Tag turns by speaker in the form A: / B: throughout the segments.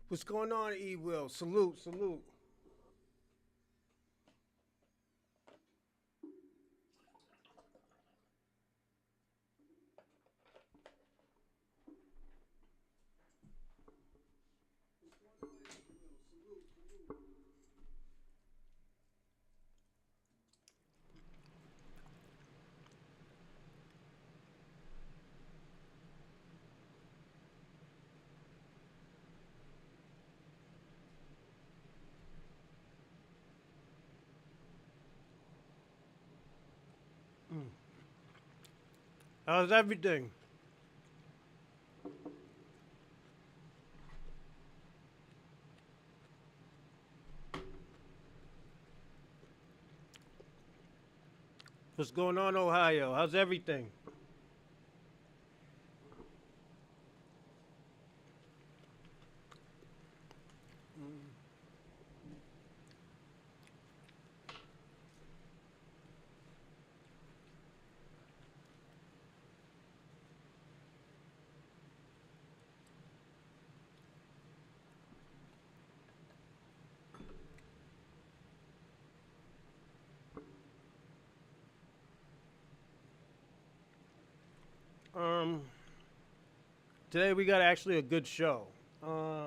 A: What's going on, E Will? Salute, salute. How's everything? What's going on, Ohio? How's everything? Um, Today we got actually a good show. Uh,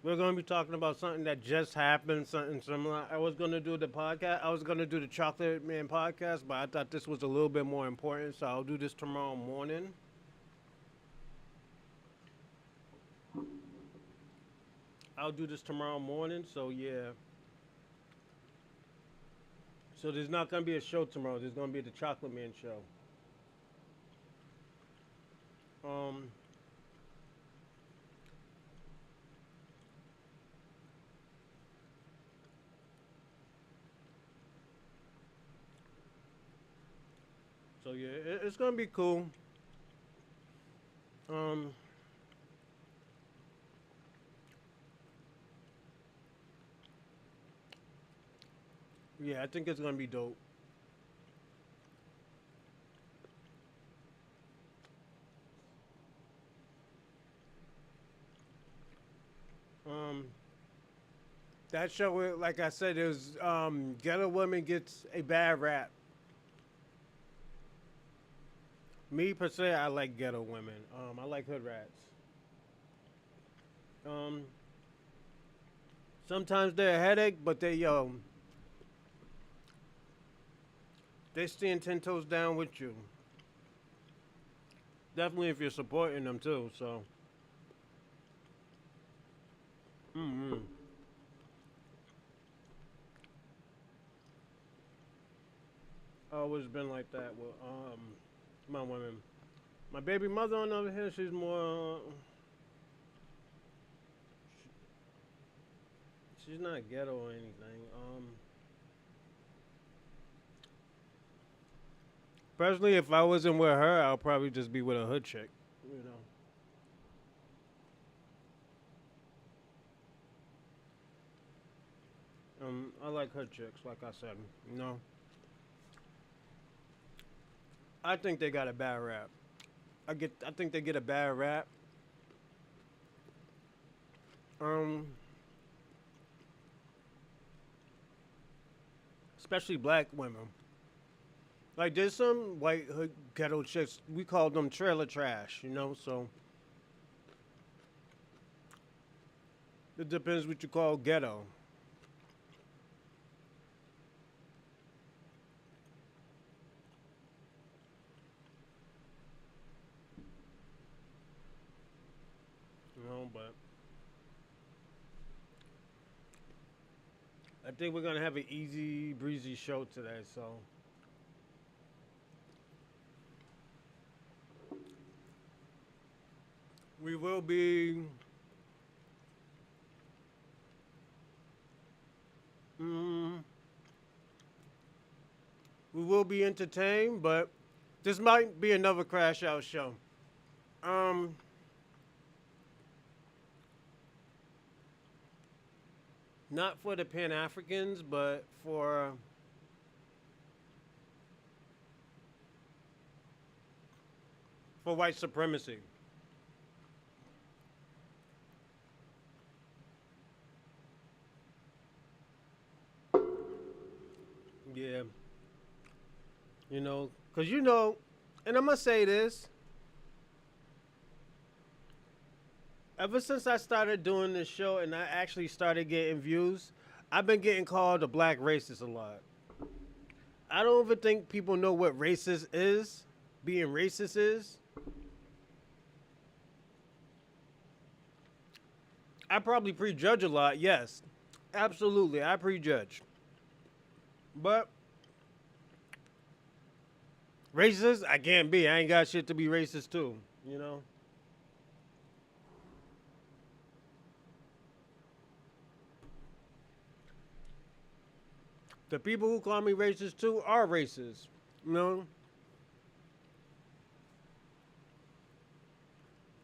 A: we're going to be talking about something that just happened, something similar. I was going to do the podcast. I was going to do the Chocolate Man podcast, but I thought this was a little bit more important, so I'll do this tomorrow morning. I'll do this tomorrow morning, so yeah. So there's not going to be a show tomorrow. There's going to be the Chocolate Man show. Um, so yeah, it's going to be cool. Um, yeah, I think it's going to be dope. Um, that show, like I said, it was Ghetto Woman gets a bad rap. Me per se, I like Ghetto Women. I like hood rats. Um, Sometimes they're a headache, but they stand 10 toes down with you. Definitely if you're supporting them too. So, mm-hmm. Always been like that with my women. My baby mother on the other hand, she's more. She's not ghetto or anything. Personally, if I wasn't with her, I'll probably just be with a hood chick. You know. I like hood chicks, like I said. You know. I think they got a bad rap. I think they get a bad rap. Um, Especially black women. Like there's some white hood ghetto chicks. We call them trailer trash. You know. So it depends what you call ghetto. You know. But I think we're gonna have an easy breezy show today. So we will be. Mm, we will be entertained, but this might be another crash out show. Um, Not for the Pan Africans, but for white supremacy. Yeah, cause and I'm gonna say this. Ever since I started doing this show and I actually started getting views, I've been getting called a black racist a lot. I don't even think people know what racist is. Being racist is. I probably prejudge a lot. Yes, absolutely, I prejudge. But racist, I can't be. I ain't got shit to be racist too. You know. The people who call me racist too are racist. You know.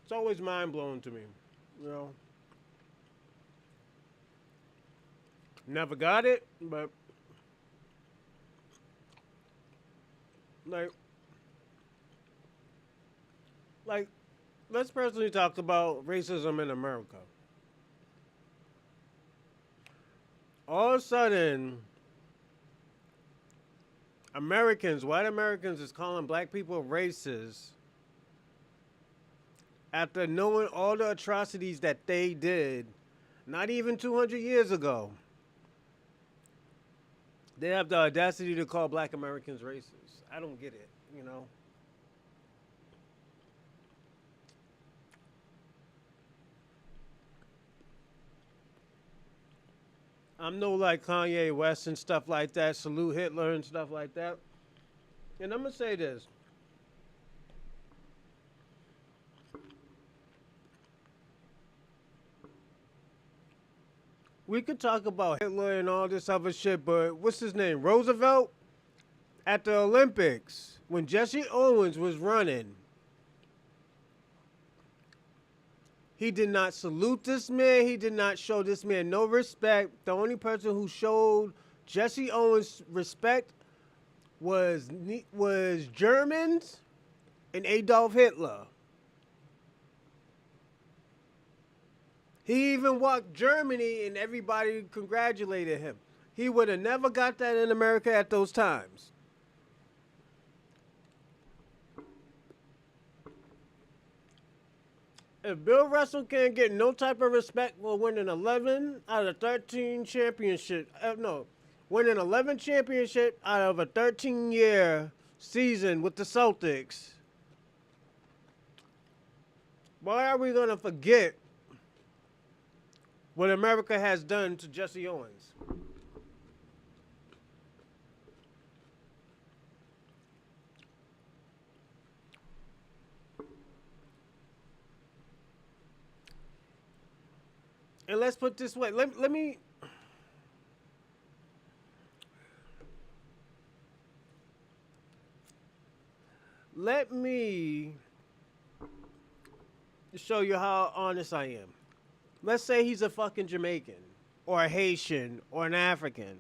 A: It's always mind blowing to me. You know. Never got it, but like, like, let's personally talk about racism in America. All of a sudden, white Americans, is calling black people racist after knowing all the atrocities that they did, not even 200 years ago. They have the audacity to call black Americans racist. I don't get it, you know? I'm no like Kanye West and stuff like that, salute Hitler and stuff like that. And I'm going to say this. We could talk about Hitler and all this other shit, but what's his name? Roosevelt? At the Olympics, when Jesse Owens was running, he did not salute this man. He did not show this man no respect. The only person who showed Jesse Owens respect was Germans and Adolf Hitler. He even walked Germany and everybody congratulated him. He would have never got that in America at those times. If Bill Russell can't get no type of respect for winning 11 out of 13 championships, no, winning 11 championships out of a 13-year season with the Celtics, why are we going to forget what America has done to Jesse Owens? And let's put this way. Let me Let me show you how honest I am. Let's say he's a fucking Jamaican or a Haitian or an African,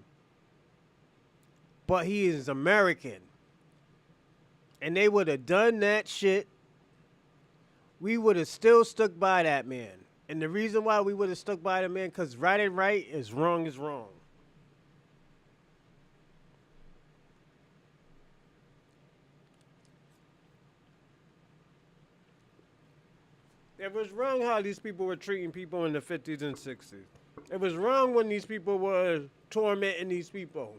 A: but he is American. And they would have done that shit, we would have still stuck by that man. And the reason why we would have stuck by the man, because right is right is wrong is wrong. It was wrong how these people were treating people in the 50s and 60s. It was wrong when these people were tormenting these people.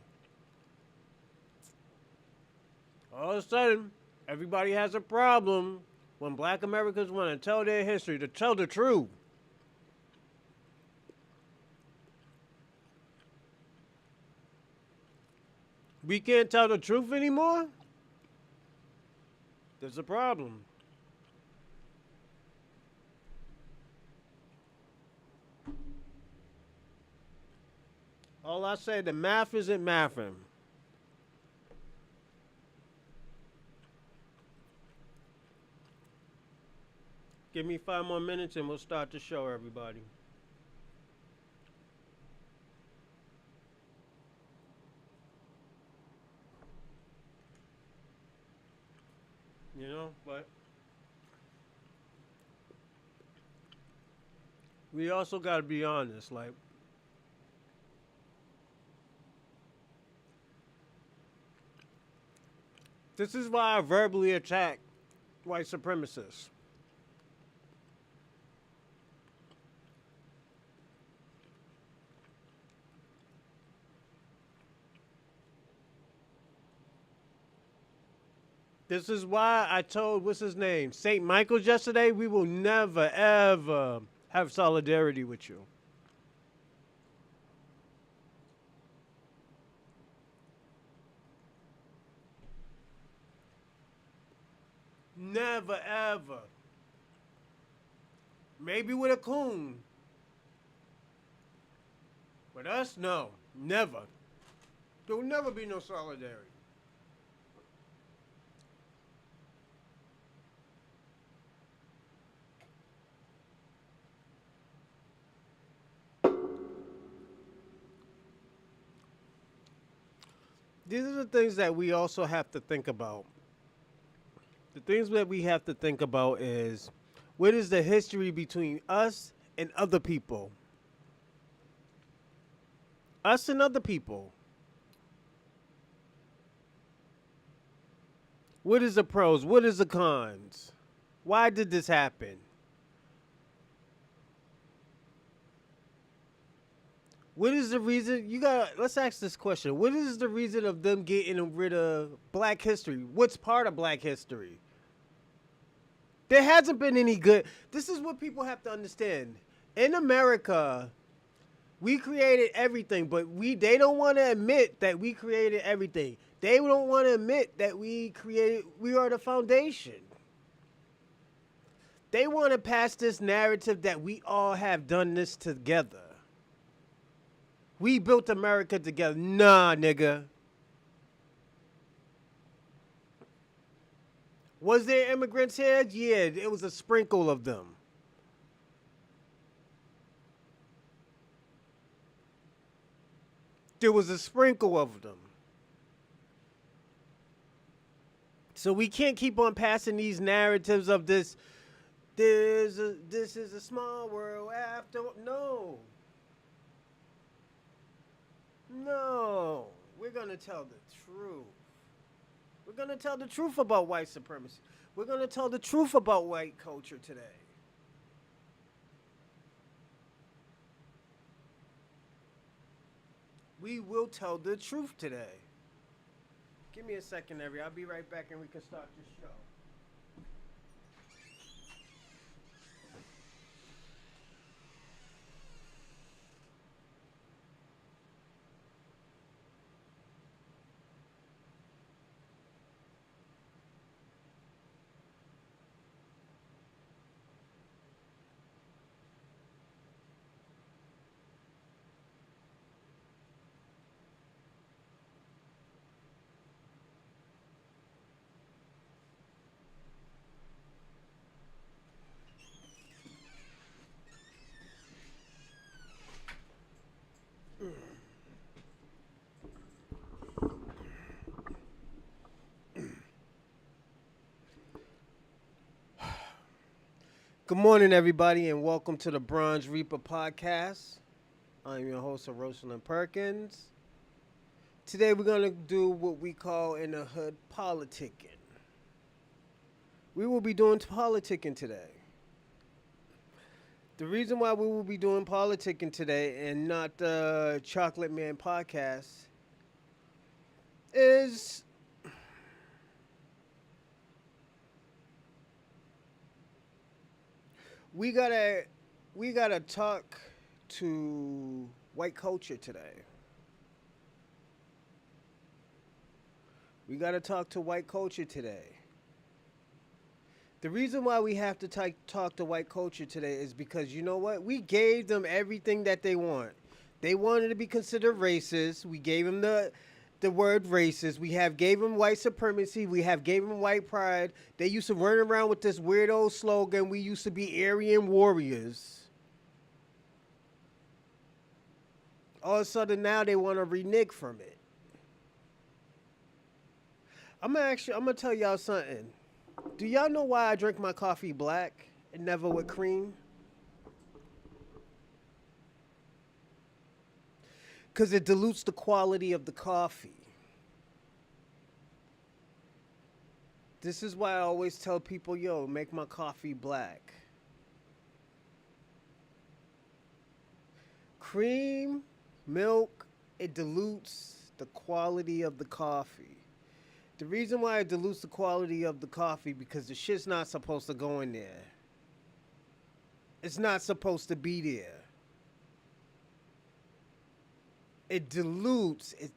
A: All of a sudden, everybody has a problem when black Americans want to tell their history, to tell the truth. We can't tell the truth anymore? There's a problem. All I say, the math isn't mathing. Give me 5 more minutes and we'll start the show, everybody. You know, but we also got to be honest. Like, this is why I verbally attack white supremacists. This is why I told, what's his name, St. Michael's yesterday, we will never, ever have solidarity with you. Never, ever. Maybe with a coon. But us, no. Never. There will never be no solidarity. These are the things that we also have to think about. The things that we have to think about is, what is the history between us and other people? Us and other people. What is the pros? What is the cons? Why did this happen? What is the reason? Let's ask this question. What is the reason of them getting rid of black history? What's part of black history? There hasn't been any good. This is what people have to understand. In America, we created everything, but they don't want to admit that we created everything. They don't want to admit that we are the foundation. They want to pass this narrative that we all have done this together. We built America together. Nah, nigga. Was there immigrants here? Yeah, it was a sprinkle of them. There was a sprinkle of them. So we can't keep on passing these narratives of this. This is a small world after. No. No. We're going to tell the truth. We're going to tell the truth about white supremacy. We're going to tell the truth about white culture today. We will tell the truth today. Give me a second, I'll be right back and we can start the show. Good morning, everybody, and welcome to the Bronze Reaper podcast. I'm your host, Rosalind Perkins. Today, we're going to do what we call in the hood politicking. We will be doing politicking today. The reason why we will be doing politicking today and not the Chocolate Man podcast is we gotta talk to white culture today. We gotta talk to white culture today. The reason why we have to talk to white culture today is because you know what? We gave them everything that they want. They wanted to be considered racist. We gave them the word racist. We have gave them white supremacy. We have gave them white pride. They used to run around with this weird old slogan. We used to be Aryan warriors. All of a sudden now they want to renege from it. I'm gonna tell y'all something. Do y'all know why I drink my coffee black and never with cream? Because it dilutes the quality of the coffee. This is why I always tell people, yo, make my coffee black. Cream, milk, it dilutes the quality of the coffee. The reason why it dilutes the quality of the coffee because the shit's not supposed to go in there. It's not supposed to be there. It dilutes, it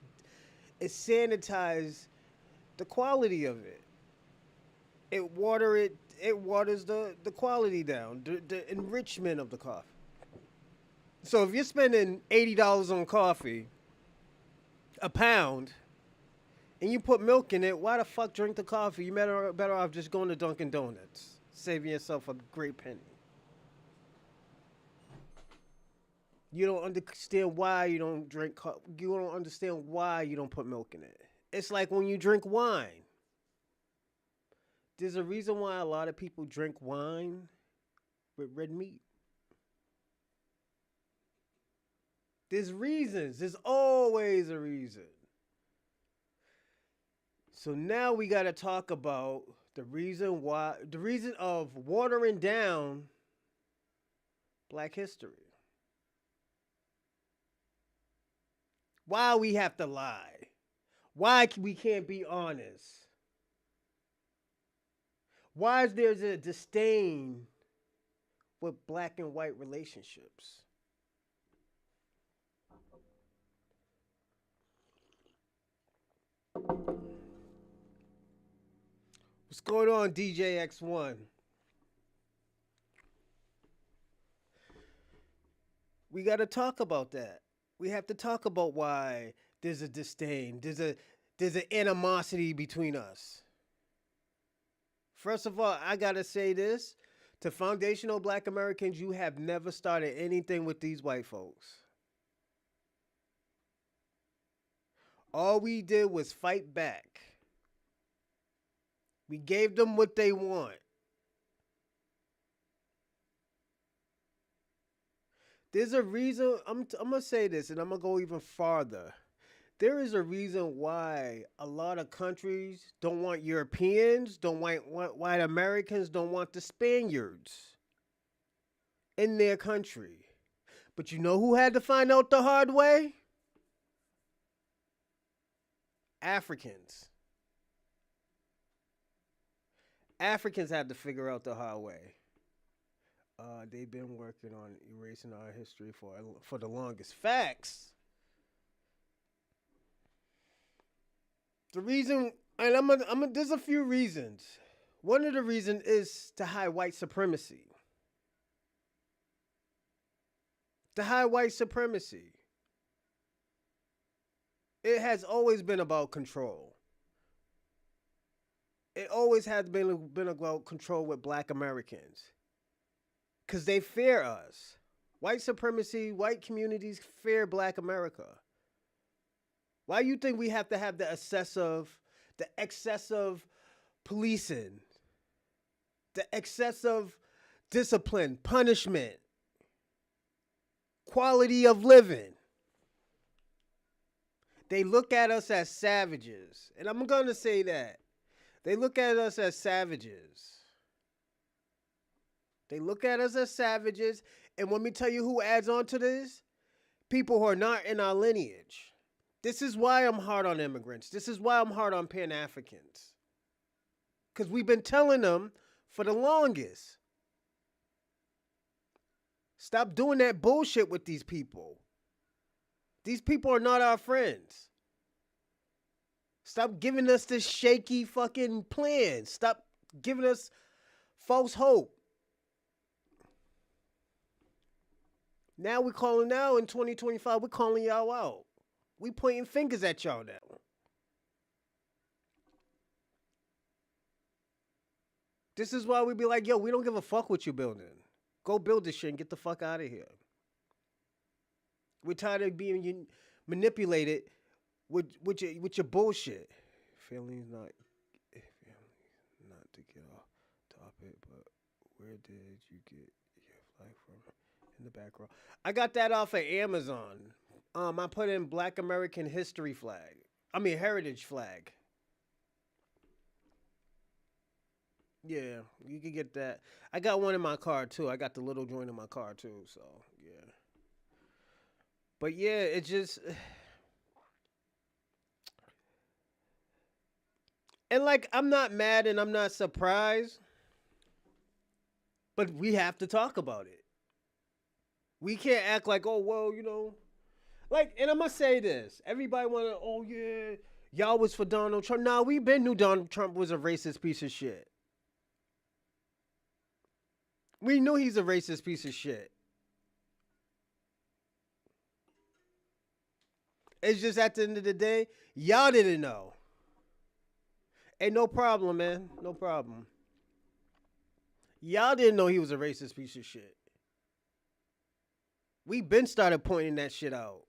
A: sanitizes the quality of it. It waters the quality down, the enrichment of the coffee. So if you're spending $80 on coffee, a pound, and you put milk in it, why the fuck drink the coffee? You better off just going to Dunkin' Donuts, saving yourself a great penny. You don't understand why you don't drink coffee. You don't understand why you don't put milk in it. It's like when you drink wine. There's a reason why a lot of people drink wine with red meat. There's reasons. There's always a reason. So now we got to talk about the reason of watering down Black history. Why we have to lie. Why we can't be honest. Why is there a disdain with black and white relationships? What's going on, DJ X1? We got to talk about that. We have to talk about why there's a disdain. There's an animosity between us. First of all, I got to say this. To foundational black Americans, you have never started anything with these white folks. All we did was fight back. We gave them what they want. There's a reason, I'm going to say this and I'm going to go even farther. There is a reason why a lot of countries don't want Europeans, don't want white Americans, don't want the Spaniards in their country. But you know who had to find out the hard way? Africans. Africans had to figure out the hard way. They've been working on erasing our history for the longest. Facts. The reason, and there's a few reasons. One of the reasons is to hide white supremacy. To hide white supremacy. It has always been about control. It always has been about control with black Americans. Because they fear us. White supremacy, white communities fear black America. Why do you think we have to have the excessive policing, the excessive discipline, punishment, quality of living. They look at us as savages. And I'm going to say that. They look at us as savages. They look at us as savages. And let me tell you who adds on to this. People who are not in our lineage. This is why I'm hard on immigrants. This is why I'm hard on Pan-Africans. Because we've been telling them for the longest. Stop doing that bullshit with these people. These people are not our friends. Stop giving us this shaky fucking plan. Stop giving us false hope. Now in 2025, we're calling y'all out. We pointing fingers at y'all now. This is why we be like, yo, we don't give a fuck what you building. Go build this shit and get the fuck out of here. We're tired of being manipulated with your bullshit. Feelings not to get off topic, but where did you get your flag from? In the back row. I got that off of Amazon. I put in Black American Heritage flag. Yeah, you can get that. I got one in my car too. I got the little joint in my car too, so yeah. But yeah, it just and like I'm not mad and I'm not surprised, but we have to talk about it. We can't act like, oh well, like, and I'm gonna say this. Everybody wanna, oh yeah, y'all was for Donald Trump. Nah, we been knew Donald Trump was a racist piece of shit. We knew he's a racist piece of shit. It's just at the end of the day, y'all didn't know. Hey, no problem, man. No problem. Y'all didn't know he was a racist piece of shit. We been started pointing that shit out.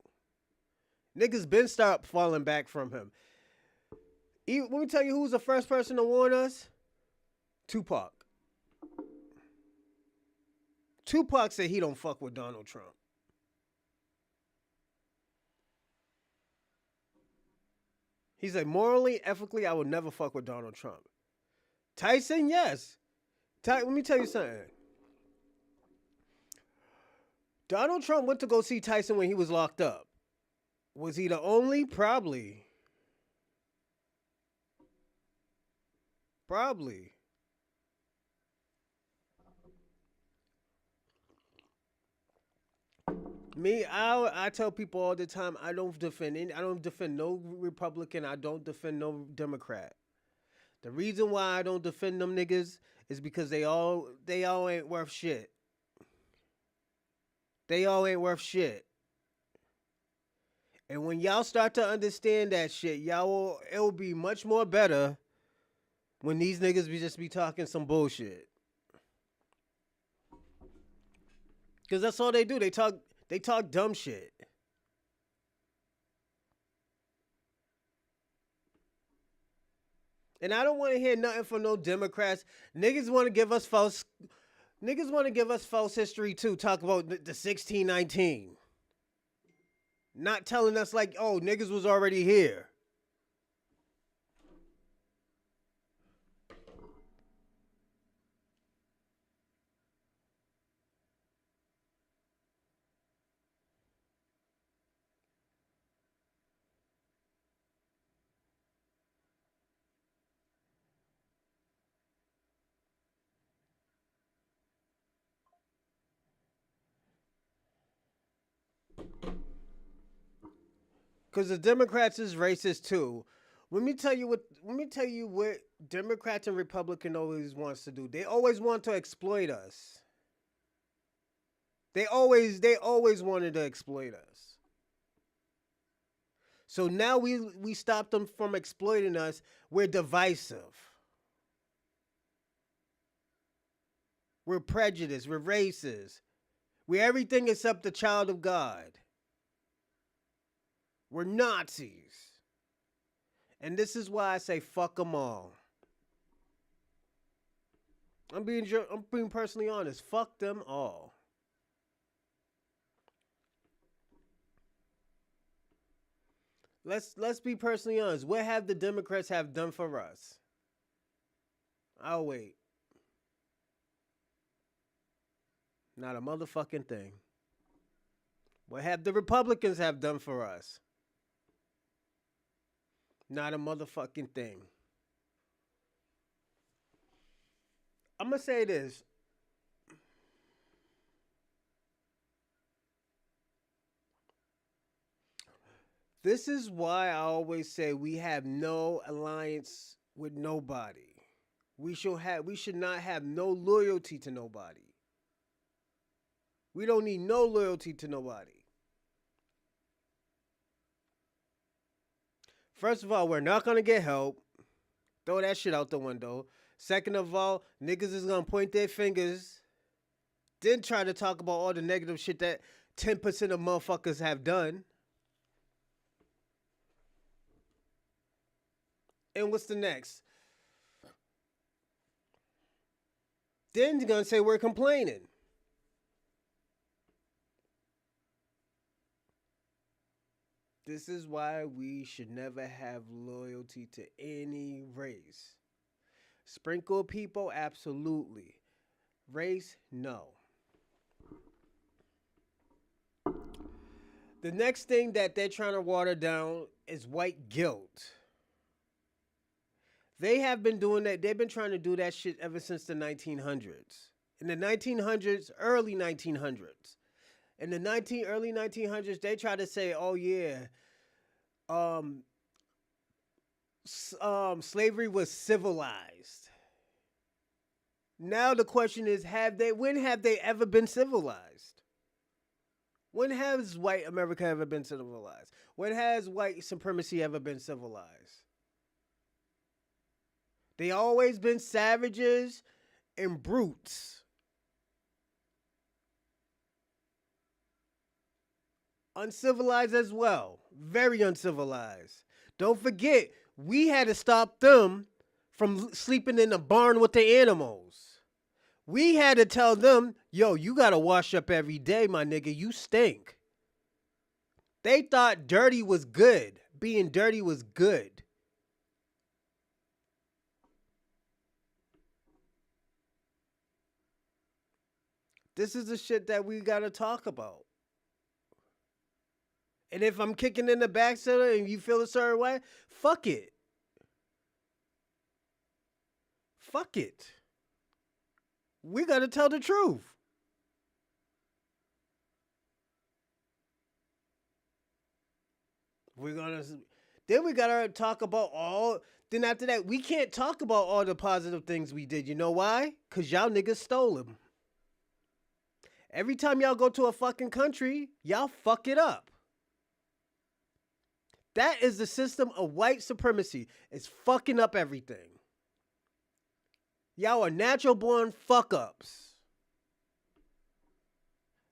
A: Niggas been start falling back from him. Let me tell you who was the first person to warn us? Tupac. Tupac said he don't fuck with Donald Trump. He said, morally, ethically, I would never fuck with Donald Trump. Tyson, yes. Let me tell you something. Donald Trump went to go see Tyson when he was locked up. Was he the only? Probably. Me, I tell people all the time, I don't defend no Republican, I don't defend no Democrat. The reason why I don't defend them niggas is because they all ain't worth shit. They all ain't worth shit. And when y'all start to understand that shit, it'll be much more better when these niggas just be talking some bullshit. Cause that's all they do. They talk dumb shit. And I don't want to hear nothing from no Democrats. Niggas want to give us false history too. Talk about the 1619. Not telling us like, oh, niggas was already here. Because the Democrats is racist too. Let me tell you what Democrats and Republicans always wants to do. They always want to exploit us. They always wanted to exploit us. So now we stop them from exploiting us. We're divisive. We're prejudiced. We're racist. We're everything except the child of God. We're Nazis. And this is why I say fuck them all. I'm being personally honest. Fuck them all. Let's be personally honest. What have the Democrats have done for us? I'll wait. Not a motherfucking thing. What have the Republicans have done for us? Not a motherfucking thing. I'm gonna say this. This is why I always say we have no alliance with nobody. We should not have no loyalty to nobody. We don't need no loyalty to nobody. First of all, we're not gonna get help. Throw that shit out the window. Second of all, niggas is gonna point their fingers, then try to talk about all the negative shit that 10% of motherfuckers have done. And what's the next? Then you're gonna say we're complaining. This is why we should never have loyalty to any race. Sprinkle people, absolutely. Race, no. The next thing that they're trying to water down is white guilt. They have been doing that. They've been trying to do that shit ever since the 1900s. In the 1900s, early 1900s. In the early 1900s, they tried to say, "Oh yeah, um, slavery was civilized." Now the question is, when have they ever been civilized? When has white America ever been civilized? When has white supremacy ever been civilized? They always been savages and brutes. Uncivilized as well. Very uncivilized. Don't forget, we had to stop them from sleeping in the barn with the animals. We had to tell them, yo, you gotta wash up every day, my nigga. You stink. They thought dirty was good. Being dirty was good. This is the shit that we gotta talk about. And if I'm kicking in the back center and you feel a certain way, fuck it. Fuck it. We gotta tell the truth. We're gonna then we gotta talk about all. Then after that, we can't talk about all the positive things we did. You know why? Cause y'all niggas stole them. Every time y'all go to a fucking country, y'all fuck it up. That is the system of white supremacy. It's fucking up everything. Y'all are natural born fuck ups.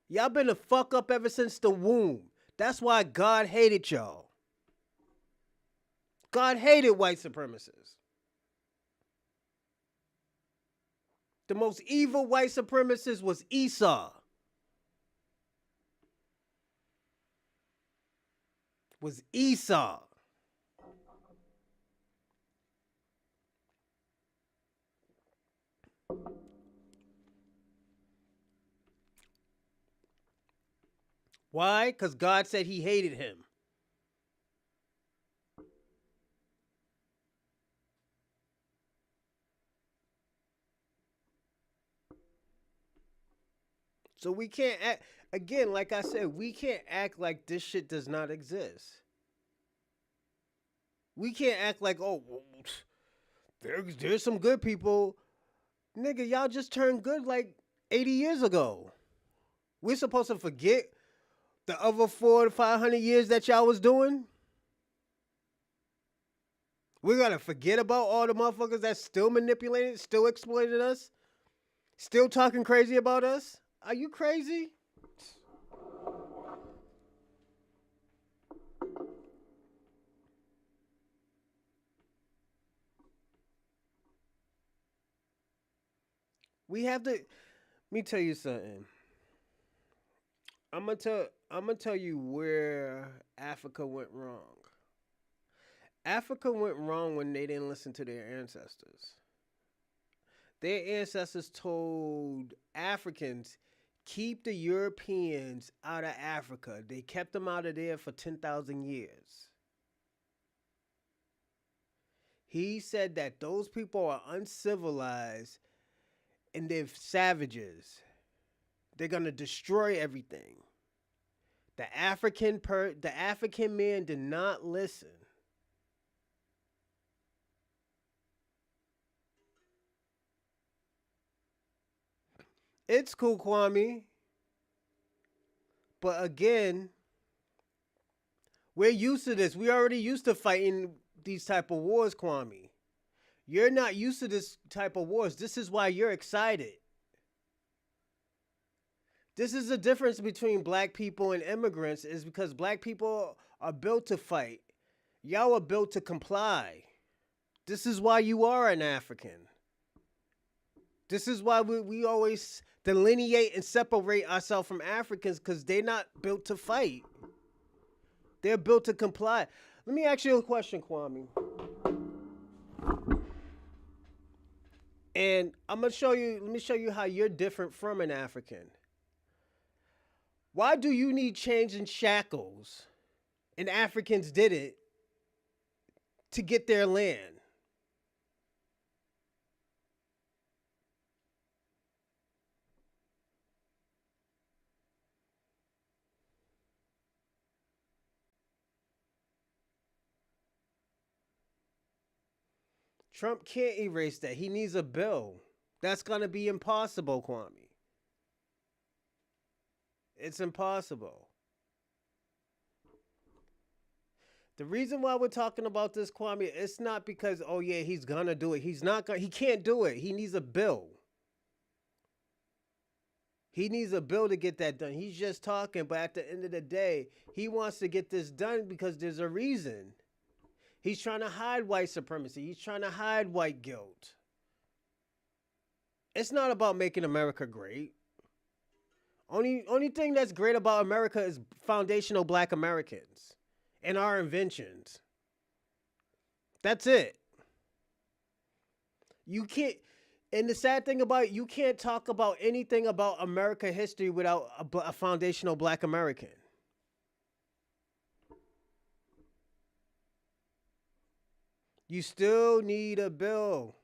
A: Y'all been a fuck up ever since the womb. That's why God hated y'all. God hated white supremacists. The most evil white supremacist was Esau. Was Esau. Why? Because God said he hated him. So we can't act, again, like I said, we can't act like this shit does not exist. We can't act like, oh, there's some good people. Nigga, y'all just turned good like 80 years ago. We're supposed to forget the other 400 to 500 years that y'all was doing? We're gonna forget about all the motherfuckers that still manipulated, still exploited us, still talking crazy about us? Are you crazy? We have to. Let me tell you something. I'm gonna tell you where Africa went wrong. Africa went wrong when they didn't listen to their ancestors. Their ancestors told Africans, keep the Europeans out of Africa. They kept them out of there for 10,000 years. He said that those people are uncivilized and they're savages. They're going to destroy everything. The African man did not listen. It's cool, Kwame, but again, we're used to this. We already used to fighting these type of wars, Kwame. You're not used to this type of wars. This is why you're excited. This is the difference between black people and immigrants is because black people are built to fight. Y'all are built to comply. This is why you are an African. This is why we always delineate and separate ourselves from Africans because they're not built to fight. They're built to comply. Let me ask you a question, Kwame. And let me show you how you're different from an African. Why do you need chains and shackles? And Africans did it to get their land. Trump can't erase that. He needs a bill. That's going to be impossible, Kwame. It's impossible. The reason why we're talking about this, Kwame, it's not because, oh yeah, he's gonna do it. He's not gonna. He can't do it. He needs a bill. He needs a bill to get that done. He's just talking, but at the end of the day, he wants to get this done because there's a reason. He's trying to hide white supremacy. He's trying to hide white guilt. It's not about making America great. Only thing that's great about America is foundational black Americans and our inventions. That's it. You can't and the sad thing about it, you can't talk about anything about America history without a foundational black American. You still need a bill.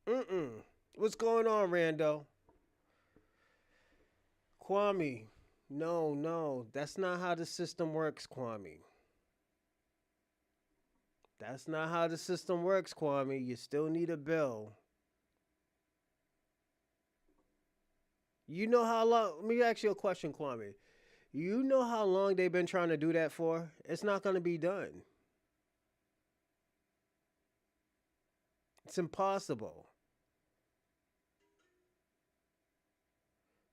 A: Mm-mm. What's going on, Rando? Kwame, no. That's not how the system works, Kwame. That's not how the system works, Kwame. You still need a bill. You know how long? Let me ask you a question, Kwame. You know how long they've been trying to do that for? It's not going to be done. It's impossible.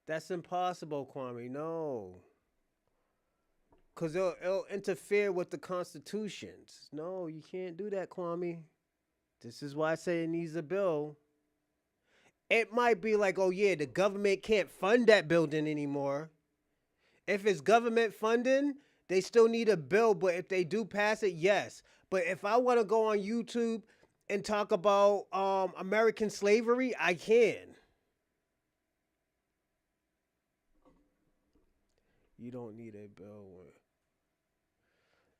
A: That's impossible, Kwame. No. Because it'll interfere with the constitutions. No, you can't do that, Kwame. This is why I say it needs a bill. It might be like, oh yeah, the government can't fund that building anymore. If it's government funding, they still need a bill. But if they do pass it, yes. But if I want to go on YouTube and talk about American slavery, I can. You don't need a bill.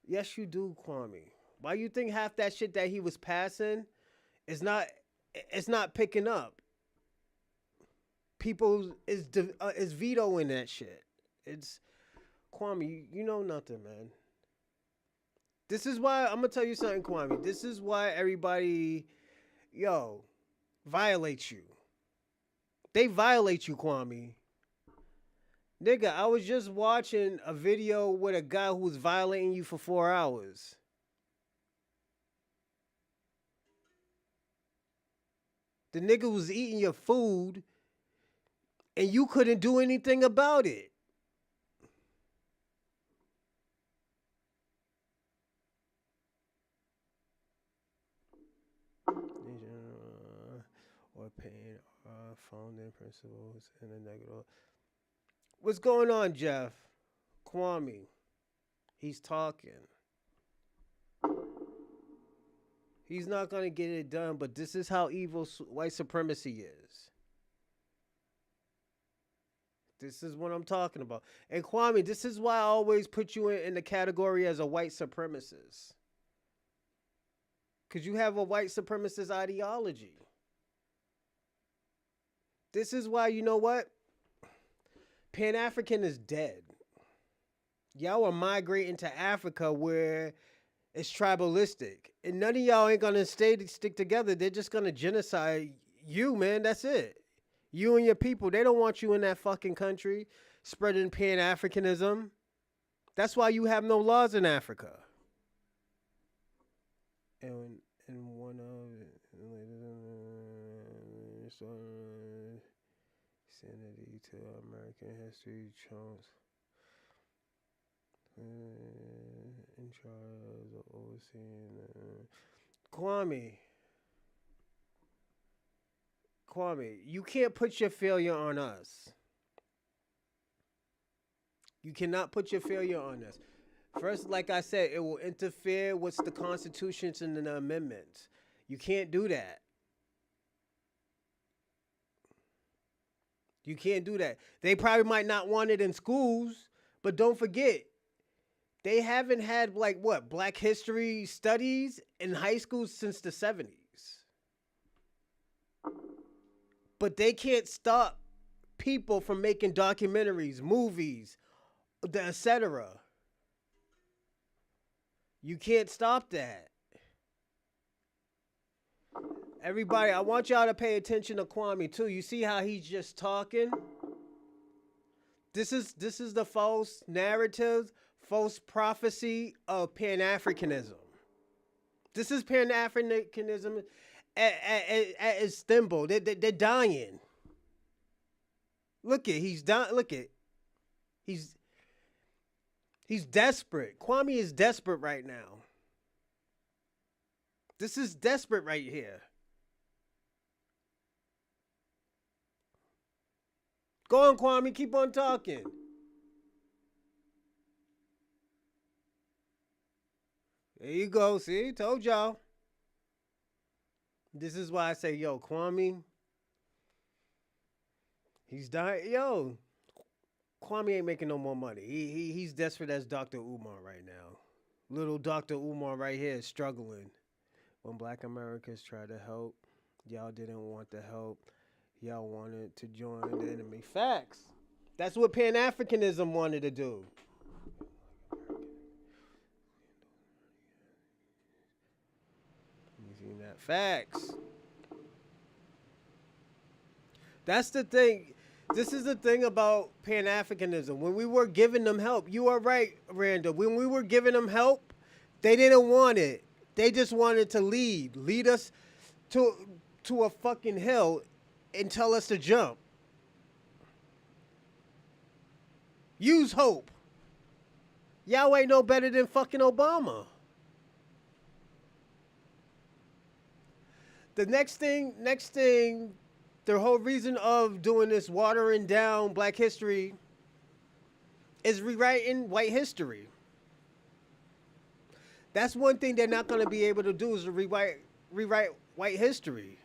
A: Yes, you do, Kwame. Why you think half that shit that he was passing is not it's not picking up? People is vetoing that shit. It's Kwame. You know nothing, man. This is why I'm gonna tell you something, Kwame. This is why everybody, yo, violates you. They violate you, Kwame. Nigga, I was just watching a video with a guy who was violating you for 4 hours. The nigga was eating your food and you couldn't do anything about it. or pain are found in principles in a negative. What's going on, Jeff? Kwame, he's talking. He's not gonna get it done, but this is how evil white supremacy is. This is what I'm talking about. And Kwame, this is why I always put you in the category as a white supremacist. Because you have a white supremacist ideology. This is why, you know what? Pan-African is dead. Y'all are migrating to Africa where it's tribalistic. And none of y'all ain't going to stick together. They're just going to genocide you, man. That's it. You and your people. They don't want you in that fucking country spreading Pan-Africanism. That's why you have no laws in Africa. And one of sanity to American history chunks in charge of overseeing Kwame, you can't put your failure on us. You cannot put your failure on us. First, like I said, it will interfere with the constitutions and the amendments. You can't do that. You can't do that. They probably might not want it in schools, but don't forget, they haven't had Black history studies in high school since the 70s. But they can't stop people from making documentaries, movies, etc. You can't stop that. Everybody, I want y'all to pay attention to Kwame too. You see how he's just talking? This is the false narrative, false prophecy of Pan-Africanism. This is Pan-Africanism at its symbol. They're dying. Look at, he's dying. Look at, he's desperate. Kwame is desperate right now. This is desperate right here. Go on, Kwame. Keep on talking. There you go. See? Told y'all. This is why I say, yo, Kwame, he's dying. Yo, Kwame ain't making no more money. He's desperate as Dr. Umar right now. Little Dr. Umar right here is struggling. When Black Americans tried to help, y'all didn't want the help. Y'all wanted to join the enemy. Facts. That's what Pan-Africanism wanted to do. You seen that? Facts. That's the thing. This is the thing about Pan-Africanism. When we were giving them help, you are right, Randall. When we were giving them help, they didn't want it. They just wanted to lead us to a fucking hill and tell us to jump. Use hope. Y'all ain't no better than fucking Obama. The next thing, the whole reason of doing this watering down Black history is rewriting white history. That's one thing they're not going to be able to do is to rewrite white history.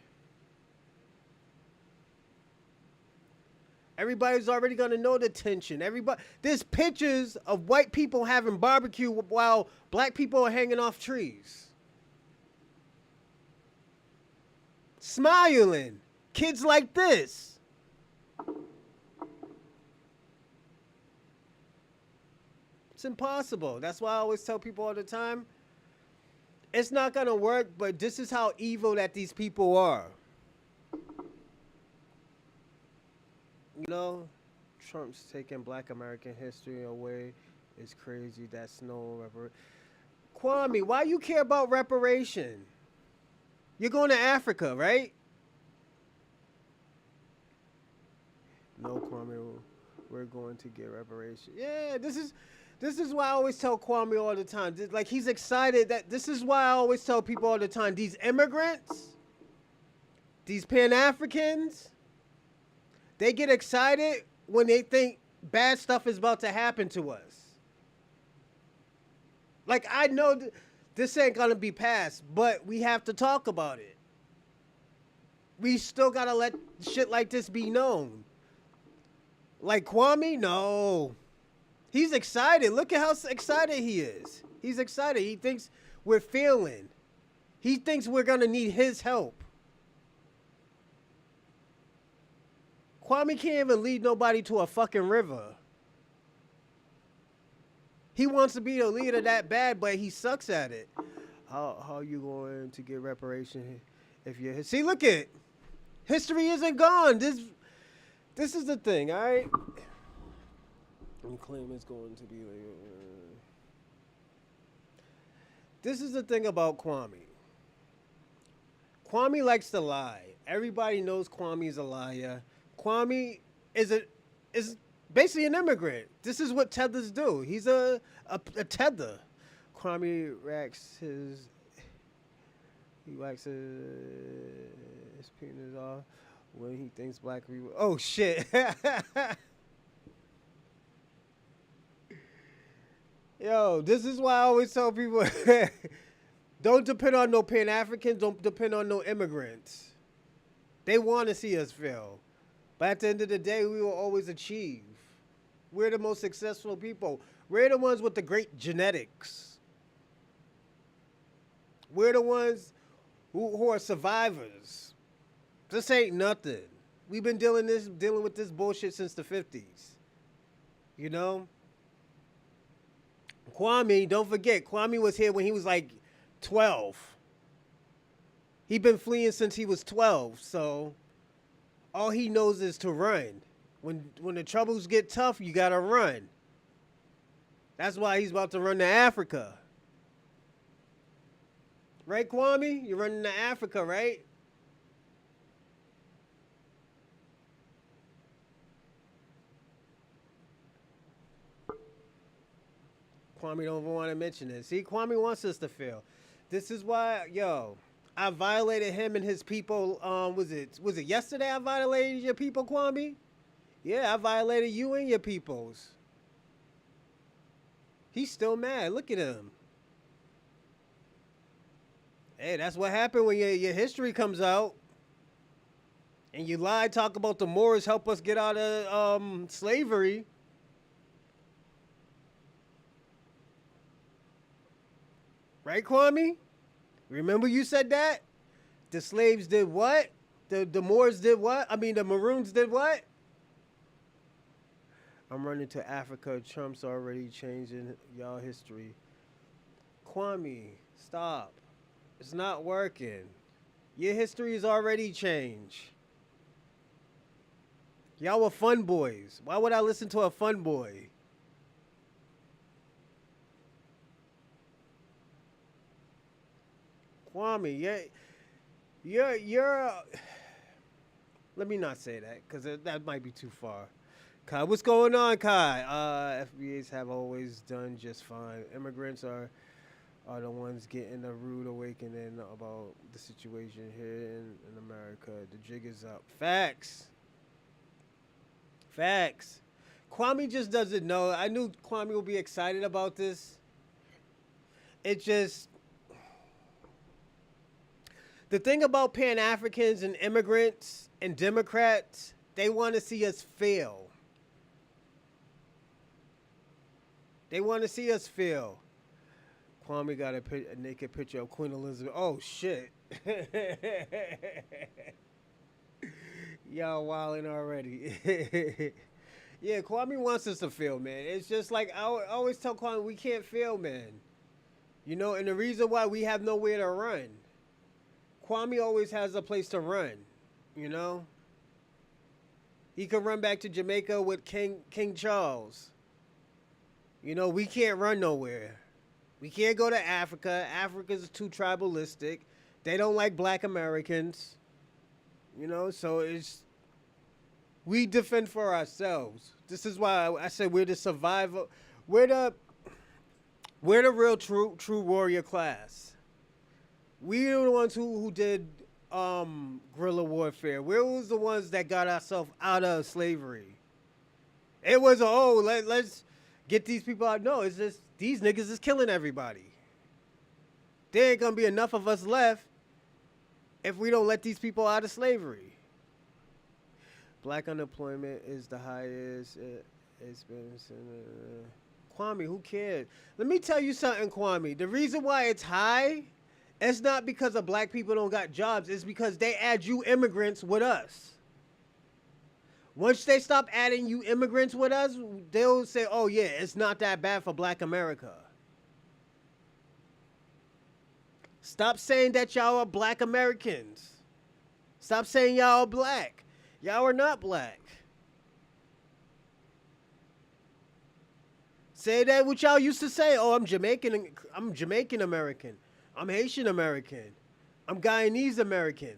A: Everybody's already going to know the tension. There's pictures of white people having barbecue while Black people are hanging off trees. Smiling. Kids like this. It's impossible. That's why I always tell people all the time, it's not going to work, but this is how evil that these people are. You know, Trump's taking Black American history away. It's crazy. That's no reparation. Kwame, why you care about reparation? You're going to Africa, right? No, Kwame, we're going to get reparation. Yeah, this is why I always tell Kwame all the time. Like, he's excited that this is why I always tell people all the time, these immigrants, These Pan-Africans, they get excited when they think bad stuff is about to happen to us. Like, I know this ain't gonna be passed, but we have to talk about it. We still gotta let shit like this be known. Like Kwame, no. He's excited. Look at how excited he is. He's excited. He thinks we're failing. He thinks we're gonna need his help. Kwame can't even lead nobody to a fucking river. He wants to be the leader that bad, but he sucks at it. How are you going to get reparation if you see? Look at history isn't gone. This is the thing, all right. And claim it's going to be like. This is the thing about Kwame. Kwame likes to lie. Everybody knows Kwame's a liar. Kwame is basically an immigrant. This is what tethers do. He's a tether. Kwame wax his penis off when he thinks black people. Oh shit. Yo, this is why I always tell people don't depend on no Pan-Africans, don't depend on no immigrants. They want to see us fail. But at the end of the day, we will always achieve. We're the most successful people. We're the ones with the great genetics. We're the ones who are survivors. This ain't nothing. We've been dealing with this bullshit since the 50s. You know? Kwame, don't forget, Kwame was here when he was like 12. He's been fleeing since he was 12, so all he knows is to run. When the troubles get tough, you gotta run. That's why he's about to run to Africa. Right, Kwame? You're running to Africa, right? Kwame don't even want to mention it. See, Kwame wants us to fail. This is why, I violated him and his people. Was it yesterday I violated your people, Kwame? Yeah, I violated you and your peoples. He's still mad. Look at him. Hey, that's what happened when your history comes out. And you lie, talk about the Moors help us get out of slavery. Right, Kwame? Remember you said that? The slaves did what? The Moors did what? I mean, the Maroons did what? I'm running to Africa. Trump's already changing y'all history. Kwame, stop. It's not working. Your history is already changed. Y'all were fun boys. Why would I listen to a fun boy? Kwame, you're let me not say that, because that might be too far. Kai, what's going on, Kai? FBAs have always done just fine. Immigrants are the ones getting a rude awakening about the situation here in America. The jig is up. Facts. Kwame just doesn't know. I knew Kwame would be excited about this. It just... The thing about Pan-Africans and immigrants and Democrats, they want to see us fail. They want to see us fail. Kwame got a naked picture of Queen Elizabeth. Oh, shit. Y'all wilding already. Yeah, Kwame wants us to fail, man. It's just like I always tell Kwame, we can't fail, man. You know, and the reason why we have nowhere to run. Kwame always has a place to run, you know? He could run back to Jamaica with King Charles. You know, we can't run nowhere. We can't go to Africa. Africa's too tribalistic. They don't like black Americans. You know, so it's... We defend for ourselves. This is why I said we're the survivor. We're the real true warrior class. We're the ones who did guerrilla warfare? Where was the ones that got ourselves out of slavery? It was let's get these people out. No, it's just these niggas is killing everybody. There ain't gonna be enough of us left if we don't let these people out of slavery. Black unemployment is the highest it's been. Kwame, who cares? Let me tell you something, Kwame. The reason why it's high, it's not because of black people don't got jobs. It's because they add you immigrants with us. Once they stop adding you immigrants with us, they'll say, oh yeah, it's not that bad for black America. Stop saying that y'all are black Americans. Stop saying y'all are black. Y'all are not black. Say that what y'all used to say. Oh, I'm Jamaican American. I'm Haitian American. I'm Guyanese American.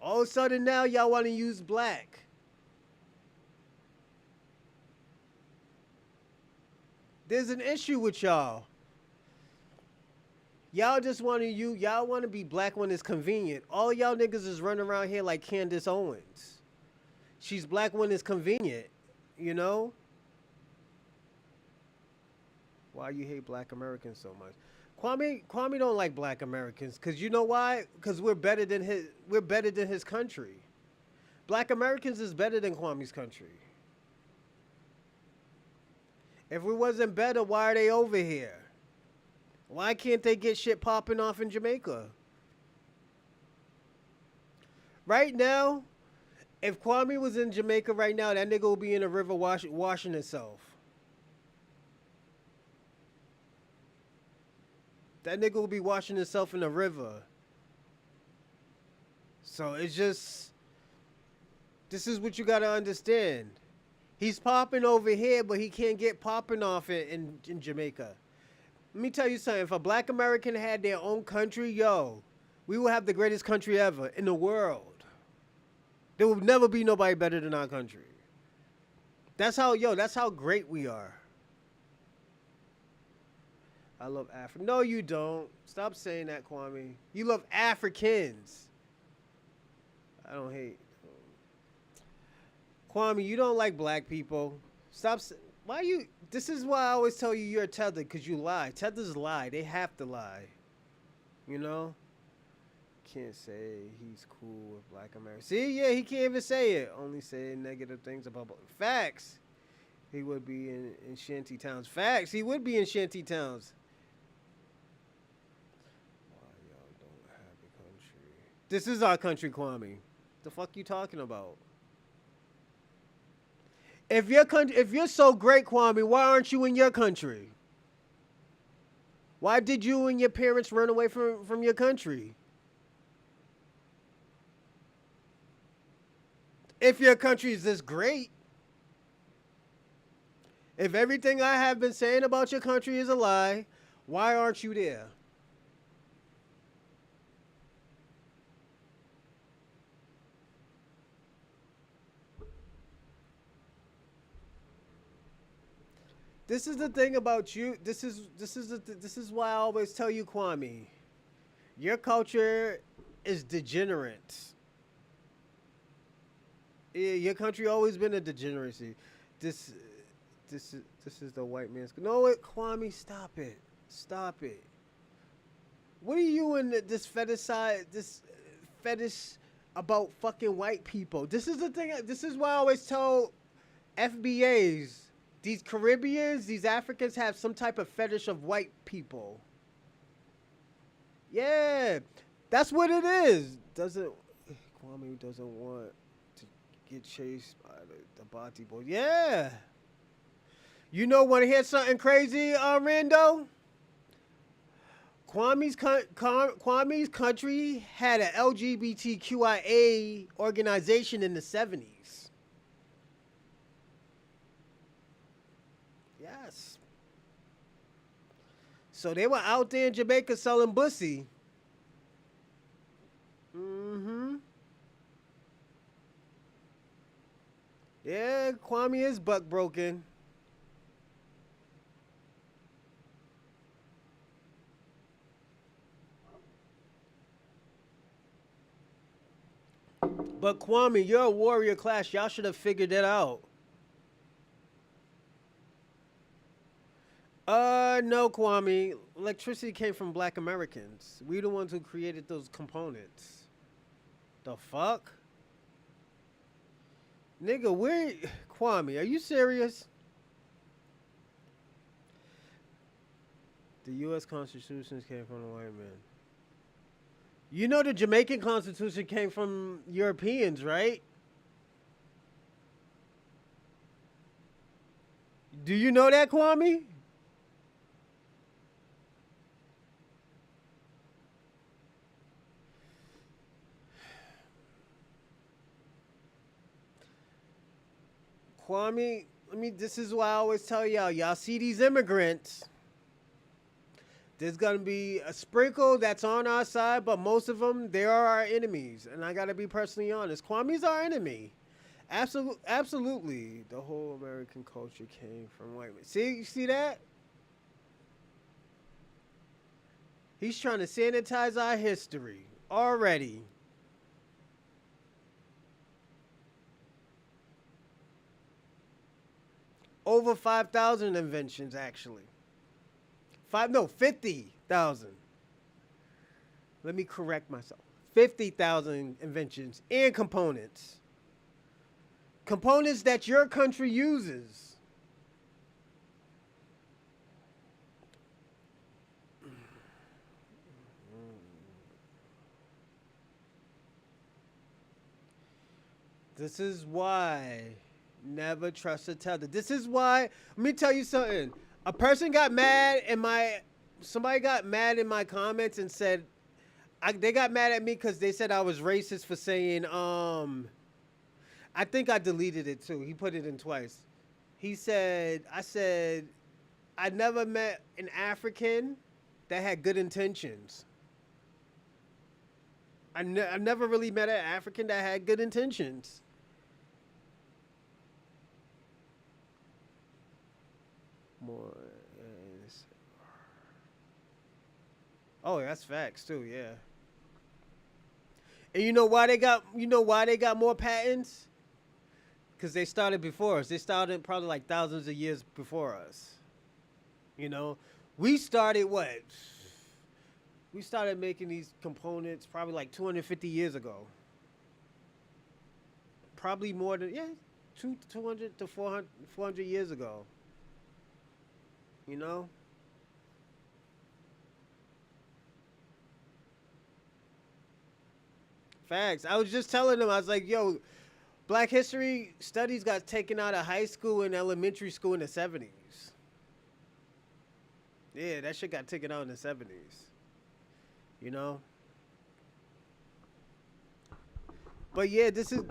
A: All of a sudden now y'all want to use black. There's an issue with y'all. Y'all just want to y'all want to be black when it's convenient. All y'all niggas is running around here like Candace Owens. She's black when it's convenient, you know? Why you hate black Americans so much? Kwame don't like black Americans because you know why? Because we're better than his country. Black Americans is better than Kwame's country. If we wasn't better, why are they over here? Why can't they get shit popping off in Jamaica? Right now, if Kwame was in Jamaica right now, that nigga will be in a river washing himself. That nigga will be washing himself in a river. So it's just, this is what you gotta understand. He's popping over here, but he can't get popping off in Jamaica. Let me tell you something. If a black American had their own country, yo, we would have the greatest country ever in the world. There will never be nobody better than our country. That's how great we are. I love Africa. No, you don't. Stop saying that, Kwame. You love Africans. I don't hate. Kwame, you don't like black people. Stop. Why you? This is why I always tell you you're a tether, because you lie. Tethers lie. They have to lie. You know? Can't say he's cool with black Americans. See, yeah, he can't even say it. Only say negative things about facts. He would be in shanty towns. Facts. He would be in shanty towns. This is our country, Kwame. The fuck you talking about? If you're so great, Kwame, why aren't you in your country? Why did you and your parents run away from your country? If your country is this great, if everything I have been saying about your country is a lie, why aren't you there? This is the thing about you. This is why I always tell you, Kwame. Your culture is degenerate. Yeah, your country always been a degeneracy. This is the white man's. No, Kwame, stop it. Stop it. What are you in this fetish about fucking white people? This is the thing. This is why I always tell FBAs. These Caribbeans, these Africans have some type of fetish of white people. Yeah, that's what it is. Kwame doesn't want to get chased by the Bati boy. Yeah. You know, want to hear something crazy, Rando? Kwame's country had an LGBTQIA organization in the 70s. Yes. So they were out there in Jamaica selling pussy. Mm-hmm. Yeah, Kwame is buck broken. But Kwame, you're a warrior class. Y'all should have figured it out. No, Kwame. Electricity came from black Americans. We the ones who created those components. The fuck? Nigga, where Kwame, are you serious? The US Constitution came from the white man. You know the Jamaican Constitution came from Europeans, right? Do you know that, Kwame? Kwame, this is why I always tell y'all see these immigrants. There's gonna be a sprinkle that's on our side, but most of them, they are our enemies. And I gotta be personally honest. Kwame's our enemy. Absolutely. The whole American culture came from white men. See, you see that? He's trying to sanitize our history already. Over 5,000 inventions, actually. 50,000. Let me correct myself. 50,000 inventions and components. Components that your country uses. This is why never trust a teller. This is why, let me tell you something. A person got mad in somebody got mad in my comments and said, they got mad at me because they said I was racist for saying, I think I deleted it too. He put it in twice. I said, I never met an African that had good intentions. I never really met an African that had good intentions. More. Oh, that's facts too, yeah. And you know why they got more patents? Because they started before us. They started probably like thousands of years before us. You know, we started what? We started making these components probably like 250 years ago. Probably more than 200 to 400 years ago. You know? Facts. I was just telling them, I was like, yo, Black History Studies got taken out of high school and elementary school in the 70s. Yeah, that shit got taken out in the 70s. You know? But yeah, this is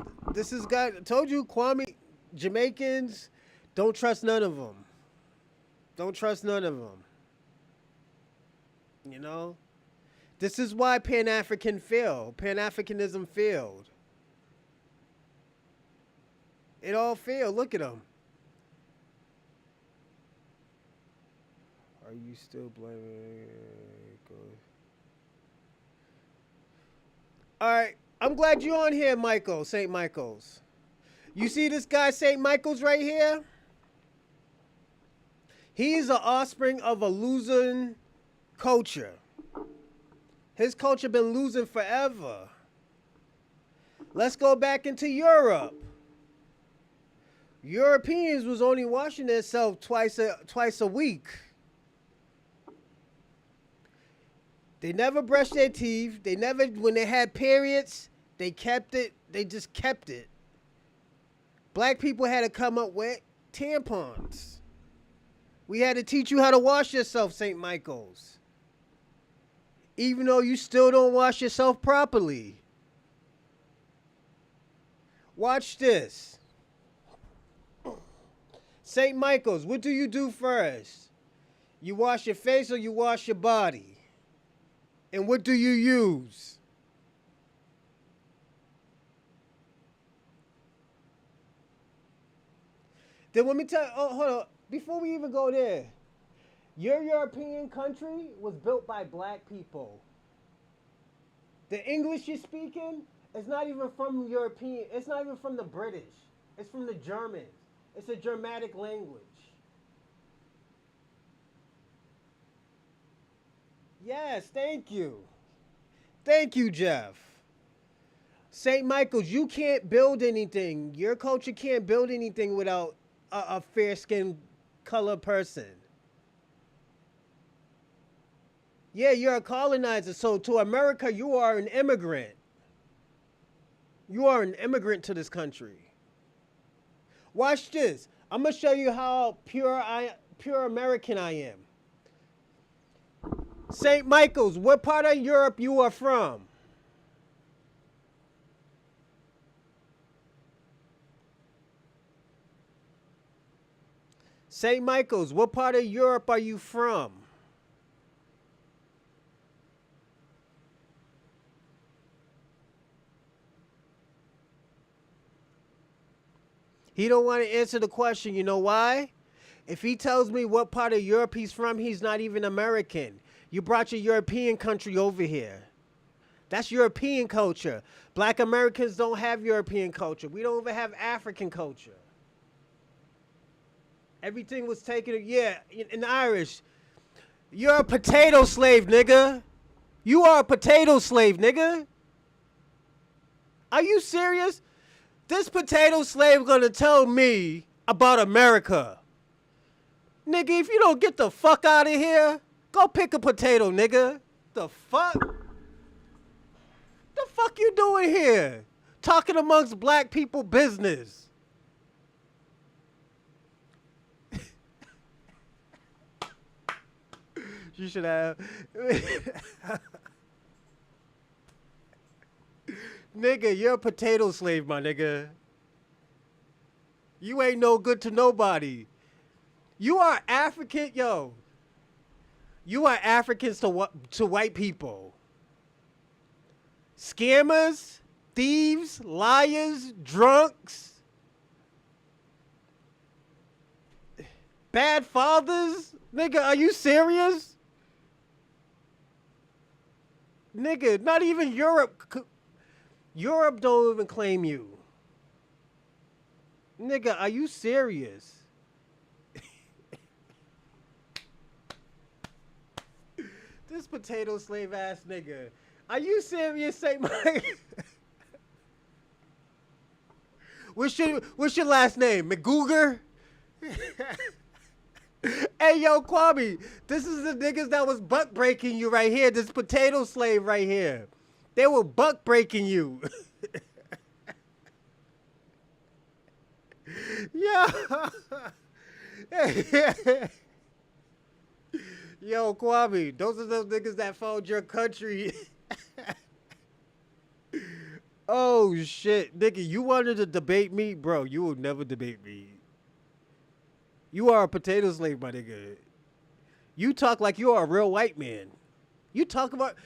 A: got, told you, Kwame, Jamaicans, don't trust none of them. Don't trust none of them. You know? This is why Pan-Africanism failed. It all failed. Look at them. Are you still blaming? All right. I'm glad you're on here, Michael, St. Michael's. You see this guy, St. Michael's, right here? He is an offspring of a losing culture. His culture been losing forever. Let's go back into Europe. Europeans was only washing themselves twice a week. They never brushed their teeth. They never, when they had periods, they kept it. They just kept it. Black people had to come up with tampons. We had to teach you how to wash yourself, St. Michael's. Even though you still don't wash yourself properly. Watch this. St. Michael's, what do you do first? You wash your face or you wash your body? And what do you use? Then let me tell you, hold on. Before we even go there, your European country was built by black people. The English you're speaking It's not even from European. It's not even from the British. It's from the Germans. It's a Germanic language. Yes, thank you. Thank you, Jeff. St. Michael's, you can't build anything. Your culture can't build anything without a fair skinned color person. Yeah, you're a colonizer. So to America, you are an immigrant. You are an immigrant to this country. Watch this. I'm gonna show you how pure American I am. St. Michael's, what part of Europe you are from? St. Michael's, what part of Europe are you from? He don't want to answer the question. You know why? If he tells me what part of Europe he's from, he's not even American. You brought your European country over here. That's European culture. Black Americans don't have European culture. We don't even have African culture. Everything was taken, yeah, in Irish. You're a potato slave, nigga. You are a potato slave, nigga. Are you serious? This potato slave gonna tell me about America. Nigga, if you don't get the fuck out of here, go pick a potato, nigga. The fuck? The fuck you doing here? Talking amongst black people business. You should have. Nigga, you're a potato slave, my nigga. You ain't no good to nobody. You are African, yo. You are Africans to white people. Scammers, thieves, liars, drunks, bad fathers. Nigga, are you serious? Nigga, not even Europe. Europe don't even claim you. Nigga, are you serious? This potato slave ass nigga. Are you serious, St. Mike? What's your last name? McGooger? Hey, yo, Kwame, this is the niggas that was buck breaking you right here. This potato slave right here. They were buck breaking you. Yeah. Yo, Kwame, those are those niggas that found your country. Oh, shit. Nigga, you wanted to debate me? Bro, you will never debate me. You are a potato slave, my nigga. You talk like you are a real white man. You talk about...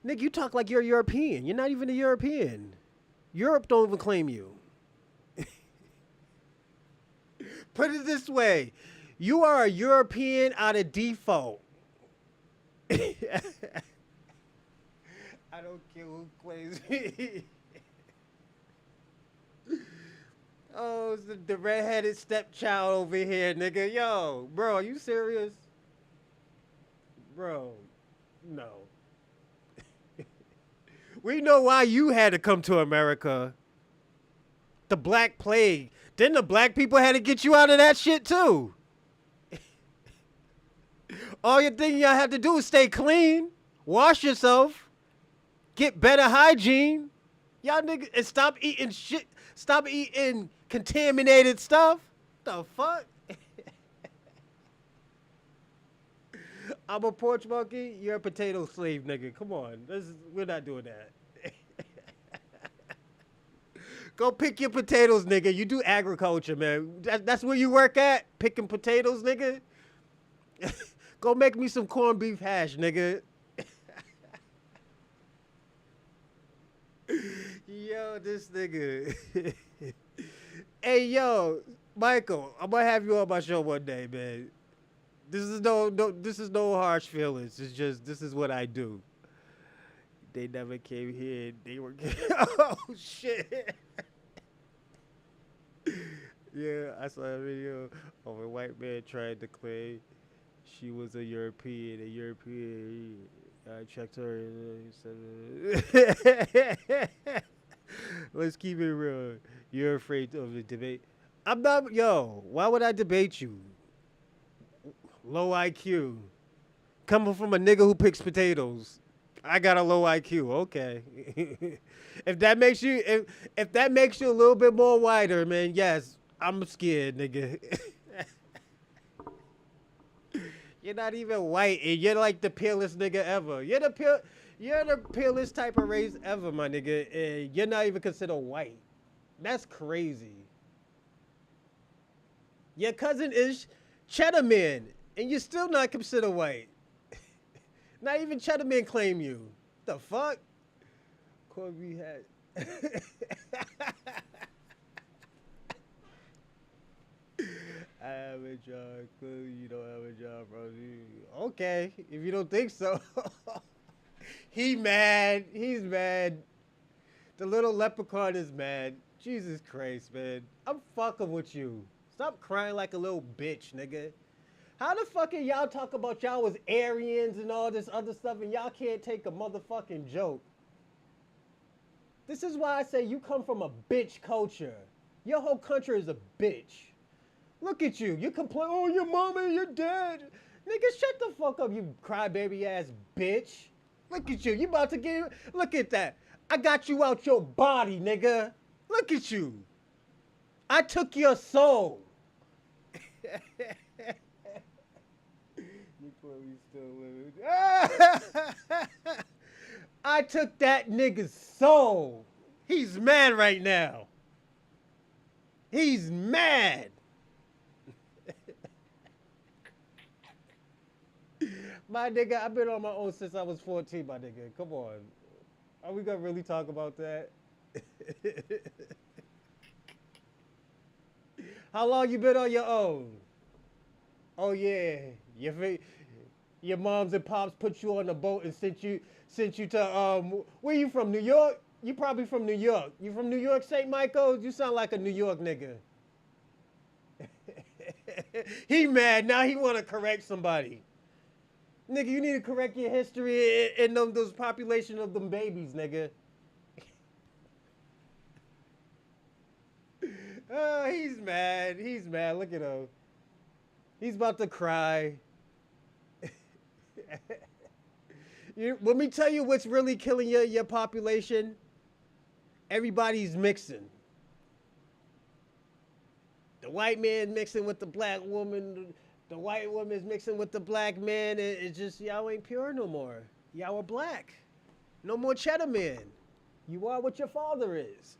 A: Nigga, you talk like you're European. You're not even a European. Europe don't even claim you. Put it this way. You are a European out of default. I don't care who claims me. Oh, it's the redheaded stepchild over here, nigga. Yo, bro, are you serious? Bro, no. We know why you had to come to America. The Black Plague. Then the black people had to get you out of that shit too. All you think y'all have to do is stay clean, wash yourself, get better hygiene. Y'all niggas, and stop eating shit. Stop eating contaminated stuff. The fuck? I'm a porch monkey. You're a potato slave, nigga. Come on, we're not doing that. Go pick your potatoes, nigga. You do agriculture, man. That's where you work at? Picking potatoes, nigga? Go make me some corned beef hash, nigga. Yo, this nigga. Hey, yo, Michael, I'm gonna have you on my show one day, man. This is no harsh feelings. It's just, this is what I do. They never came here. They were. Oh shit. Yeah, I saw a video of a white man trying to claim she was a European. A European. I checked her and he said, let's keep it real. You're afraid of the debate. I'm not. Yo, why would I debate you? Low IQ. Coming from a nigga who picks potatoes. I got a low IQ. Okay. If that makes you if that makes you a little bit more wider, man, yes, I'm scared, nigga. You're not even white, and you're like the palest nigga ever. You're the palest type of race ever, my nigga, and you're not even considered white. That's crazy. Your cousin is Cheddar Man, and you're still not considered white. Not even Cheddar Man claim you. The fuck? Corby had. I have a job. Clearly, you don't have a job, bro. Okay, if you don't think so. He mad. He's mad. The little leprechaun is mad. Jesus Christ, man. I'm fucking with you. Stop crying like a little bitch, nigga. How the fuck can y'all talk about y'all was Aryans and all this other stuff and y'all can't take a motherfucking joke? This is why I say you come from a bitch culture. Your whole country is a bitch. Look at you. You complain, oh, your mama and your dad. Nigga, shut the fuck up, you crybaby ass bitch. Look at you. You about to get, look at that. I got you out your body, nigga. Look at you. I took your soul. You still living. I took that nigga's soul. He's mad right now. He's mad. My nigga, I've been on my own since I was 14, my nigga. Come on. Are we gonna really talk about that? How long you been on your own? Oh yeah, your moms and pops put you on a boat and sent you to where you from? New York? You probably from New York. You from New York, St. Michael's? You sound like a New York nigga. He mad now. He want to correct somebody. Nigga, you need to correct your history in those population of them babies, nigga. Oh, he's mad. He's mad. Look at him. He's about to cry. Let me tell you what's really killing your population. Everybody's mixing. The white man mixing with the black woman. The white woman is mixing with the black man. It's just y'all ain't pure no more. Y'all are black. No more Cheddar Man. You are what your father is.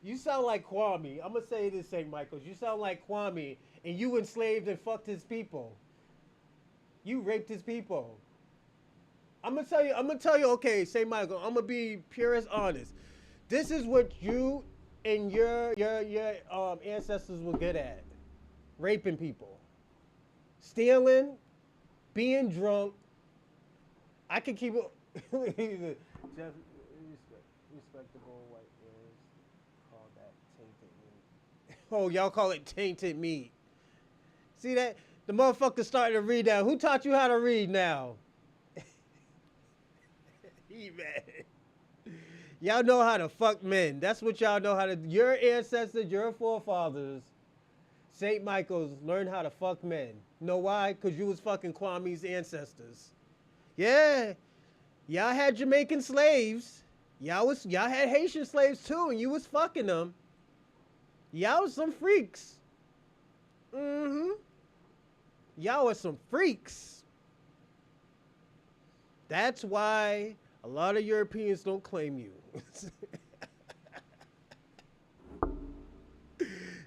A: You sound like Kwame. I'm gonna say this, St. Michael's. You sound like Kwame, and you enslaved and fucked his people. You raped his people. I'm gonna tell you. Okay, St. Michael. I'm gonna be pure as honest. This is what you and your ancestors were good at: raping people, stealing, being drunk. I can keep it. Respectable white boys call that tainted meat. Oh, y'all call it tainted meat. See that? The motherfucker's starting to read now. Who taught you how to read now? He mad. Y'all know how to fuck men. That's what y'all know how to. Your ancestors, your forefathers, St. Michael's, learned how to fuck men. Know why? Because you was fucking Kwame's ancestors. Yeah. Y'all had Jamaican slaves. Y'all had Haitian slaves too, and you was fucking them. Y'all was some freaks. Mm-hmm. Y'all are some freaks. That's why a lot of Europeans don't claim you.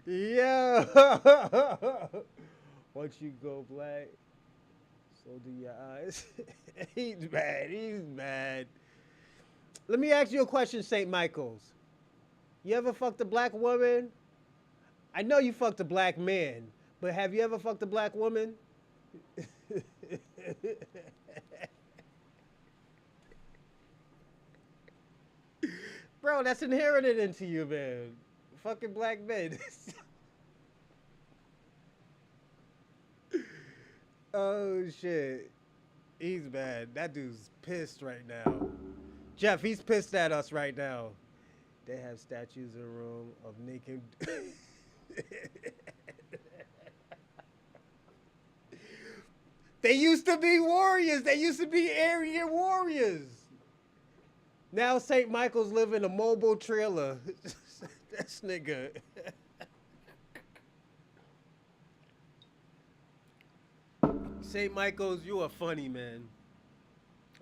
A: Yeah. Once you go black, so do your eyes. He's mad. He's mad. Let me ask you a question, St. Michael's. You ever fucked a black woman? I know you fucked a black man, but have you ever fucked a black woman? Bro, that's inherited into you, man. Fucking black men. Oh shit. He's mad. That dude's pissed right now. Jeff, he's pissed at us right now. They have statues in a room of naked. They used to be warriors. They used to be Aryan warriors. Now St. Michael's live in a mobile trailer. This nigga. St. Michael's, you are funny, man.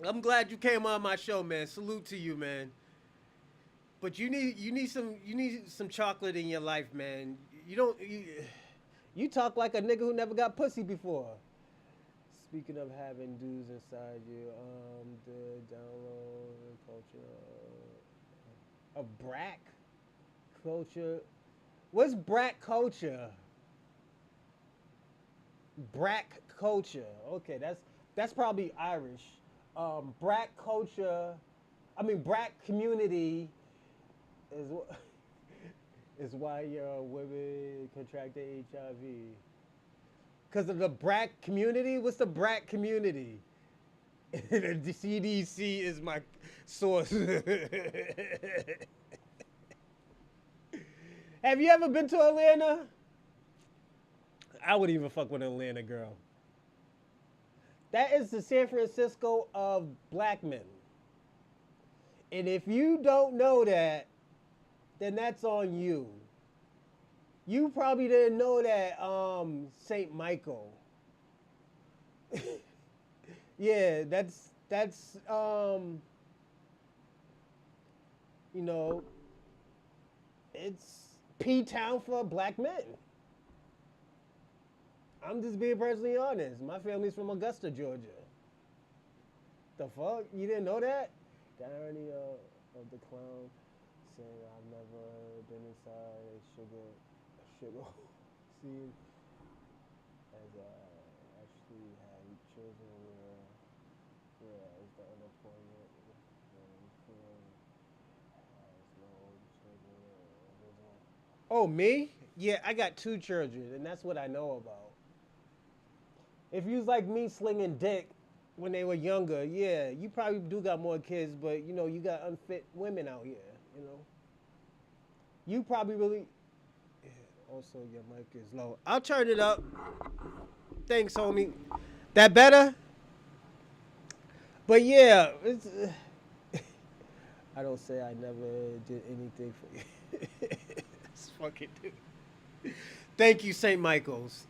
A: I'm glad you came on my show, man. Salute to you, man. But you need some chocolate in your life, man. You talk like a nigga who never got pussy before. Speaking of having dudes inside you, the download culture of brack culture. What's brack culture? Brack culture. Okay, that's probably Irish. Brack culture. I mean, brack community is why your women contracted HIV. Because of the brack community? What's the brack community? The CDC is my source. Have you ever been to Atlanta? I wouldn't even fuck with an Atlanta girl. That is the San Francisco of black men. And if you don't know that, then that's on you. You probably didn't know that St. Michael. Yeah, that's you know, it's P-town for black men. I'm just being personally honest. My family's from Augusta, Georgia. The fuck? You didn't know that? The irony of the clown saying I've never been inside a sugar scene as I actually had children whereas the unemployment has no children. Oh, me? Yeah, I got 2 children, and that's what I know about. If you was like me slinging dick when they were younger, yeah, you probably do got more kids, but you know, you got unfit women out here, you know. You probably really, yeah, also your mic is low. I'll turn it up. Thanks, homie. That better? But yeah, it's, I don't say I never did anything for you. This fucking dude. Thank you, St. Michael's.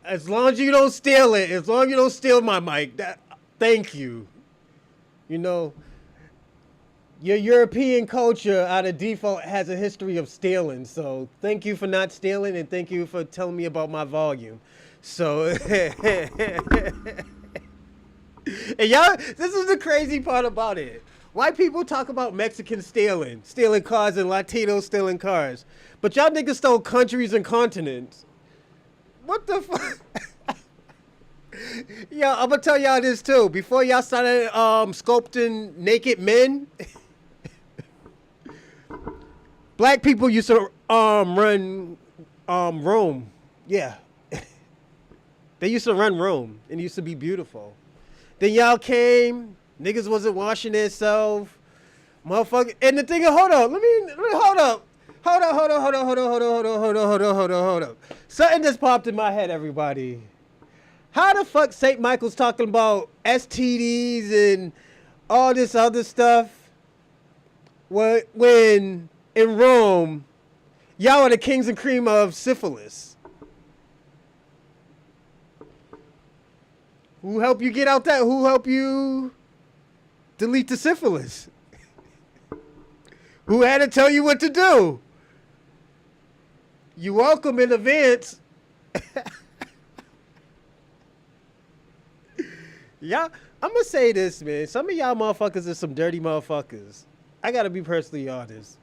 A: As long as you don't steal it, as long as you don't steal my mic, thank you. You know, your European culture out of default has a history of stealing, so thank you for not stealing and thank you for telling me about my volume. So, and y'all, this is the crazy part about it. White people talk about Mexicans stealing cars and Latinos stealing cars. But y'all niggas stole countries and continents. What the fuck? Yo, I'm gonna tell y'all this too. Before y'all started sculpting naked men, black people used to run Rome. Yeah. They used to run Rome and it used to be beautiful. Then y'all came, niggas wasn't washing themselves. Motherfucker. And the thing is, hold up. Let me hold up. Hold up. Something just popped in my head, everybody. How the fuck St. Michael's talking about STDs and all this other stuff when in Rome, y'all are the kings and cream of syphilis? Who helped you get out that? Who helped you delete the syphilis? Who had to tell you what to do? You welcome in advance. Y'all, I'm gonna say this, man. Some of y'all motherfuckers are some dirty motherfuckers. I gotta be personally honest.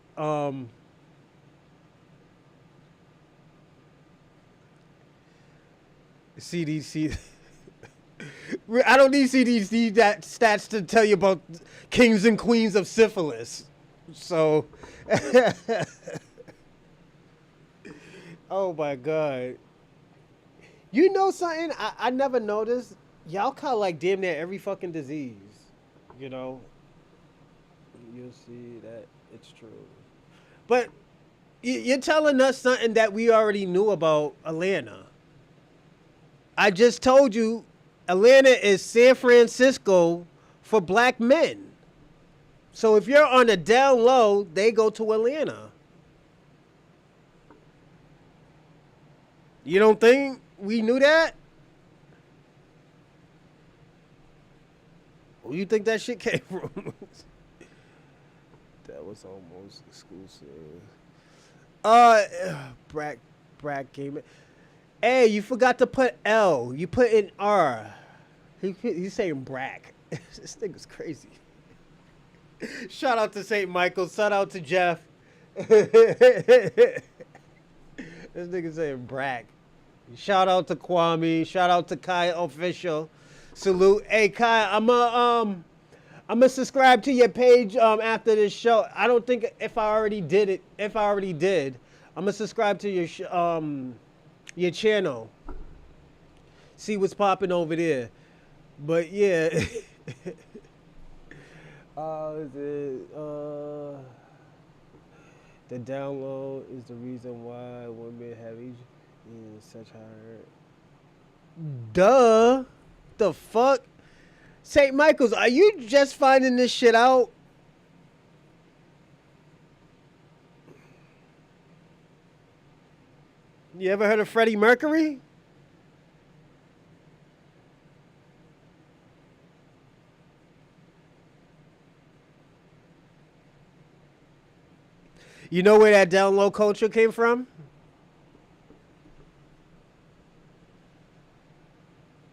A: CDC. I don't need CDC that stats to tell you about kings and queens of syphilis. So, oh my god, you know something? I never noticed. Y'all kind of like damn near every fucking disease. You know, you'll see that it's true. But you're telling us something that we already knew about Atlanta. I just told you Atlanta is San Francisco for black men. So if you're on the down low, they go to Atlanta. You don't think we knew that? Where you think that shit came from? That was almost exclusive. Uh, Brack came in. Hey, you forgot to put L. You put in R. He's saying Brack. This nigga's crazy. Shout out to St. Michael. Shout out to Jeff. This nigga saying Brack. Shout out to Kwame. Shout out to Kai Official. Salute. Hey Kai, I'm gonna subscribe to your page after this show. I don't think if I already did it. If I already did, I'm gonna subscribe to your channel. See what's popping over there. But yeah. Is it the download is the reason why women have such higher. Duh. The fuck? St. Michael's, are you just finding this shit out? You ever heard of Freddie Mercury? You know where that down low culture came from?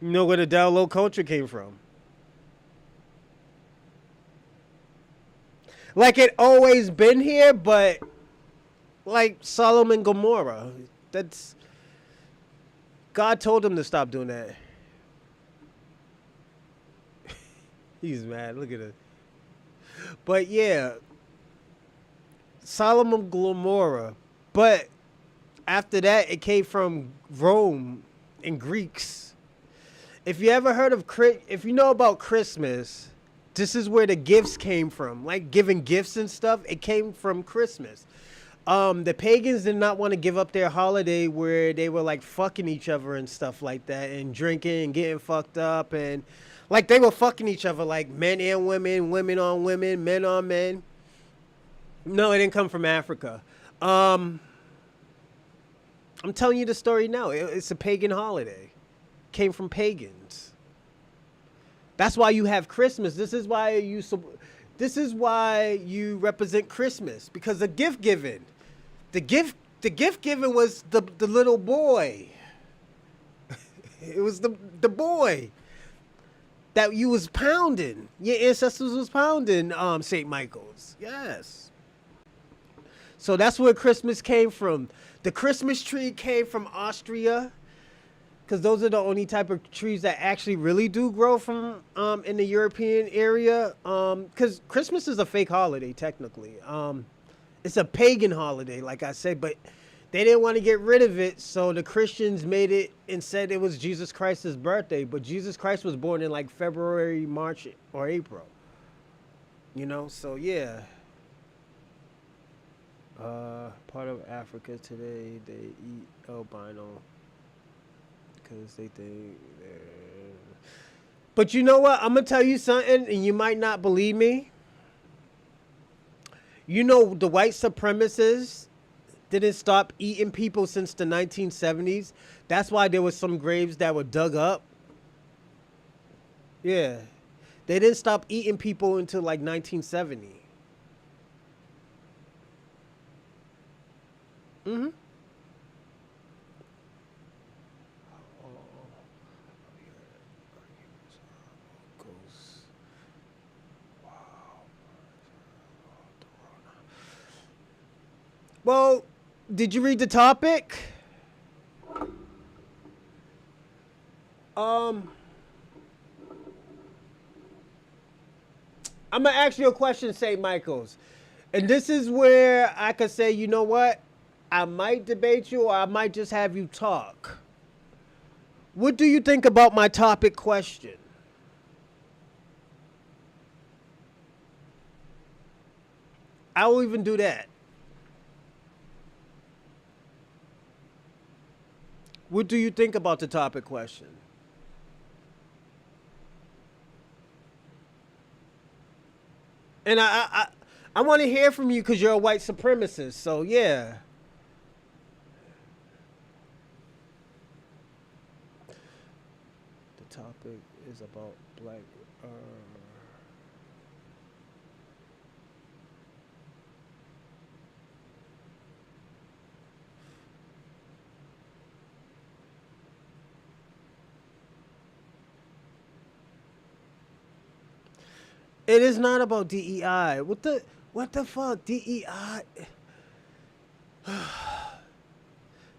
A: You know where the down low culture came from? Like it always been here, but like Sodom and Gomorrah. That's God told him to stop doing that. He's mad. Look at it. But yeah, Sodom and Gomorrah. But after that, it came from Rome and Greeks. If you ever heard of, if you know about Christmas, this is where the gifts came from. Like giving gifts and stuff, it came from Christmas. The pagans did not want to give up their holiday where they were like fucking each other and stuff like that and drinking and getting fucked up and like they were fucking each other like men and women, women on women, men on men. No, it didn't come from Africa. I'm telling you the story now. It's a pagan holiday. Came from pagans. That's why you have Christmas. This is why you represent Christmas, because the gift giving. The gift giving was the little boy. It was the boy that you was pounding. Your ancestors was pounding St. Michael's. Yes. So that's where Christmas came from. The Christmas tree came from Austria, because those are the only type of trees that actually really do grow from in the European area. Because Christmas is a fake holiday, technically. It's a pagan holiday, like I said, but they didn't want to get rid of it, so the Christians made it and said it was Jesus Christ's birthday. But Jesus Christ was born in like February, March, or April. You know, so yeah. Part of Africa today, they eat albino because they think they're... But you know what? I'm going to tell you something, and you might not believe me. You know, the white supremacists didn't stop eating people since the 1970s. That's why there was some graves that were dug up. Yeah. They didn't stop eating people until like 1970. Mm-hmm. Well, did you read the topic? I'm gonna ask you a question, St. Michael's, and this is where I could say, you know what? I might debate you, or I might just have you talk. What do you think about my topic question? I will even do that. What do you think about the topic question? And I want to hear from you because you're a white supremacist. So yeah, the topic is about black. Uh, it is not about DEI. What the fuck DEI?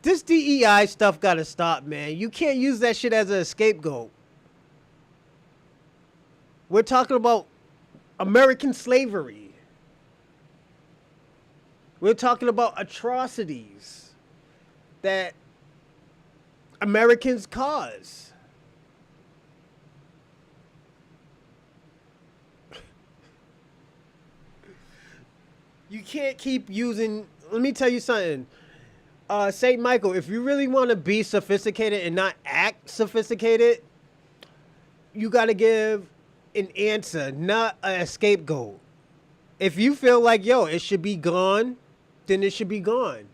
A: This DEI stuff gotta stop, man. You can't use that shit as a scapegoat. We're talking about American slavery. We're talking about atrocities that Americans cause. You can't keep using. Let me tell you something. St. Michael, if you really want to be sophisticated and not act sophisticated, you got to give an answer, not a scapegoat. If you feel like, yo, it should be gone, then it should be gone.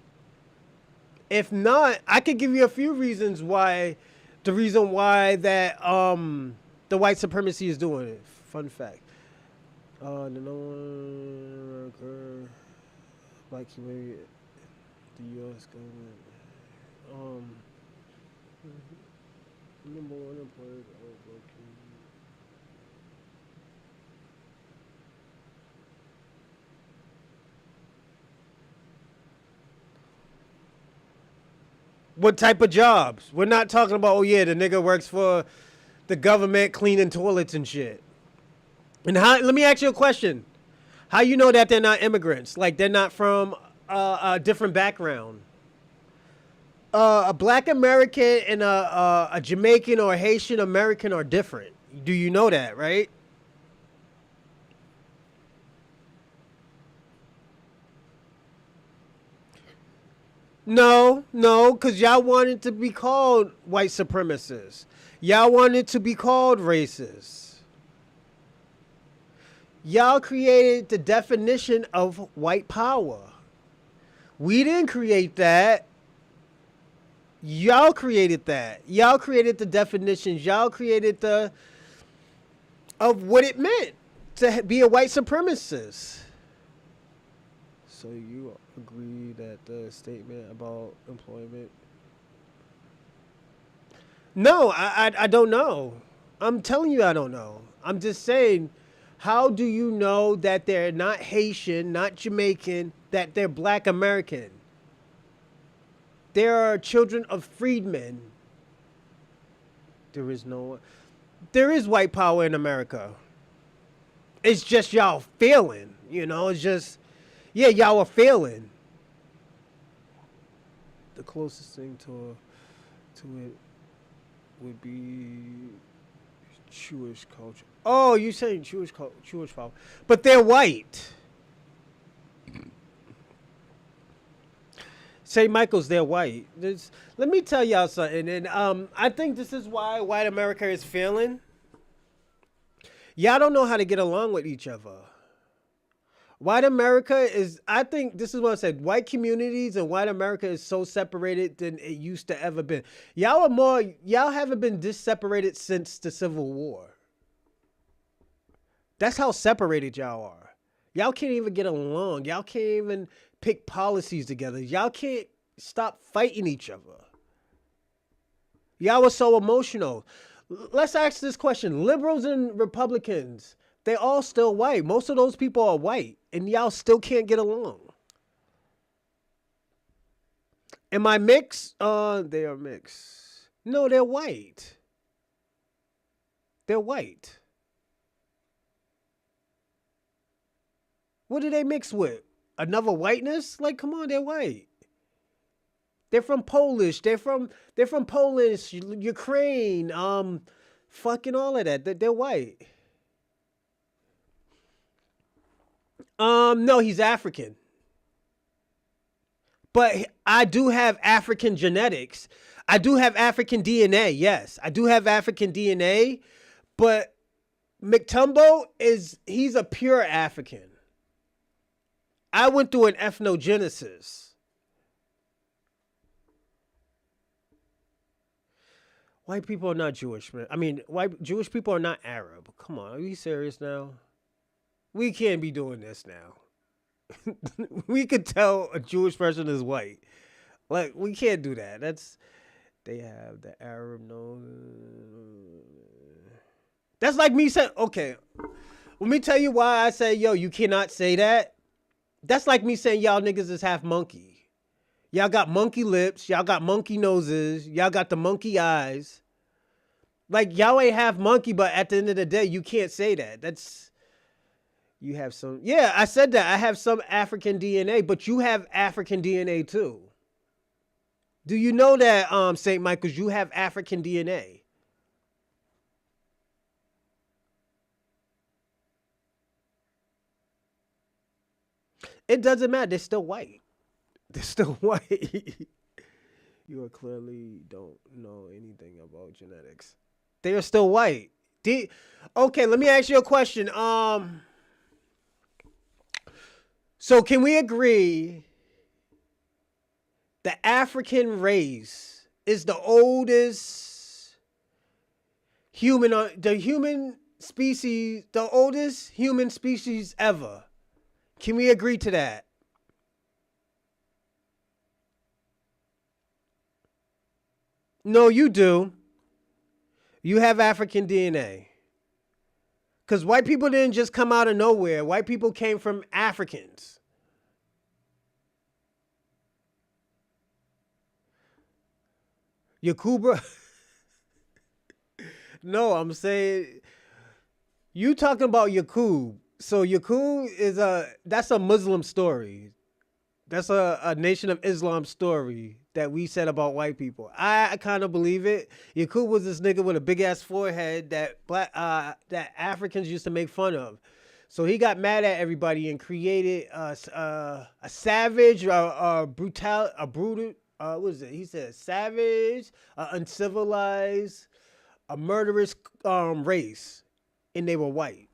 A: If not, I could give you a few reasons why. The reason why that the white supremacy is doing it. Fun fact. The no one occur black community, the U.S. government. Number one employer of working. What type of jobs? We're not talking about, oh yeah, the nigga works for the government cleaning toilets and shit. And how? Let me ask you a question. How you know that they're not immigrants? Like they're not from a different background? A black American and a Jamaican or a Haitian American are different. Do you know that, right? No, no, because y'all wanted to be called white supremacists. Y'all wanted to be called racist. Y'all created the definition of white power. We didn't create that. Y'all created that. Y'all created the definitions. Y'all created the of what it meant to be a white supremacist. So you agree that the statement about employment? No, I don't know. I'm telling you I don't know. I'm just saying, how do you know that they're not Haitian, not Jamaican, that they're black American? There are children of freedmen. There is no. There is white power in America. It's just y'all failing. You know, it's just, yeah, y'all are failing. The closest thing to it would be Jewish culture. Oh, you saying Jewish power, but they're white. St. Michael's, they're white. Let me tell y'all something, and I think this is why white America is failing. Y'all don't know how to get along with each other. White America is, I think this is what I said, white communities and white America is so separated than it used to ever been. Y'all haven't been this separated since the Civil War. That's how separated y'all are. Y'all can't even get along. Y'all can't even pick policies together. Y'all can't stop fighting each other. Y'all were so emotional. Let's ask this question. Liberals and Republicans, they all still white. Most of those people are white, and y'all still can't get along. Am I mixed? They are mixed. No, they're white. They're white. What do they mix with? Another whiteness? Like, come on, they're white. They're from Polish. They're from Polish, Ukraine, fucking all of that. They're white. No, he's African. But I do have African genetics. I do have African DNA. Yes, I do have African DNA. But McTumbo he's a pure African. I went through an ethnogenesis. White people are not Jewish, man. I mean, Jewish people are not Arab. Come on, are you serious now? We can't be doing this now. We could tell a Jewish person is white. Like, we can't do that. They have the Arab nose. That's like me saying, okay, let me tell you why I say, yo, you cannot say that. That's like me saying y'all niggas is half monkey. Y'all got monkey lips. Y'all got monkey noses. Y'all got the monkey eyes. Like, y'all ain't half monkey, but at the end of the day, you can't say that. You have some. Yeah, I said that. I have some African DNA, but you have African DNA too. Do you know that, St. Michael's, you have African DNA? It doesn't matter. They're still white. They're still white. You clearly don't know anything about genetics. They are still white. Okay, let me ask you a question. So can we agree the African race is the oldest the human species, the oldest human species ever? Can we agree to that? No, you do. You have African DNA. Because white people didn't just come out of nowhere. White people came from Africans. Yakuba. No, I'm saying you talking about Yakub. So Yakub that's a Muslim story. That's a Nation of Islam story that we said about white people. I kind of believe it. Yakub was this nigga with a big ass forehead that that Africans used to make fun of. So he got mad at everybody and created a savage, a brutal, what is it? He said savage, uncivilized, a murderous race, and they were white.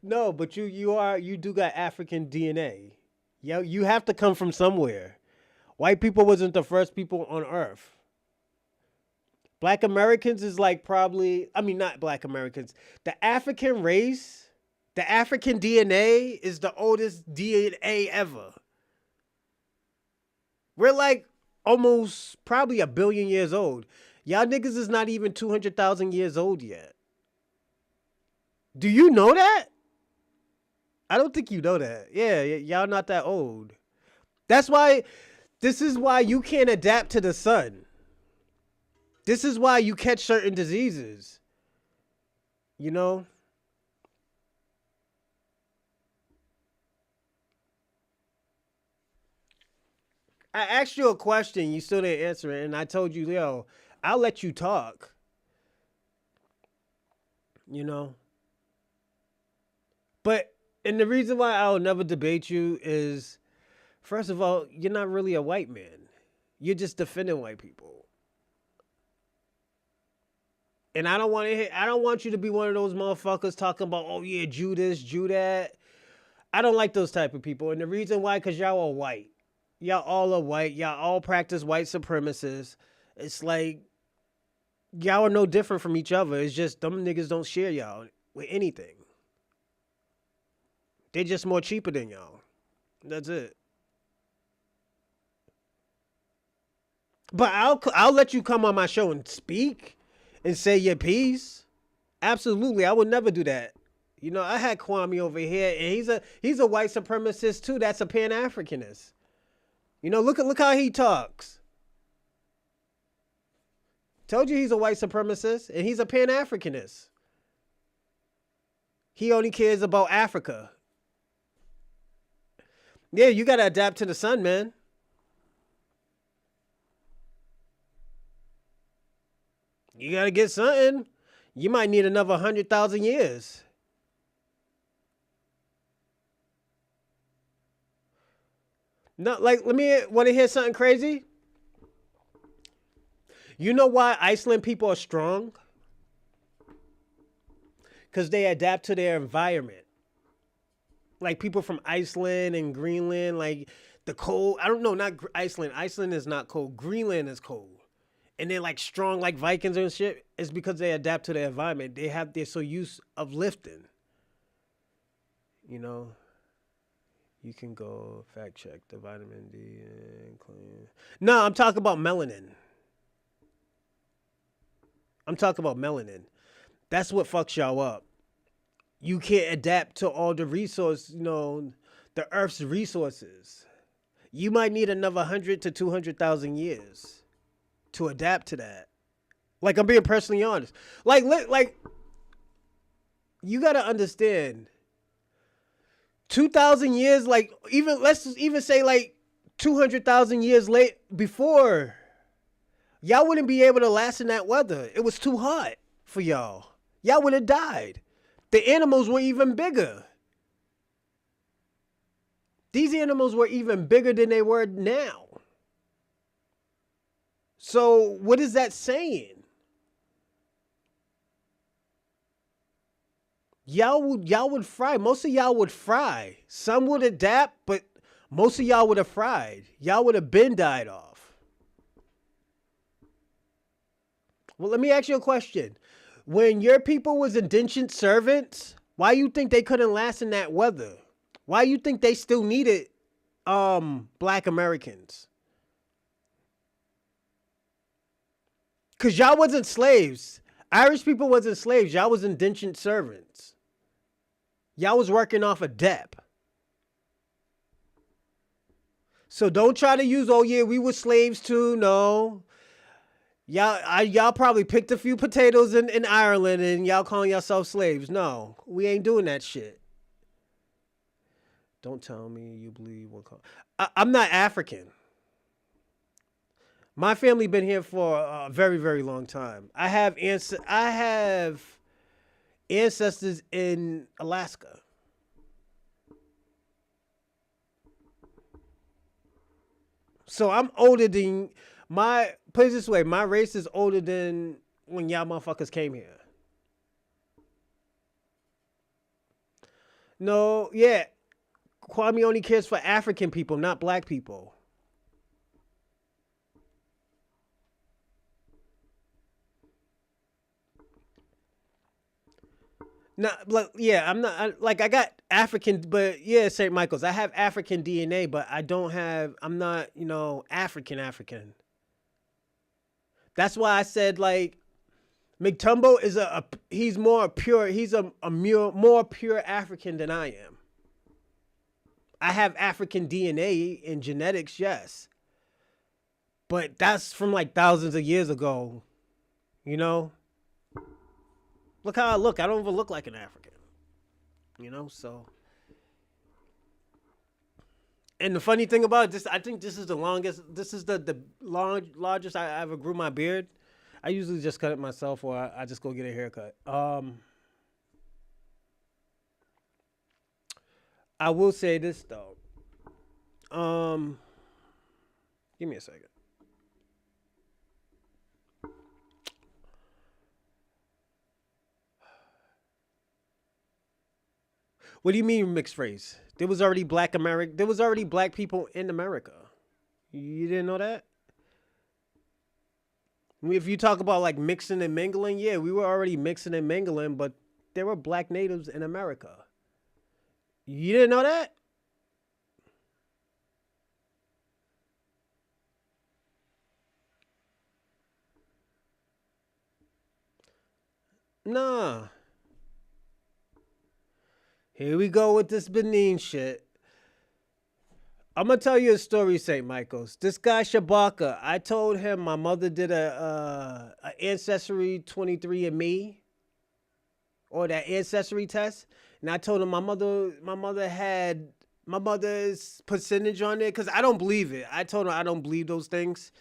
A: No, but you do got African DNA. Yeah, you have to come from somewhere. White people wasn't the first people on Earth. Black Americans is like probably, I mean, not Black Americans. The African race, the African DNA is the oldest DNA ever. We're like almost probably 1 billion years old. Y'all niggas is not even 200,000 years old yet. Do you know that? I don't think you know that. Yeah, y'all not that old. This is why you can't adapt to the sun. This is why you catch certain diseases. You know? I asked you a question, you still didn't answer it, and I told you, yo, I'll let you talk. You know? But, and the reason why I'll never debate you is, first of all, you're not really a white man. You're just defending white people. And I don't want you to be one of those motherfuckers talking about, oh yeah, Jew this, Jew that. I don't like those type of people. And the reason why, because y'all are white. Y'all all are white. Y'all all practice white supremacists. It's like, y'all are no different from each other. It's just them niggas don't share y'all with anything. They're just more cheaper than y'all. That's it. But I'll let you come on my show and speak and say your piece. Absolutely, I would never do that. You know, I had Kwame over here, and he's a white supremacist too. That's a Pan-Africanist. You know, look how he talks. Told you he's a white supremacist, and he's a Pan-Africanist. He only cares about Africa. Yeah, you gotta adapt to the sun, man. You gotta get something. You might need another 100,000 years. No, like, let me want to hear something crazy. You know why Iceland people are strong? Because they adapt to their environment. Like people from Iceland and Greenland, like the cold. I don't know, not Iceland. Iceland is not cold. Greenland is cold. And they're like strong like Vikings and shit. It's because they adapt to their environment. They're so used of lifting. You know, you can go fact check the vitamin D and clean. No, I'm talking about melanin. I'm talking about melanin. That's what fucks y'all up. You can't adapt to all the resources, the Earth's resources. You might need another 100 to 200,000 years to adapt to that. Like, I'm being personally honest. Like you gotta understand. 2,000 years, like let's even say like 200,000 years late before, y'all wouldn't be able to last in that weather. It was too hot for y'all. Y'all would have died. The animals were even bigger. These animals were even bigger than they were now. So what is that saying? Y'all would fry. Most of y'all would fry. Some would adapt, but most of y'all would have fried. Y'all would have been died off. Well, let me ask you a question. When your people was indentured servants, why you think they couldn't last in that weather? Why you think they still needed black Americans? Cause y'all wasn't slaves. Irish people wasn't slaves. Y'all was indentured servants. Y'all was working off a debt. So don't try to use, oh yeah, we were slaves too. No. Y'all probably picked a few potatoes in Ireland and y'all calling yourselves slaves. No, we ain't doing that shit. Don't tell me you believe one color. I'm not African. My family been here for a very, very long time. I have ancestors in Alaska. So I'm older than put it this way, my race is older than when y'all motherfuckers came here. No, yeah. Kwame only cares for African people, not black people. No, like, yeah, I'm not I got African, but yeah, St. Michael's. I have African DNA, but I'm not, African. That's why I said like McTumbo is he's more pure, he's a more pure African than I am. I have African DNA in genetics, yes. But that's from like thousands of years ago, you know? Look how I look. I don't even look like an African, so. And the funny thing about this, I think this is the largest I ever grew my beard. I usually just cut it myself or I just go get a haircut. I will say this though. Give me a second. What do you mean mixed race? There was already There was already black people in America. You didn't know that? If you talk about like mixing and mingling, yeah, we were already mixing and mingling, but there were black natives in America. You didn't know that? Nah. Here we go with this Benin shit. I'm gonna tell you a story, St. Michael's. This guy Shabaka, I told him my mother did a Ancestry 23andMe or that ancestry test, and I told him my mother's percentage on it because I don't believe it. I told him I don't believe those things.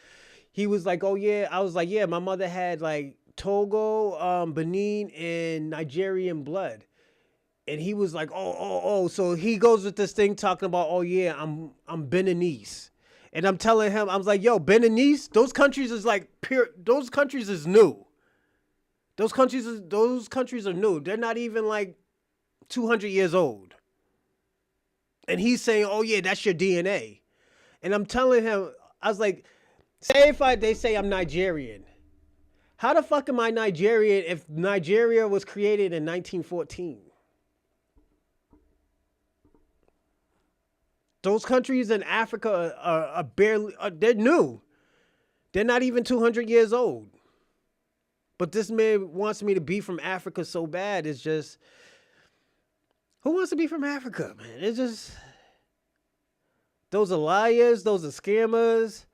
A: He was like, "Oh yeah," I was like, "Yeah, my mother had like Togo, Benin, and Nigerian blood." And he was like, "Oh." So he goes with this thing talking about, "Oh yeah, I'm Beninese," and I'm telling him, I was like, "Yo, Beninese, those countries is like pure. Those countries is new. Those countries are new. They're not even like 200 years old." And he's saying, "Oh yeah, that's your DNA." And I'm telling him, I was like, "Say if they say I'm Nigerian, how the fuck am I Nigerian if Nigeria was created in 1914?" Those countries in Africa are barely, they're new. They're not even 200 years old. But this man wants me to be from Africa so bad. It's just, who wants to be from Africa, man? It's just, those are liars. Those are scammers.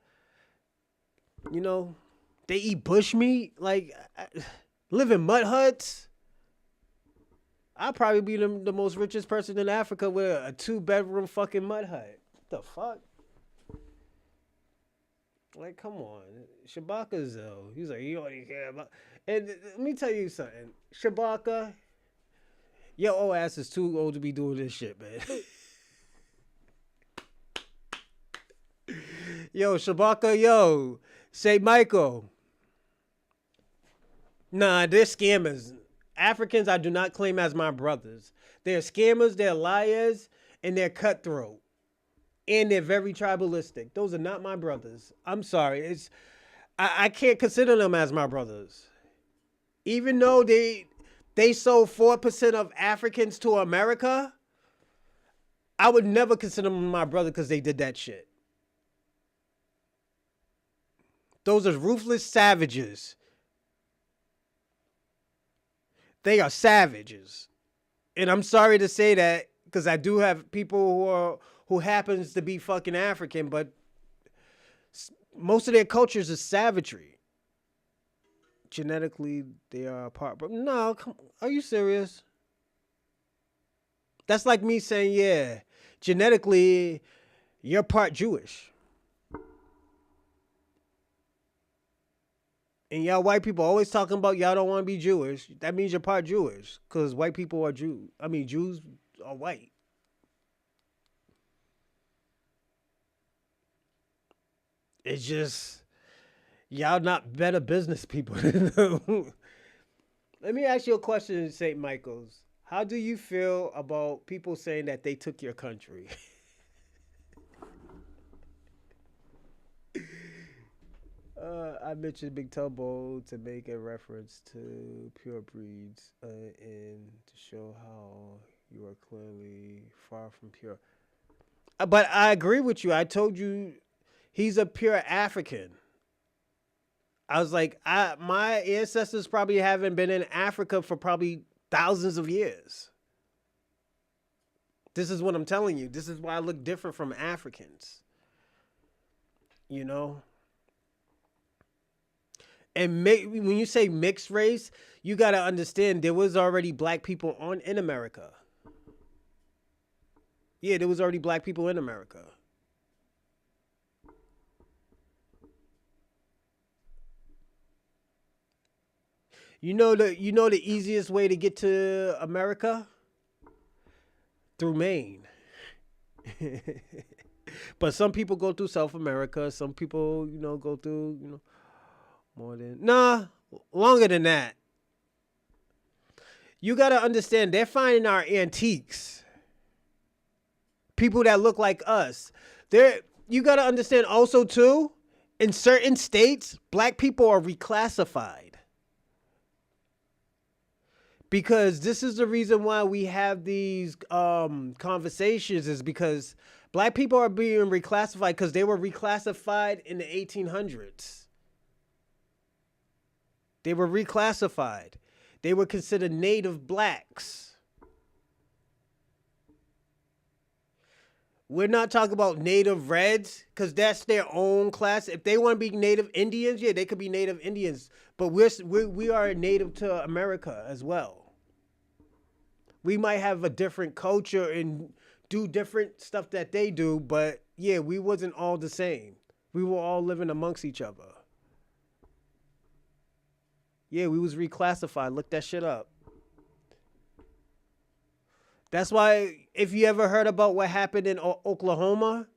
A: You know, they eat bushmeat. Like, live in mud huts. I'll probably be the most richest person in Africa with a 2-bedroom fucking mud hut. What the fuck? Like, come on. Shabaka's though. He's like, you only care about. And let me tell you something. Shabaka, your old ass is too old to be doing this shit, man. Yo, Shabaka, yo. Say Michael. Nah, they're scammers. Africans I do not claim as my brothers. They're scammers, they're liars, and they're cutthroat. And they're very tribalistic. Those are not my brothers. I'm sorry. I can't consider them as my brothers. Even though they sold 4% of Africans to America, I would never consider them my brother because they did that shit. Those are ruthless savages. They are savages. And I'm sorry to say that because I do have people who happens to be fucking African, but most of their cultures is savagery. Genetically, they are a part. But no, are you serious? That's like me saying, yeah, genetically, you're part Jewish. And y'all white people always talking about y'all don't want to be Jewish. That means you're part Jewish. Because white people are Jews. I mean, Jews are white. It's just, y'all not better business people. Let me ask you a question, St. Michael's. How do you feel about people saying that they took your country? I mentioned Big Tubbo to make a reference to pure breeds and to show how you are clearly far from pure. But I agree with you. I told you he's a pure African. I was like, my ancestors probably haven't been in Africa for probably thousands of years. This is what I'm telling you. This is why I look different from Africans. You know? And when you say mixed race, you got to understand there was already black people in America. Yeah, there was already black people in America. You know the easiest way to get to America? Through Maine. But some people go through South America. Some people, go through, more than longer than that. You got to understand they're finding our antiques. People that look like us. You got to understand also too, in certain states, black people are reclassified. Because this is the reason why we have these conversations is because black people are being reclassified because they were reclassified in the 1800s. They were reclassified. They were considered native blacks. We're not talking about native reds because that's their own class. If they want to be native Indians, yeah, they could be native Indians. But we are native to America as well. We might have a different culture and do different stuff that they do, but yeah, we wasn't all the same. We were all living amongst each other. Yeah, we was reclassified. Look that shit up. That's why if you ever heard about what happened in Oklahoma,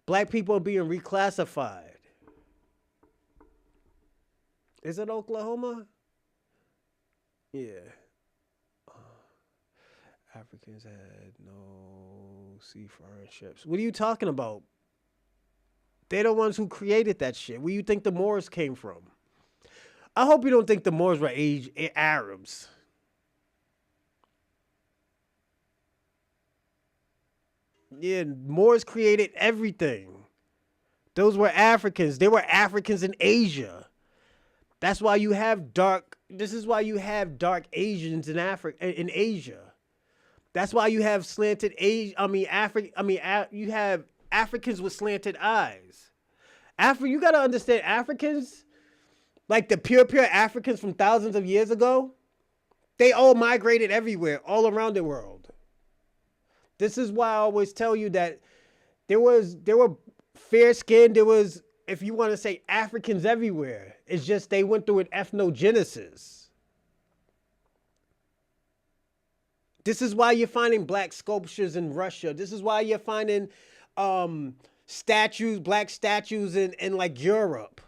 A: black people are being reclassified. Is it Oklahoma? Yeah. Africans had no seafaring ships. What are you talking about? They're the ones who created that shit. Where you think the Moors came from? I hope you don't think the Moors were Arabs. Yeah, Moors created everything. Those were Africans. They were Africans in Asia. That's why you have dark. This is why you have dark Asians in Asia. That's why you have slanted Asia. You have Africans with slanted eyes. You gotta understand Africans, like the pure Africans from thousands of years ago. They all migrated everywhere, all around the world. This is why I always tell you that there were fair skinned. There was, if you want to say, Africans everywhere. It's just they went through an ethnogenesis. This is why you're finding black sculptures in Russia. This is why you're finding black statues in like Europe.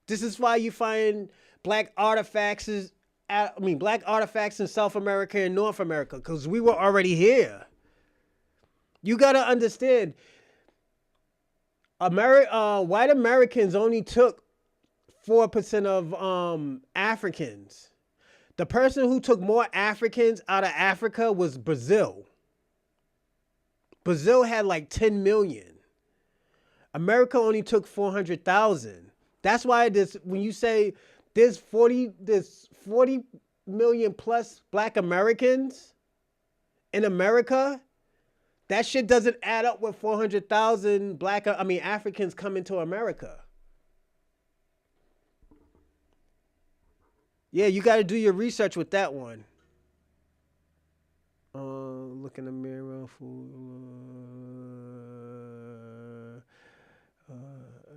A: This is why you find black artifacts in South America and North America, because we were already here. You gotta understand, white Americans only took 4% of Africans. The person who took more Africans out of Africa was Brazil. Brazil had like 10 million. America only took 400,000. That's why when you say there's 40 million plus black Americans in America, that shit doesn't add up with 400,000 Africans coming to America. Yeah, you got to do your research with that one. Look in the mirror.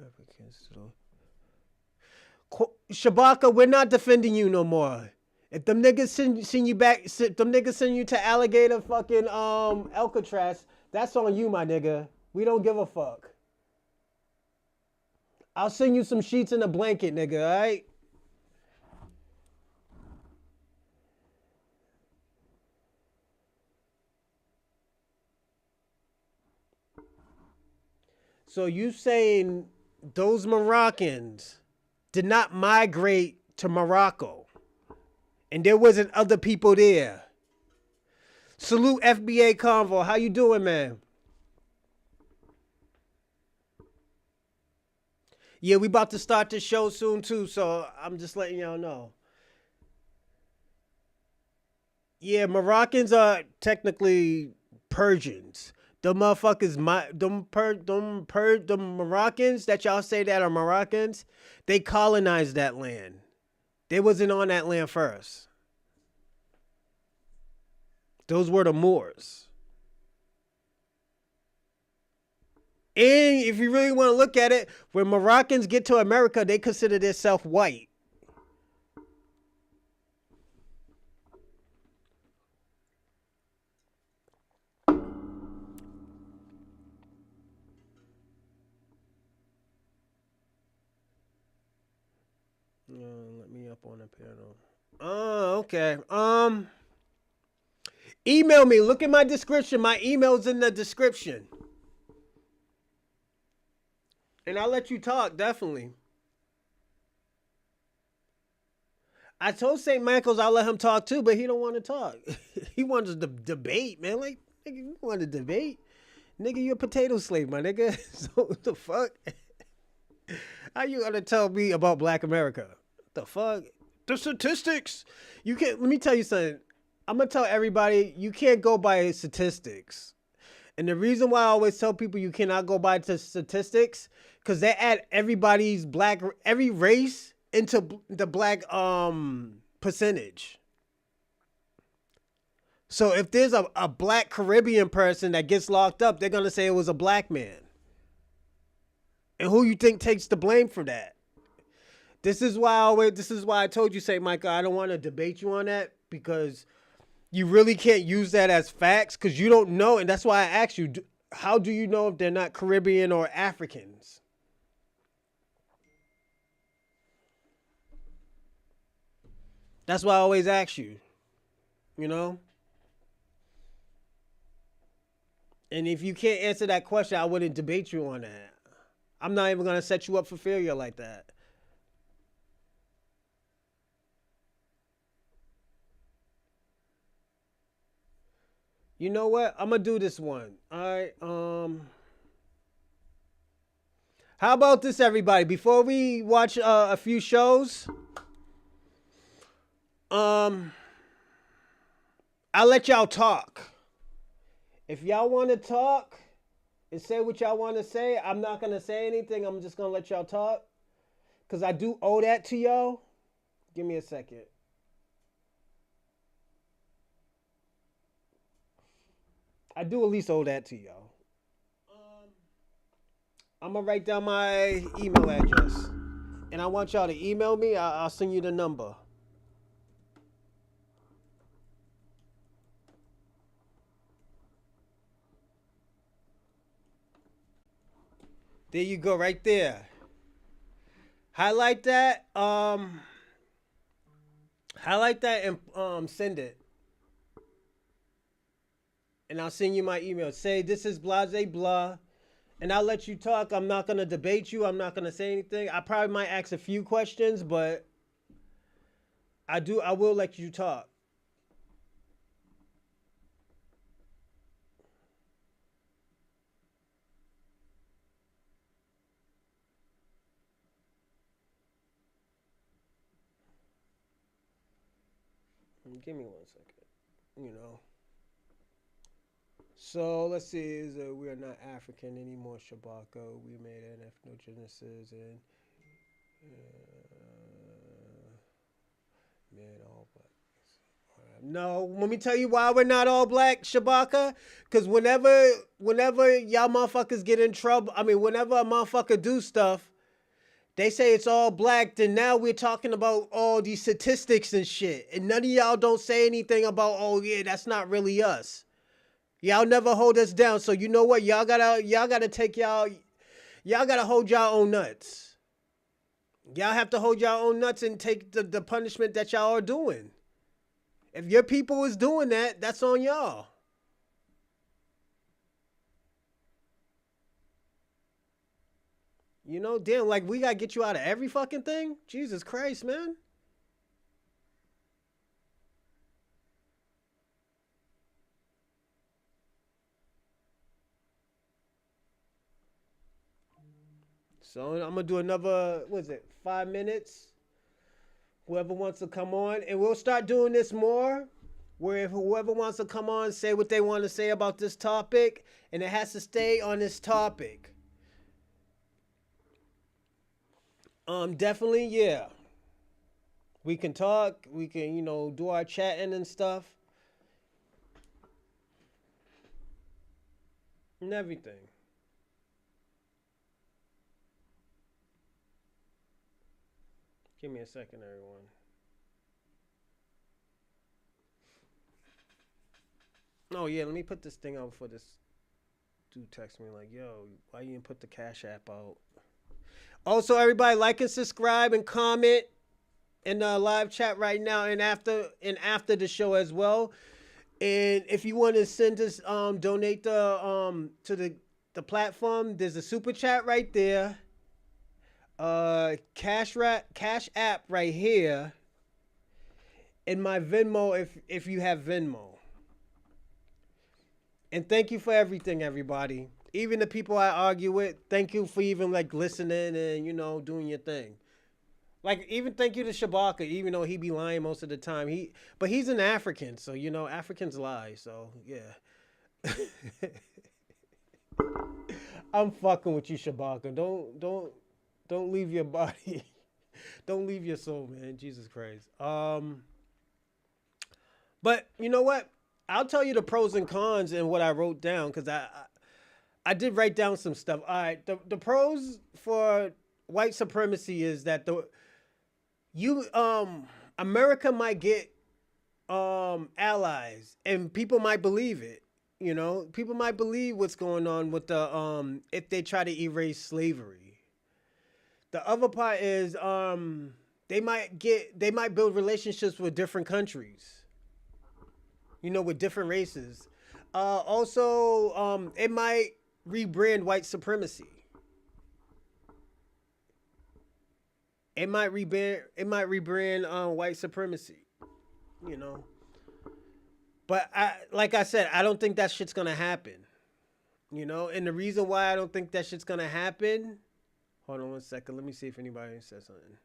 A: Africans. Shabaka, we're not defending you no more. If them niggas send you back, them niggas send you to alligator fucking Alcatraz, that's on you, my nigga. We don't give a fuck. I'll send you some sheets and a blanket, nigga, all right? So you saying those Moroccans did not migrate to Morocco and there wasn't other people there? Salute FBA Convo. How you doing, man? Yeah, we about to start the show soon too, so I'm just letting y'all know. Yeah, Moroccans are technically Persians. The motherfuckers, the Moroccans that y'all say that are Moroccans, they colonized that land. They wasn't on that land first. Those were the Moors. And if you really want to look at it, when Moroccans get to America, they consider themselves white. Let me up on the panel. Oh, okay. Email me. Look at my description. My email's in the description. And I'll let you talk, definitely. I told St. Michael's I'll let him talk too, but he don't want to talk. He wants to debate, man. Like, nigga, you want to debate? Nigga, you a potato slave, my nigga. So what the fuck? How you gonna tell me about Black America? The fuck? The statistics. You can't. Let me tell you something. I'm gonna tell everybody you can't go by statistics. And the reason why I always tell people you cannot go by statistics, because they add every race into the black percentage. So if there's a black Caribbean person that gets locked up, they're gonna say it was a black man. And who you think takes the blame for that? This is why I told you, say, Michael, I don't want to debate you on that because you really can't use that as facts because you don't know, and that's why I asked you, how do you know if they're not Caribbean or Africans? That's why I always ask you, you know? And if you can't answer that question, I wouldn't debate you on that. I'm not even going to set you up for failure like that. You know what? I'm going to do this one. All right. How about this, everybody? Before we watch a few shows, I'll let y'all talk. If y'all want to talk and say what y'all want to say, I'm not going to say anything. I'm just going to let y'all talk because I do owe that to y'all. Give me a second. I do at least owe that to y'all. I'm going to write down my email address. And I want y'all to email me. I'll send you the number. There you go, right there. Highlight that. Highlight that and send it. And I'll send you my email. Say this is blase blah. And I'll let you talk. I'm not gonna debate you. I'm not gonna say anything. I probably might ask a few questions, but I will let you talk. Give me 1 second. You know. So let's see. We are not African anymore, Shabaka. We made an ethnogenesis and man, all black. No, let me tell you why we're not all black, Shabaka. Because whenever y'all motherfuckers get in trouble, I mean, whenever a motherfucker do stuff, they say it's all black. Then now we're talking about all these statistics and shit, and none of y'all don't say anything about, oh yeah, that's not really us. Y'all never hold us down. So you know what? Y'all gotta take y'all gotta hold y'all own nuts. Y'all have to hold y'all own nuts and take the punishment that y'all are doing. If your people is doing that, that's on y'all. You know, damn, like we gotta get you out of every fucking thing? Jesus Christ, man. So I'm gonna do another, what is it, 5 minutes? Whoever wants to come on, and we'll start doing this more. Where if whoever wants to come on, say what they want to say about this topic, and it has to stay on this topic. Definitely, yeah. We can talk. We can, do our chatting and stuff and everything. Give me a second, everyone. Oh yeah, let me put this thing out for this dude text me like, yo, why you didn't put the Cash App out? Also, everybody like and subscribe and comment in the live chat right now and after the show as well. And if you want to send us donate to the platform, there's a super chat right there. Cash app right here. And my Venmo if you have Venmo. And thank you for everything, everybody. Even the people I argue with, thank you for even like listening and doing your thing. Like even thank you to Shabaka, even though he be lying most of the time. But he's an African, so Africans lie. So yeah, I'm fucking with you, Shabaka. Don't leave your body. Don't leave your soul, man. Jesus Christ. But you know what? I'll tell you the pros and cons and what I wrote down because I did write down some stuff. All right, the pros for white supremacy is that the you America might get allies and people might believe it. You know, people might believe what's going on with the if they try to erase slavery. The other part is they might build relationships with different countries, you know, with different races. Also, it might rebrand white supremacy. It might rebrand white supremacy, you know. But like I said, I don't think that shit's gonna happen. You know, and the reason why I don't think that shit's gonna happen. Hold on one second. Let me see if anybody says something.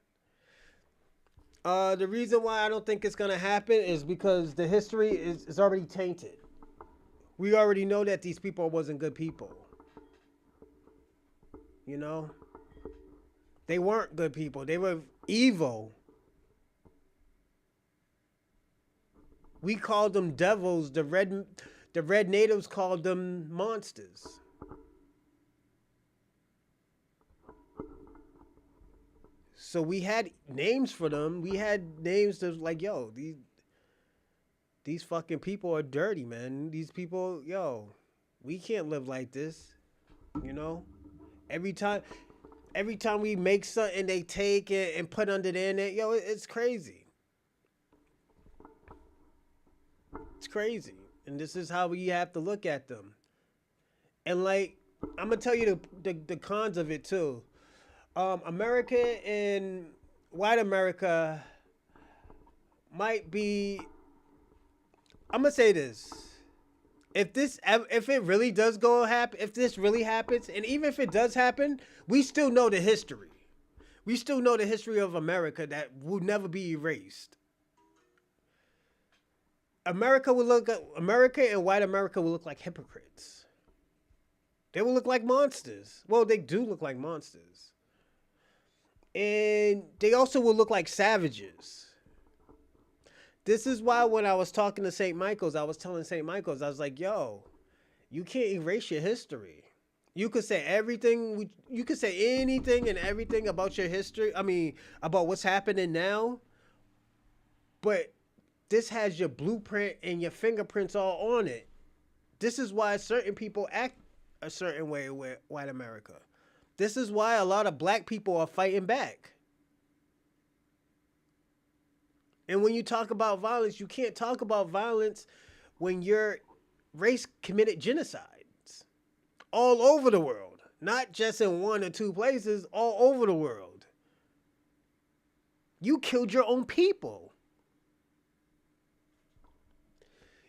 A: The reason why I don't think it's gonna happen is because the history is already tainted. We already know that these people wasn't good people. You know, they weren't good people. They were evil. We called them devils. The red natives called them monsters. So we had names for them. We had names that was like, yo, these fucking people are dirty, man. These people, yo, we can't live like this. You know, every time, every time we make something, they take it and put under their net. Yo, it's crazy. It's crazy, and this is how we have to look at them. And like, I'm gonna tell you the cons of it too. America and white America might be. I'm gonna say this: if it really does go happen, if this really happens, and even if it does happen, we still know the history. We still know the history of America that will never be erased. America and white America will look like hypocrites. They will look like monsters. Well, they do look like monsters. And they also will look like savages. This is why when I was talking to St. Michael's, I was telling St. Michael's, I was like, yo, you can't erase your history. You could say everything, you could say anything and everything about your history. I mean, about what's happening now. But this has your blueprint and your fingerprints all on it. This is why certain people act a certain way with white America. This is why a lot of black people are fighting back. And when you talk about violence, you can't talk about violence when your race committed genocides all over the world, not just in one or two places, all over the world. You killed your own people.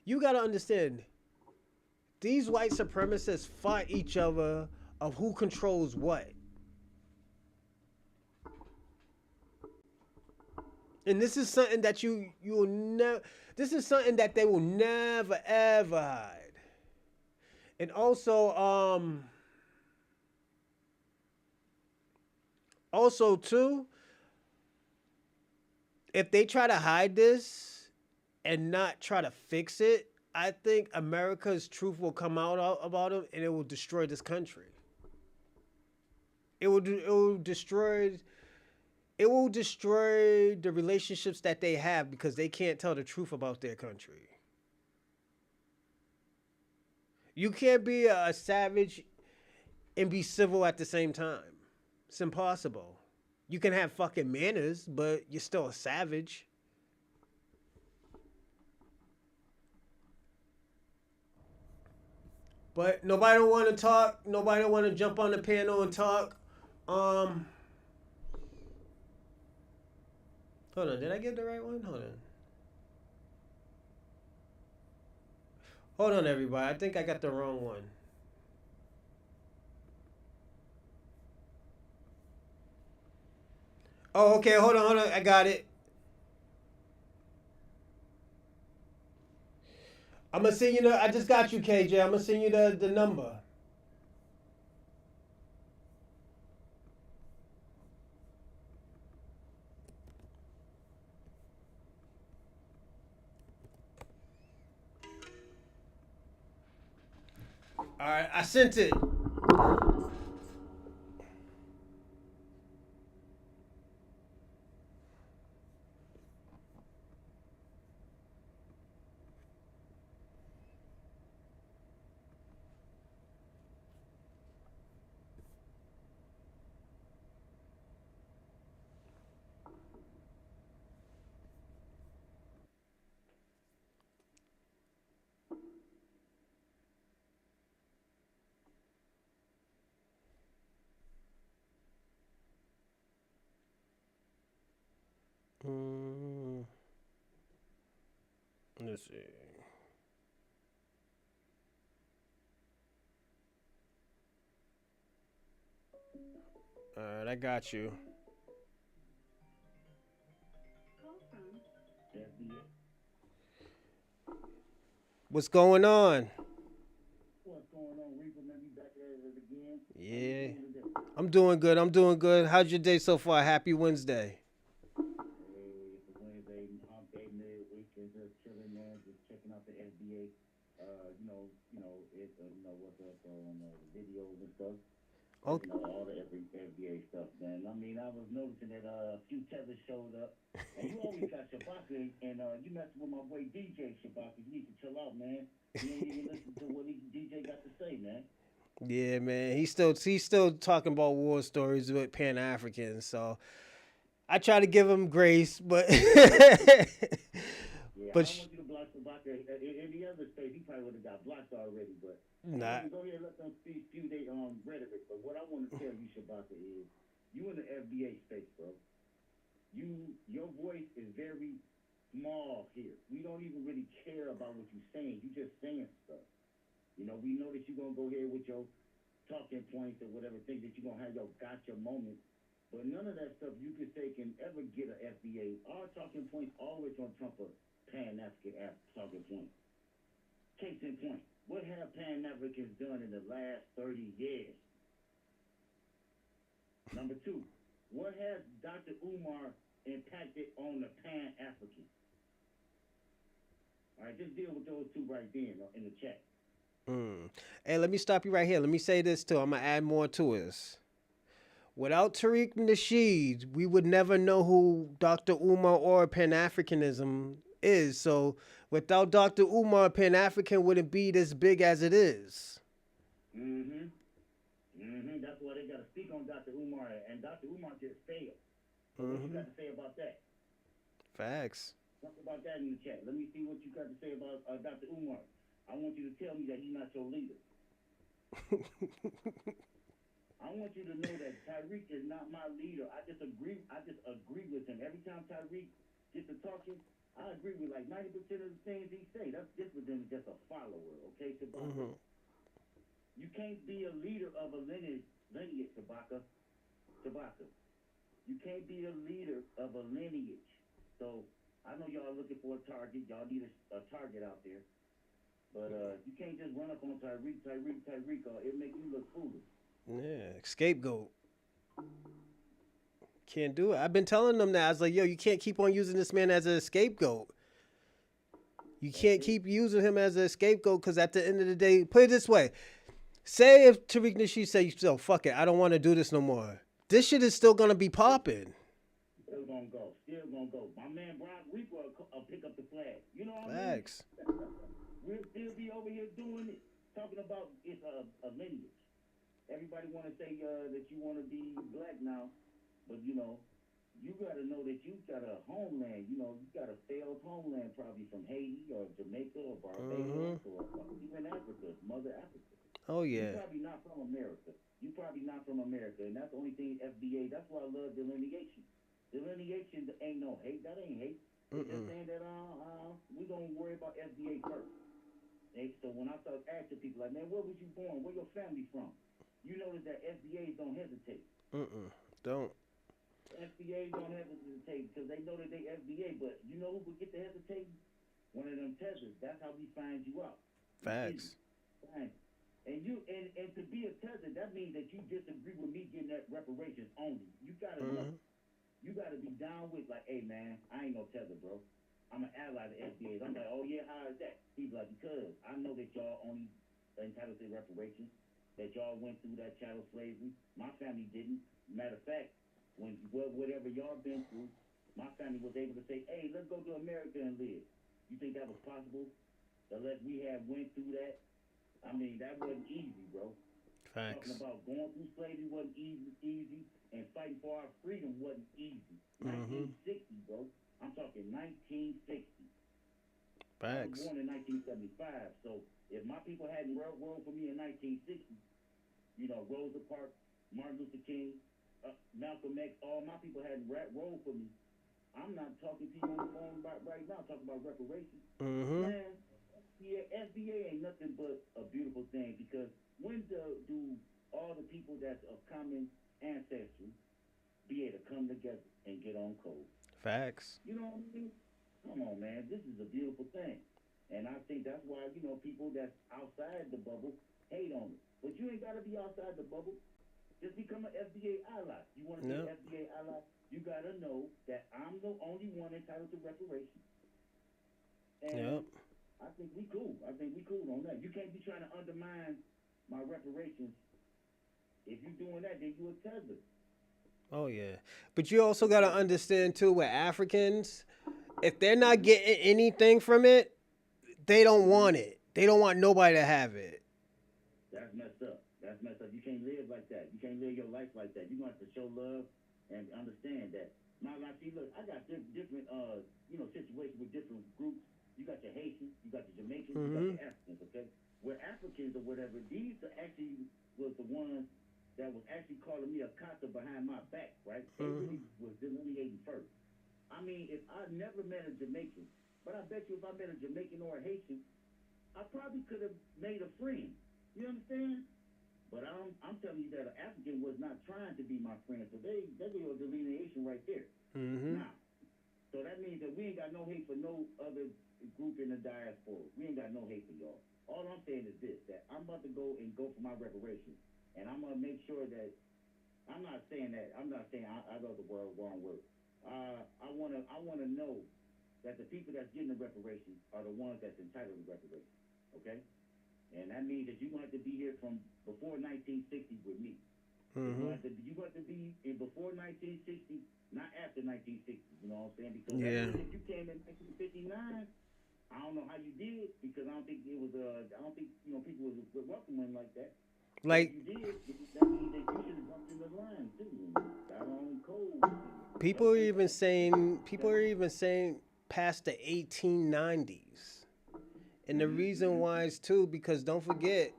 A: You got to understand, these white supremacists fight each other of who controls what. And this is something that you will never. This is something that they will never ever hide. And also too, if they try to hide this and not try to fix it, I think America's truth will come out about it, and it will destroy this country. It will destroy. It will destroy the relationships that they have because they can't tell the truth about their country. You can't be a savage and be civil at the same time. It's impossible. You can have fucking manners, but you're still a savage. But nobody don't want to talk. Nobody don't want to jump on the panel and talk. Um, Hold on. Did I get the right one? Hold on. Hold on, everybody. I think I got the wrong one. Oh, okay. Hold on. I got it. I'm gonna send you the. I just got you, KJ. I'm gonna send you the number. All right, I sent it. Mm, let's see. All right, I got you. What's going on?
B: What's going on, Reaper? Man, we back at it again. How you
A: Yeah,
B: doing today?
A: I'm doing good. I'm doing good. How's your day so far? Happy Wednesday.
B: Hey, it's a Wednesday, hump day, midweek, and just chilling, man. Just checking out the NBA. What's up on the videos and stuff.
A: Okay.
B: All the every NBA stuff, man. I mean, I was noticing that a few tethers showed up, and you always got Shabaka, and you messing with my boy DJ Shabaka. You need to chill out, man. You ain't even listen to what DJ got to say, man.
A: Yeah, man. He's still talking about war stories with Pan Africans. So I try to give him grace, but
B: Yeah, I
A: but
B: don't want you to block Ibaka. In the other space, he probably would have got blocked already. But
A: not.
B: go ahead and let them spew their rhetoric. But what I want to tell you, Shabaka, is you in the FBA space, bro. Your voice is very small here. We don't even really care about what you're saying. You just saying stuff. We know that you're gonna go here with your talking points or whatever, think that you're gonna have your gotcha moment. But none of that stuff you could say can ever get a FBA. Our talking points always gonna trump a Pan African talking point. Case in point, what have Pan Africans done in the last 30 years? Number two, what has Dr. Umar impacted on the Pan African? All right, just deal with those two right there in the chat.
A: Mm. Hey, let me stop you right here. Let me say this too. I'm gonna add more to this. Without Tariq Nasheed, we would never know who Dr. Umar or Pan Africanism is. So without Dr. Umar, Pan African wouldn't be this big as it is.
B: Mm-hmm. Mm-hmm. That's why they got to speak on Dr. Umar, and Dr. Umar just failed. So what you
A: Mm-hmm.
B: got to say about that?
A: Facts.
B: Talk about that in the chat. Let me see what you got to say about Dr. Umar. I want you to tell me that he's not your leader. I want you to know that Tyreek is not my leader. I just agree. I just agree with him. Every time Tyreek gets to talking, I agree with like 90% of the things he say. That's different than just a follower. Okay, Shabaka.
A: Mm-hmm.
B: You can't be a leader of a lineage, Shabaka. Shabaka. You can't be a leader of a lineage. So I know y'all looking for a target. Y'all need a target out there. But you can't just run up on Tyreek. It make you look foolish.
A: Yeah, scapegoat. Can't do it. I've been telling them that. I was like, yo, you can't keep on using this man as a scapegoat. You
B: That's
A: can't
B: it.
A: keep using him as a scapegoat because at the end of the day, put it this way. Say if Tariq Nasheed say, so fuck it, I don't want to do this no more. This shit is still gonna be popping.
B: Still gonna go. Still gonna go. My man Brian Reaper will pick up the flag. You know what I mean?
A: Facts.
B: We'll still be over here doing it, talking about it's a lineage. Everybody want to say that you want to be black now, but you got to know that you got a homeland. You got a failed homeland, probably from Haiti or Jamaica or
A: Mm-hmm.
B: Barbados or even Africa, Mother Africa.
A: Oh
B: You
A: yeah.
B: probably not from America. You probably not from America, and that's the only thing FBA. That's why I love delineation. Delineation ain't no hate. That ain't hate. It's just
A: Mm-mm.
B: saying that we gonna worry about FBA first. So when I start asking people like, man, where was you born? Where your family from? You notice that FBAs don't hesitate.
A: Mm-mm. Don't.
B: FBAs don't hesitate because they know that they FBA. But you know who would get the hesitating? One of them tethers. That's how we find you out. We busy.
A: Facts.
B: Fine. And to be a tether, that means that you disagree with me getting that reparations only. You gotta know.
A: Mm-hmm.
B: You gotta be down with like, hey man, I ain't no tether, bro. I'm an ally to FBAs. I'm like, oh yeah, how is that? He's like, because I know that y'all only entitled to reparations. That y'all went through that chattel slavery. My family didn't. Matter of fact, when whatever y'all been through, my family was able to say, "Hey, let's go to America and live." You think that was possible? Unless we had went through that. I mean, that wasn't easy, bro. Talking
A: Facts.
B: about going through slavery wasn't easy, and fighting for our freedom wasn't easy.
A: Mm-hmm.
B: 1960, bro. I'm talking 1960. I was
A: Facts.
B: born in 1975, so if my people hadn't rolled for me in 1960, Rosa Parks, Martin Luther King, Malcolm X, all my people hadn't rolled for me. I'm not talking to you on the phone right now, talking about reparations.
A: Mm-hmm.
B: Man, yeah, FBA ain't nothing but a beautiful thing because when do all the people that's of common ancestry be able to come together and get on code?
A: Facts.
B: You know what I mean? Come on, man. This is a beautiful thing. And I think that's why, people that's outside the bubble hate on it. But you ain't got to be outside the bubble. Just become an FBA ally. You want to be an
A: Yep.
B: FBA ally? You got to know that I'm the only one entitled to reparations.
A: Yep.
B: And I think we cool. I think we cool on that. You can't be trying to undermine my reparations. If you doing that, then you a tether.
A: Oh yeah. But you also gotta understand too with Africans, if they're not
B: Mm-hmm.
A: getting anything from it, they don't
B: Mm-hmm.
A: want it. They don't want nobody to have it.
B: That's messed up. That's messed up. You can't live like that. You can't live your life like that. You're going to have to show love and understand that. Now, like, see, look, I got different, situations with different groups. You got your Haitians, you got your Jamaicans, you got
A: Mm-hmm.
B: your Africans, okay? Where Africans or whatever, these are actually was the ones that was actually calling me a kata behind my back, right? They
A: Mm-hmm.
B: really was delineating first. I mean, if I never met a Jamaican, but I bet you if I met a Jamaican or a Haitian, I probably could have made a friend. You understand? But I'm telling you that an African was not trying to be my friend. So they do a delineation right there.
A: Mm-hmm.
B: Now, so that means that we ain't got no hate for no other group in the diaspora. We ain't got no hate for y'all. All I'm saying is this: that I'm about to go for my reparations, and I'm gonna make sure that I'm not saying I wrote the wrong word. I wanna know that the people that's getting the reparations are the ones that's entitled to reparations. Okay? And that means that you're going to have to be here from before 1960 with me.
A: Mm-hmm.
B: You're going to be in before 1960, not after 1960. You know what I'm saying? Because that
A: Yeah.
B: means if you came in 1959, I don't know how you did because I don't think it was. I don't think people was welcoming like that. But if
A: Like
B: you did, that means that you should have jumped in the line too and got on code and helped them out.
A: people
B: Okay?
A: are even saying past the 1890s. And the reason why is too because don't forget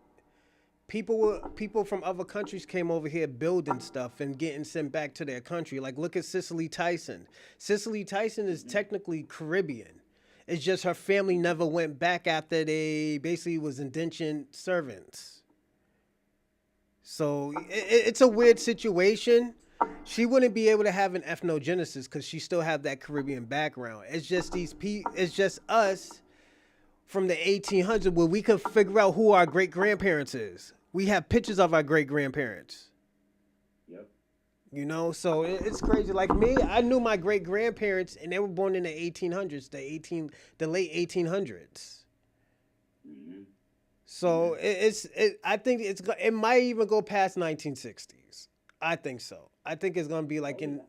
A: people from other countries came over here building stuff and getting sent back to their country. Like look at Cicely Tyson. Cicely Tyson is
B: Mm-hmm.
A: technically Caribbean. It's just her family never went back after they basically was indentured servants. So it's a weird situation. She wouldn't be able to have an ethnogenesis because she still have that Caribbean background. It's just it's just us from the 1800s where we can figure out who our great grandparents is. We have pictures of our great grandparents.
B: Yep.
A: So it's crazy. Like me, I knew my great grandparents, and they were born in the 1800s, the late 1800s.
B: Mm-hmm.
A: So
B: Yeah.
A: I think it might even go past 1960s. I think so. I think it's gonna be like
B: Oh
A: in
B: yeah.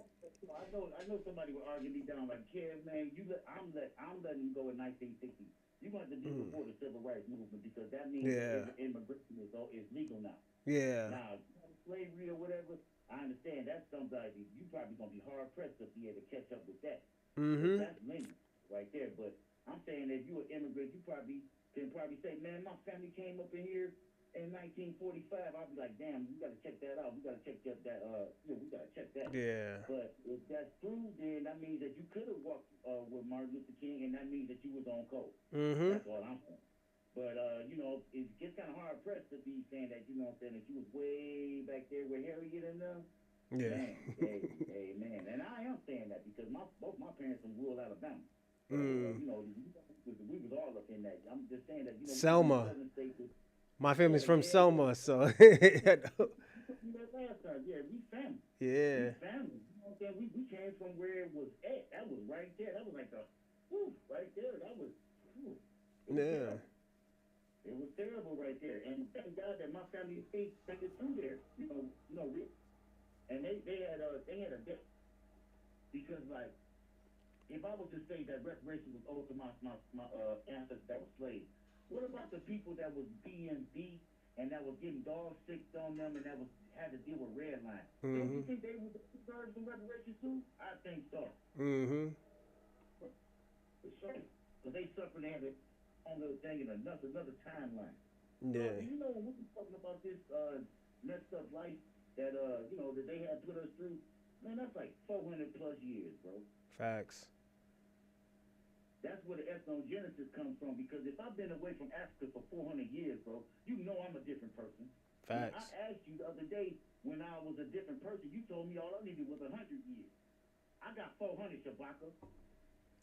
B: I know somebody would argue me down like, Kev, man, I'm letting you go in 1960. You're going to have to be
A: mm,
B: before the civil rights movement because that means that
A: yeah,
B: immigration is legal now.
A: yeah.
B: Now, slavery or whatever, I understand that's somebody you probably gonna be hard pressed to be able to catch up with that, because
A: Mhm.
B: that's lineage right there. But I'm saying if you an immigrant, you probably can probably say, man, my family came up in here in 1945. I'll be like, damn, we gotta check that out. We gotta check we gotta check that.
A: Yeah.
B: But if that's true, then that means that you could have walked with Martin Luther King, and that means that you was on code.
A: Mhm.
B: That's all I'm saying. But it gets kind of hard pressed to be saying that that you was way back there with Harriet and them.
A: Yeah.
B: Man, hey, man, and I am saying that because both my parents from rural Alabama. So
A: Mm.
B: we was all up in that. I'm just saying that we was in the
A: Selma.
B: southern states.
A: My
B: Yeah,
A: family's from
B: yeah, yeah.
A: Selma, so
B: You told me that last time. Yeah, we family. We
A: yeah.
B: family. You know what I'm saying? We came from where it was at. That was right there. That was like the, whew, right there. That was, whew, it was
A: Yeah.
B: there. It was terrible right there. And thank God that my family escaped through there. And they had a debt because like if I was to say that reparations was owed to my ancestors that were slaves, what about the people that was being beat and that was getting dog sick on them and that was had to deal with red line? Don't you think they would deserve some reparations too? I think so. For sure. Because they suffered and had it on the thing in another timeline.
A: Yeah.
B: So, you know, when we're talking about this messed up life that that they had put us through, man, that's like 400 plus years, bro.
A: Facts.
B: That's where the ethnogenesis comes from. Because if I've been away from Africa for 400 years, bro, you know I'm a different person.
A: Facts.
B: I asked you the other day when I was a different person. You told me all I needed was 100 years. I got 400, Shabaka.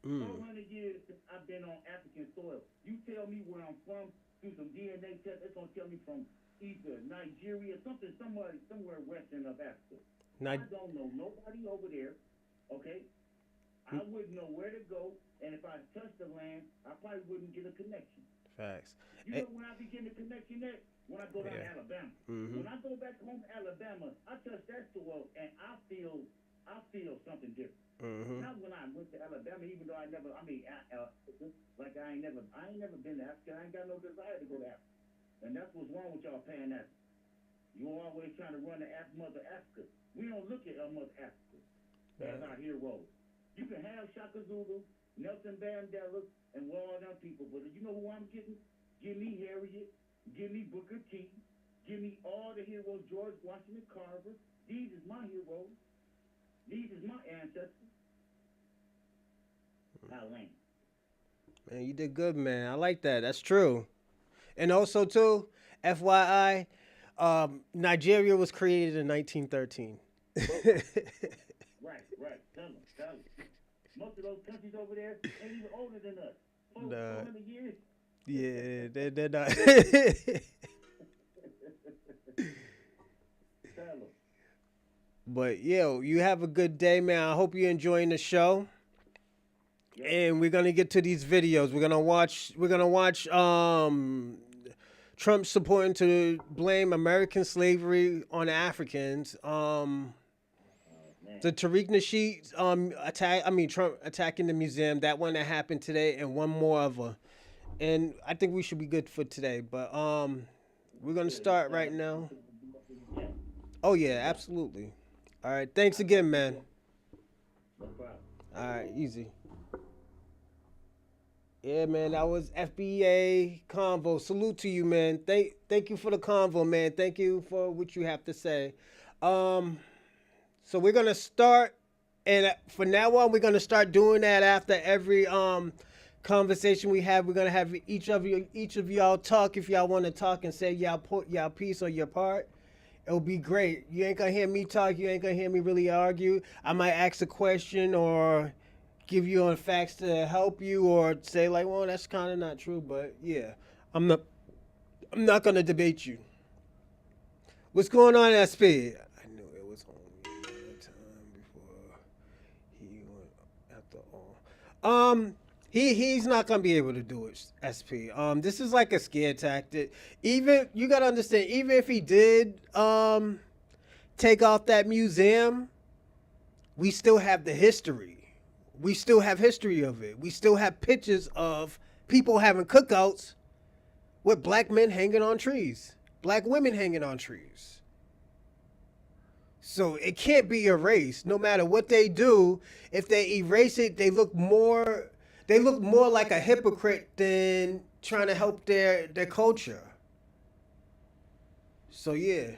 B: 400 years since I've been on African soil. You tell me where I'm from through some DNA test. It's gonna tell me from either Nigeria, somewhere western of Africa. I don't know nobody over there. Okay. I wouldn't know where to go, and if I touched the land, I probably wouldn't get a connection.
A: Facts.
B: You know when I begin to connection at? When I go down to Alabama. When I go back home to Alabama, I touch that soil, and I feel something different. Not when I went to Alabama, even though I ain't never been to Africa. I ain't got no desire to go to Africa, and that's what's wrong with y'all paying that. You always trying to run the Mother Africa. We don't look at our Mother Africa as our heroes. You can have Shaka Zulu, Nelson Mandela, and all them people, but you know who I'm getting? Give me Harriet, give me Booker T, give me all the heroes, George Washington Carver. These is my heroes. These is my ancestors.
A: Man, you did good, man. I like that. That's true. And also, too, FYI, Nigeria was created in 1913.
B: Right. Tell them. Most of those countries over there ain't even older than us. 400 years.
A: Yeah, they're not.
B: Tell them.
A: But, yo, you have a good day, man. I hope you're enjoying the show. Yep. And we're gonna get to these videos. We're gonna watch Trump supporting to blame American slavery on Africans. The Tariq Nasheed Trump attacking the museum, that one that happened today, and one more of her. And I think we should be good for today. But we're gonna start right now. Oh yeah, absolutely. All right, thanks again, man. All right, easy. Yeah, man, that was FBA Convo. Salute to you, man. Thank you for the convo, man. Thank you for what you have to say. So we're gonna start, and for now on, we're gonna start doing that after every conversation we have. We're gonna have each of y'all talk if y'all want to talk and say y'all piece or your part. It'll be great. You ain't gonna hear me talk. You ain't gonna hear me really argue. I might ask a question or give you on facts to help you, or say like, well, that's kind of not true, but yeah, I'm not gonna debate you. What's going on, SP? I knew it was only a time before he went after all. He's not gonna be able to do it, SP. This is like a scare tactic. Even you gotta understand, even if he did take off that museum, we still have the history. We still have history of it. We still have pictures of people having cookouts with black men hanging on trees, black women hanging on trees. So it can't be erased. No matter what they do, if they erase it, they look more like a hypocrite than trying to help their culture. So yeah.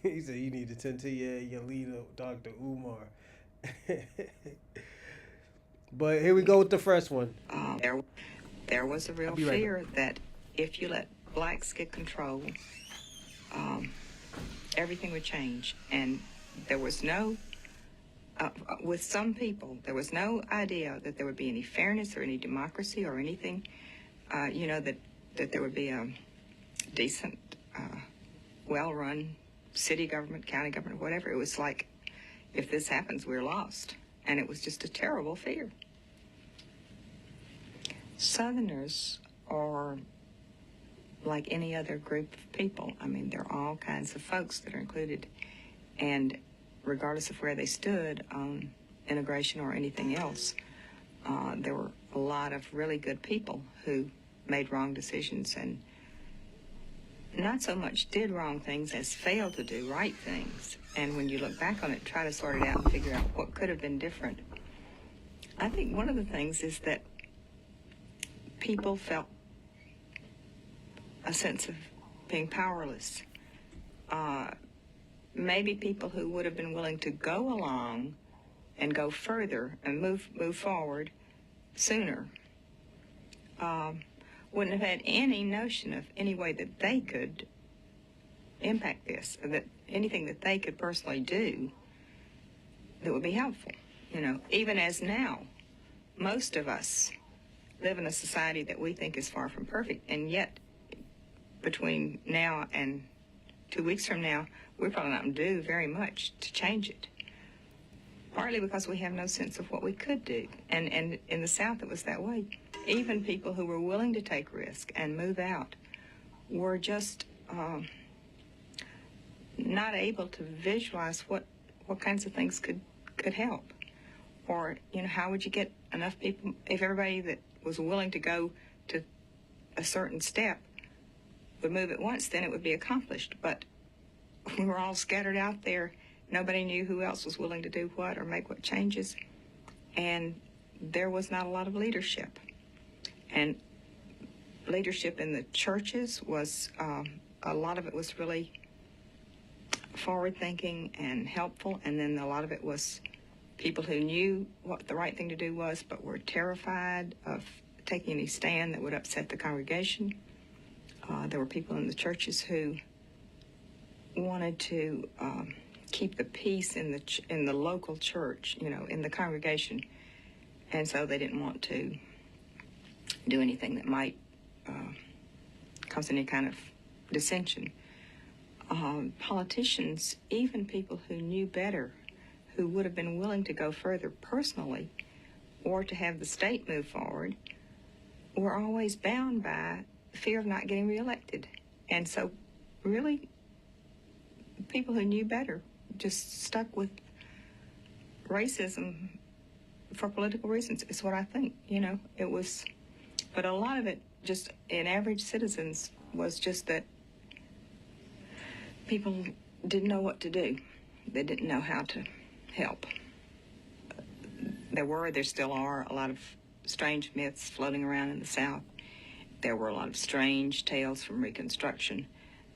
A: He said you need to tend to your leader, Dr. Umar. But here we go with the first one.
C: There was a real fear that if you let blacks get control, everything would change. And there was no, with some people, there was no idea that there would be any fairness or any democracy or anything, that there would be a decent, well-run city government, county government, whatever. It was like, if this happens, we're lost. And it was just a terrible fear. Southerners are like any other group of people. I mean, there are all kinds of folks that are included, and regardless of where they stood on integration or anything else, there were a lot of really good people who made wrong decisions and not so much did wrong things as failed to do right things. And when you look back on it, try to sort it out and figure out what could have been different. I think one of the things is that people felt a sense of being powerless. Maybe people who would have been willing to go along and go further and move forward sooner wouldn't have had any notion of any way that they could impact this, or that anything that they could personally do that would be helpful. You know, even as now, most of us live in a society that we think is far from perfect, and yet between now and 2 weeks from now, we're probably not going to do very much to change it. Partly because we have no sense of what we could do. And in the South, it was that way. Even people who were willing to take risk and move out were just not able to visualize what kinds of things could help. Or, you know, how would you get enough people, if everybody that was willing to go to a certain step would move at once, then it would be accomplished. But we were all scattered out there. Nobody knew who else was willing to do what or make what changes. And there was not a lot of leadership. And leadership in the churches was, a lot of it was really forward-thinking and helpful. And then a lot of it was people who knew what the right thing to do was, but were terrified of taking any stand that would upset the congregation. There were people in the churches who wanted to keep the peace in the local church, you know, in the congregation, and so they didn't want to do anything that might cause any kind of dissension. Politicians, even people who knew better, who would have been willing to go further personally or to have the state move forward, were always bound by fear of not getting reelected. And so really people who knew better just stuck with racism for political reasons, is what I think. You know, it was, but a lot of it just in average citizens was just that people didn't know what to do. They didn't know how to help. There still are a lot of strange myths floating around in the South. There were a lot of strange tales from Reconstruction.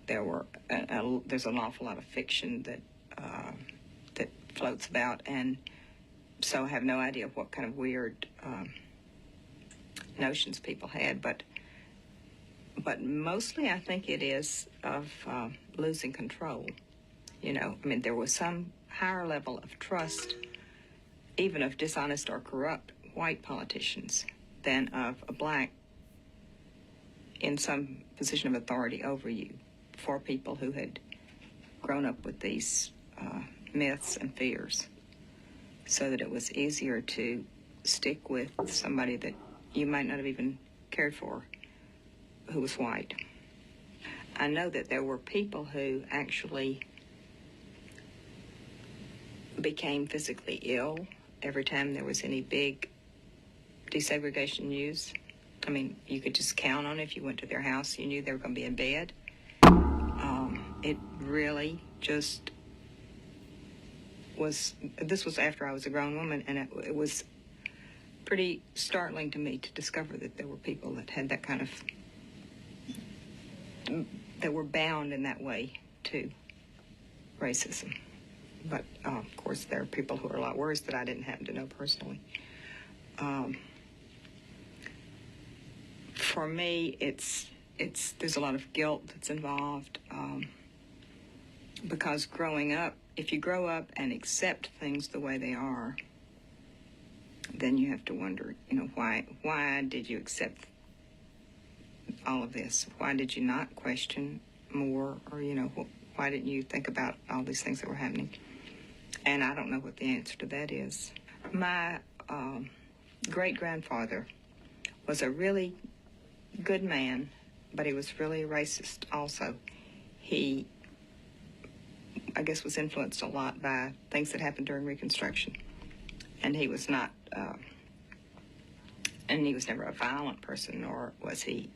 C: There's an awful lot of fiction that floats about, and so I have no idea what kind of weird notions people had, but mostly I think it is of losing control. You know, I mean, there was some higher level of trust, even of dishonest or corrupt white politicians, than of a black in some position of authority over you, for people who had grown up with these myths and fears, so that it was easier to stick with somebody that you might not have even cared for, who was white. I know that there were people who actually became physically ill every time there was any big desegregation news. I mean, you could just count on it. If you went to their house, you knew they were going to be in bed. It really just was, this was after I was a grown woman, and it was pretty startling to me to discover that there were people that had that kind of, that were bound in that way to racism. But, of course, there are people who are a lot worse that I didn't happen to know personally. For me, there's a lot of guilt that's involved, because growing up, if you grow up and accept things the way they are, then you have to wonder, you know, why did you accept all of this? Why did you not question more, or, you know, why didn't you think about all these things that were happening? And I don't know what the answer to that is. My great-grandfather was a really good man, but he was really racist also. He, I guess, was influenced a lot by things that happened during Reconstruction. And he was not, and he was never a violent person, nor was he,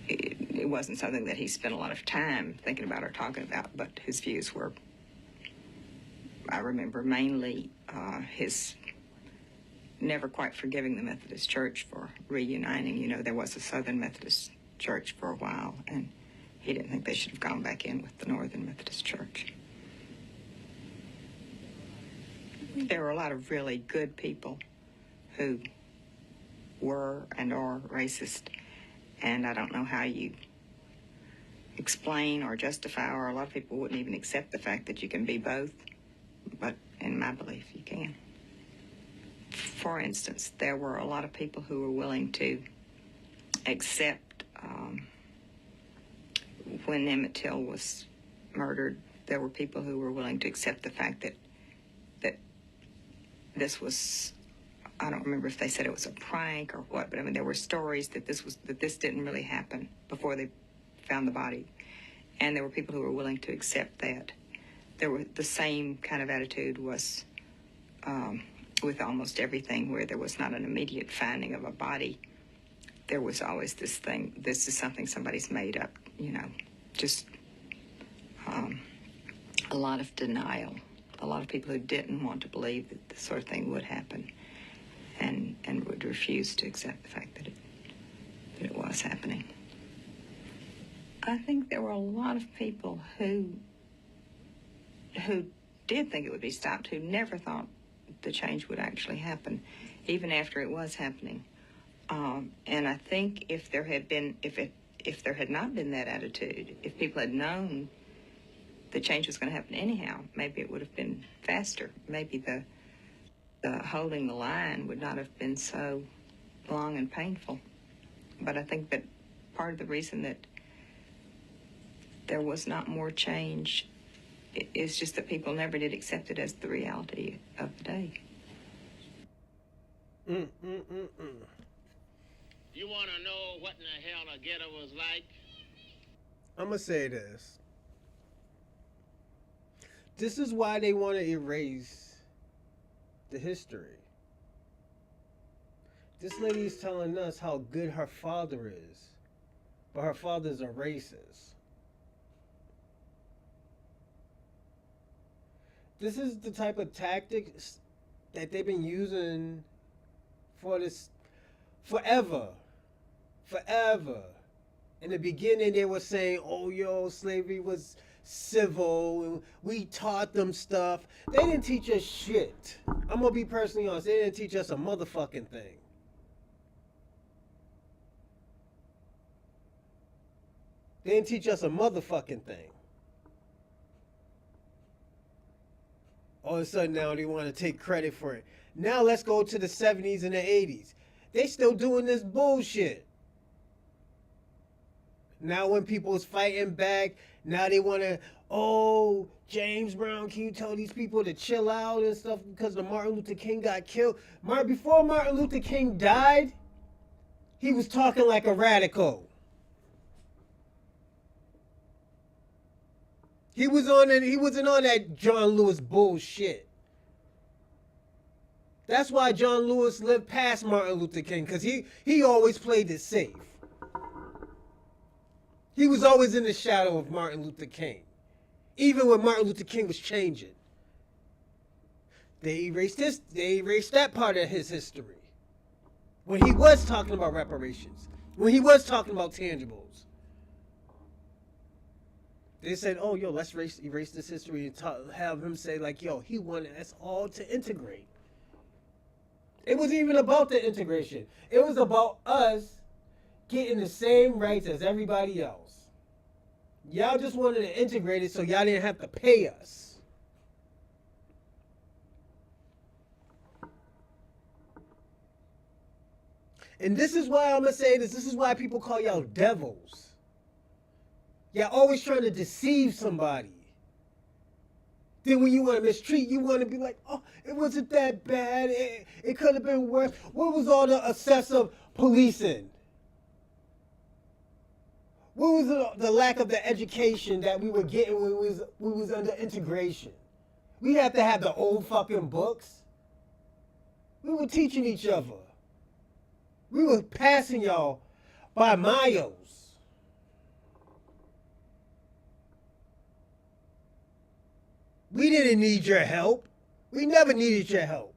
C: it wasn't something that he spent a lot of time thinking about or talking about, but his views were, I remember, mainly his never quite forgiving the Methodist Church for reuniting. You know, there was a Southern Methodist Church for a while, and he didn't think they should have gone back in with the Northern Methodist Church. There were a lot of really good people who were and are racist, and I don't know how you explain or justify, or a lot of people wouldn't even accept the fact that you can be both, but in my belief, you can. For instance, there were a lot of people who were willing to accept, when Emmett Till was murdered, there were people who were willing to accept the fact that this was, I don't remember if they said it was a prank or what, but I mean, there were stories that this didn't really happen before they found the body. And there were people who were willing to accept that. There were the same kind of attitude was with almost everything, where there was not an immediate finding of a body. There was always this thing, this is something somebody's made up, you know, just a lot of denial. A lot of people who didn't want to believe that this sort of thing would happen, and would refuse to accept the fact that it was happening. I think there were a lot of people who did think it would be stopped, who never thought the change would actually happen, even after it was happening. And I think if there had not been that attitude, if people had known the change was going to happen anyhow, maybe it would have been faster. Maybe the holding the line would not have been so long and painful. But I think that part of the reason that there was not more change is just that people never did accept it as the reality of the day.
B: You want to know what in the hell a ghetto was like?
A: I'm going to say this. This is why they want to erase the history. This lady is telling us how good her father is, but her father's a racist. This is the type of tactics that they've been using for this forever. Forever. In the beginning, they were saying, oh, yo, slavery was civil, and we taught them stuff. They didn't teach us shit. I'm gonna be personally honest. They didn't teach us a motherfucking thing. They didn't teach us a motherfucking thing. All of a sudden now they want to take credit for it. Now let's go to the 70s and the 80s. They still doing this bullshit. Now when people is fighting back, now they want to, oh, James Brown, can you tell these people to chill out and stuff because the Martin Luther King got killed? Before Martin Luther King died, he was talking like a radical. He wasn't on that John Lewis bullshit. That's why John Lewis lived past Martin Luther King, because he always played it safe. He was always in the shadow of Martin Luther King. Even when Martin Luther King was changing. They erased that part of his history. When he was talking about reparations. When he was talking about tangibles. They said, oh, yo, let's erase this history and have him say, like, yo, he wanted us all to integrate. It wasn't even about the integration. It was about us getting the same rights as everybody else. Y'all just wanted to integrate it so y'all didn't have to pay us. And this is why I'm going to say this. This is why people call y'all devils. Y'all always trying to deceive somebody. Then when you want to mistreat, you want to be like, oh, it wasn't that bad. It could have been worse. What was all the excessive policing? What was the lack of the education that we were getting when we was under integration? We have to have the old fucking books. We were teaching each other. We were passing y'all by miles. We didn't need your help. We never needed your help.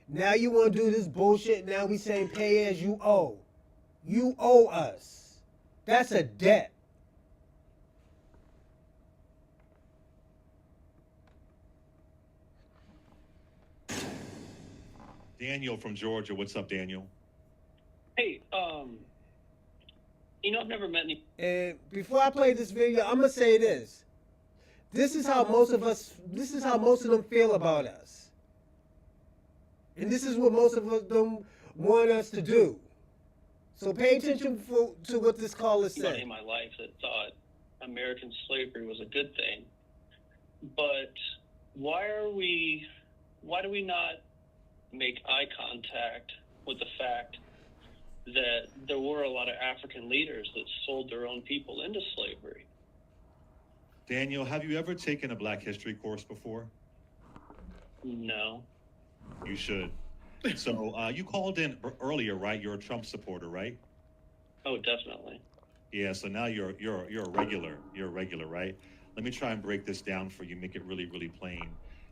A: Now you want to do this bullshit. Now we saying pay as you owe. You owe us. That's a debt.
D: Daniel from Georgia. What's up, Daniel?
E: Hey, I've never met any.
A: And before I play this video, I'm gonna say this. This is how most of them feel about us. And this is what most of them want us to do. So pay attention to what this caller said.
E: In my life that thought American slavery was a good thing, but why do we not make eye contact with the fact that there were a lot of African leaders that sold their own people into slavery?
D: Daniel, have you ever taken a Black History course before?
E: No.
D: You should. So you called in earlier, right? You're a Trump supporter, right?
E: Oh, definitely.
D: Yeah. So now you're a regular. You're a regular, right? Let me try and break this down for you. Make it really, really plain.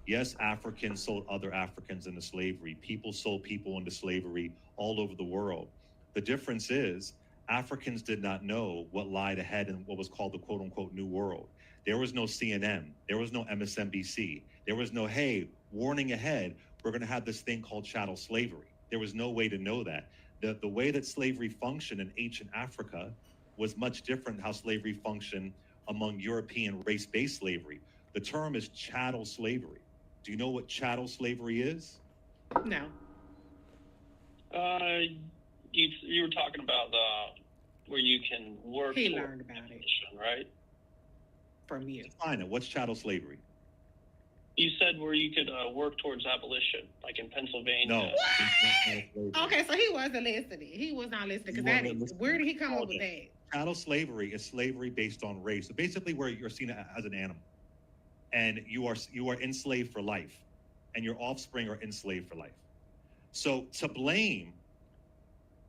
D: Yes, Africans sold other Africans into slavery. People sold people into slavery all over the world. The difference is Africans did not know what lied ahead in what was called the quote unquote New World. There was no CNN. There was no MSNBC. There was no, hey, warning ahead, we're going to have this thing called chattel slavery. There was no way to know that. The way that slavery functioned in ancient Africa was much different how slavery functioned among European race-based slavery. The term is chattel slavery. Do you know what chattel slavery is?
F: No.
E: You were talking about where you can work.
F: He learned about it,
E: right?
F: From you.
D: Define it. What's chattel slavery?
E: You said where you could work towards abolition, like in Pennsylvania.
D: No.
F: Okay, so he wasn't listening. He was not listening because where did he come up with that?
D: Chattel slavery is slavery based on race. So basically, where you're seen as an animal, and you are enslaved for life, and your offspring are enslaved for life. So to blame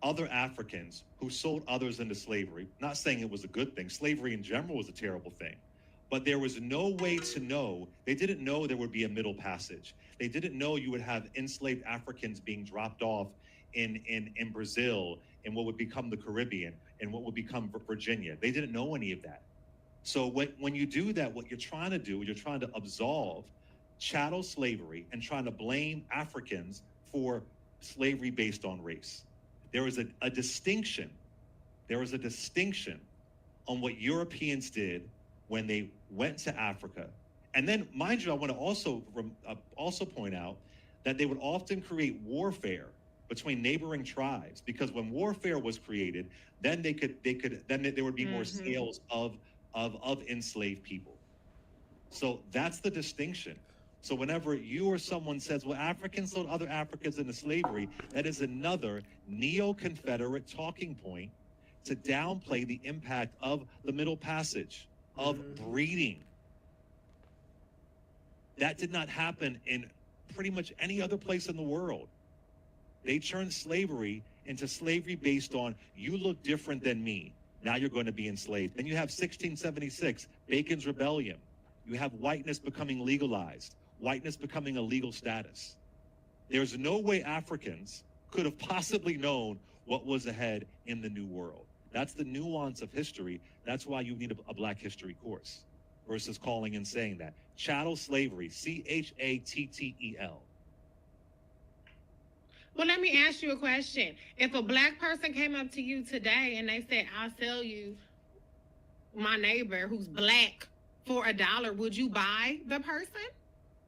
D: other Africans who sold others into slavery, not saying it was a good thing. Slavery in general was a terrible thing. But there was no way to know. They didn't know there would be a middle passage. They didn't know you would have enslaved Africans being dropped off in Brazil, in what would become the Caribbean, and what would become Virginia. They didn't know any of that. So when you do that, what you're trying to do, you're trying to absolve chattel slavery and trying to blame Africans for slavery based on race. There is a distinction. There is a distinction on what Europeans did when they went to Africa. And then, mind you, I want to also point out that they would often create warfare between neighboring tribes, because when warfare was created, then there would be more sales of enslaved people. So that's the distinction. So whenever you or someone says, well, Africans sold other Africans into slavery, that is another neo-Confederate talking point to downplay the impact of the Middle Passage, of breeding. That did not happen in pretty much any other place in the world. They turned slavery into slavery based on, you look different than me, now you're going to be enslaved. Then you have 1676, Bacon's Rebellion. You have whiteness becoming legalized, whiteness becoming a legal status. There's no way Africans could have possibly known what was ahead in the New World. That's the nuance of history. That's why you need a Black History course versus calling and saying that. Chattel slavery, CHATTEL.
F: Well, let me ask you a question. If a Black person came up to you today and they said, I'll sell you my neighbor who's Black for $1, would you buy the person?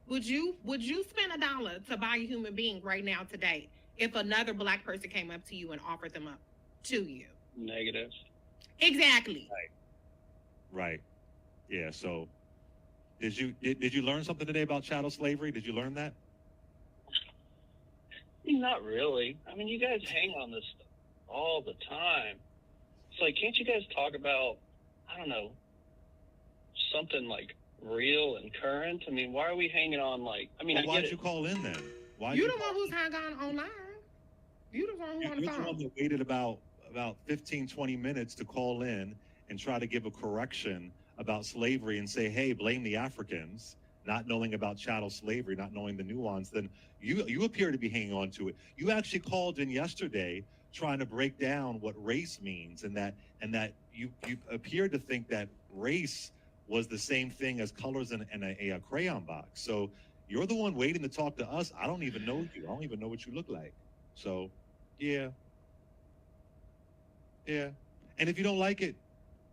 F: Would you spend $1 to buy a human being right now today if another Black person came up to you and offered them up to you?
E: Negative.
F: Exactly.
D: Right. Yeah. So, did you learn something today about chattel slavery? Did you learn that?
E: Not really. I mean, you guys hang on this stuff all the time. It's like, can't you guys talk about, I don't know, something like real and current? I mean, why are we hanging on like, I mean,
D: Well,
E: I
D: why'd
E: get
D: you
E: it.
D: call in then? Why
F: You the one who's hang on online. You the one who on the
D: You're the one
F: phone.
D: that waited about 15, 20 minutes to call in and try to give a correction about slavery and say, hey, blame the Africans, not knowing about chattel slavery, not knowing the nuance. Then you appear to be hanging on to it. You actually called in yesterday trying to break down what race means, and that you appeared to think that race was the same thing as colors in a crayon box. So you're the one waiting to talk to us. I don't even know you. I don't even know what you look like. So yeah. Yeah. And if you don't like it,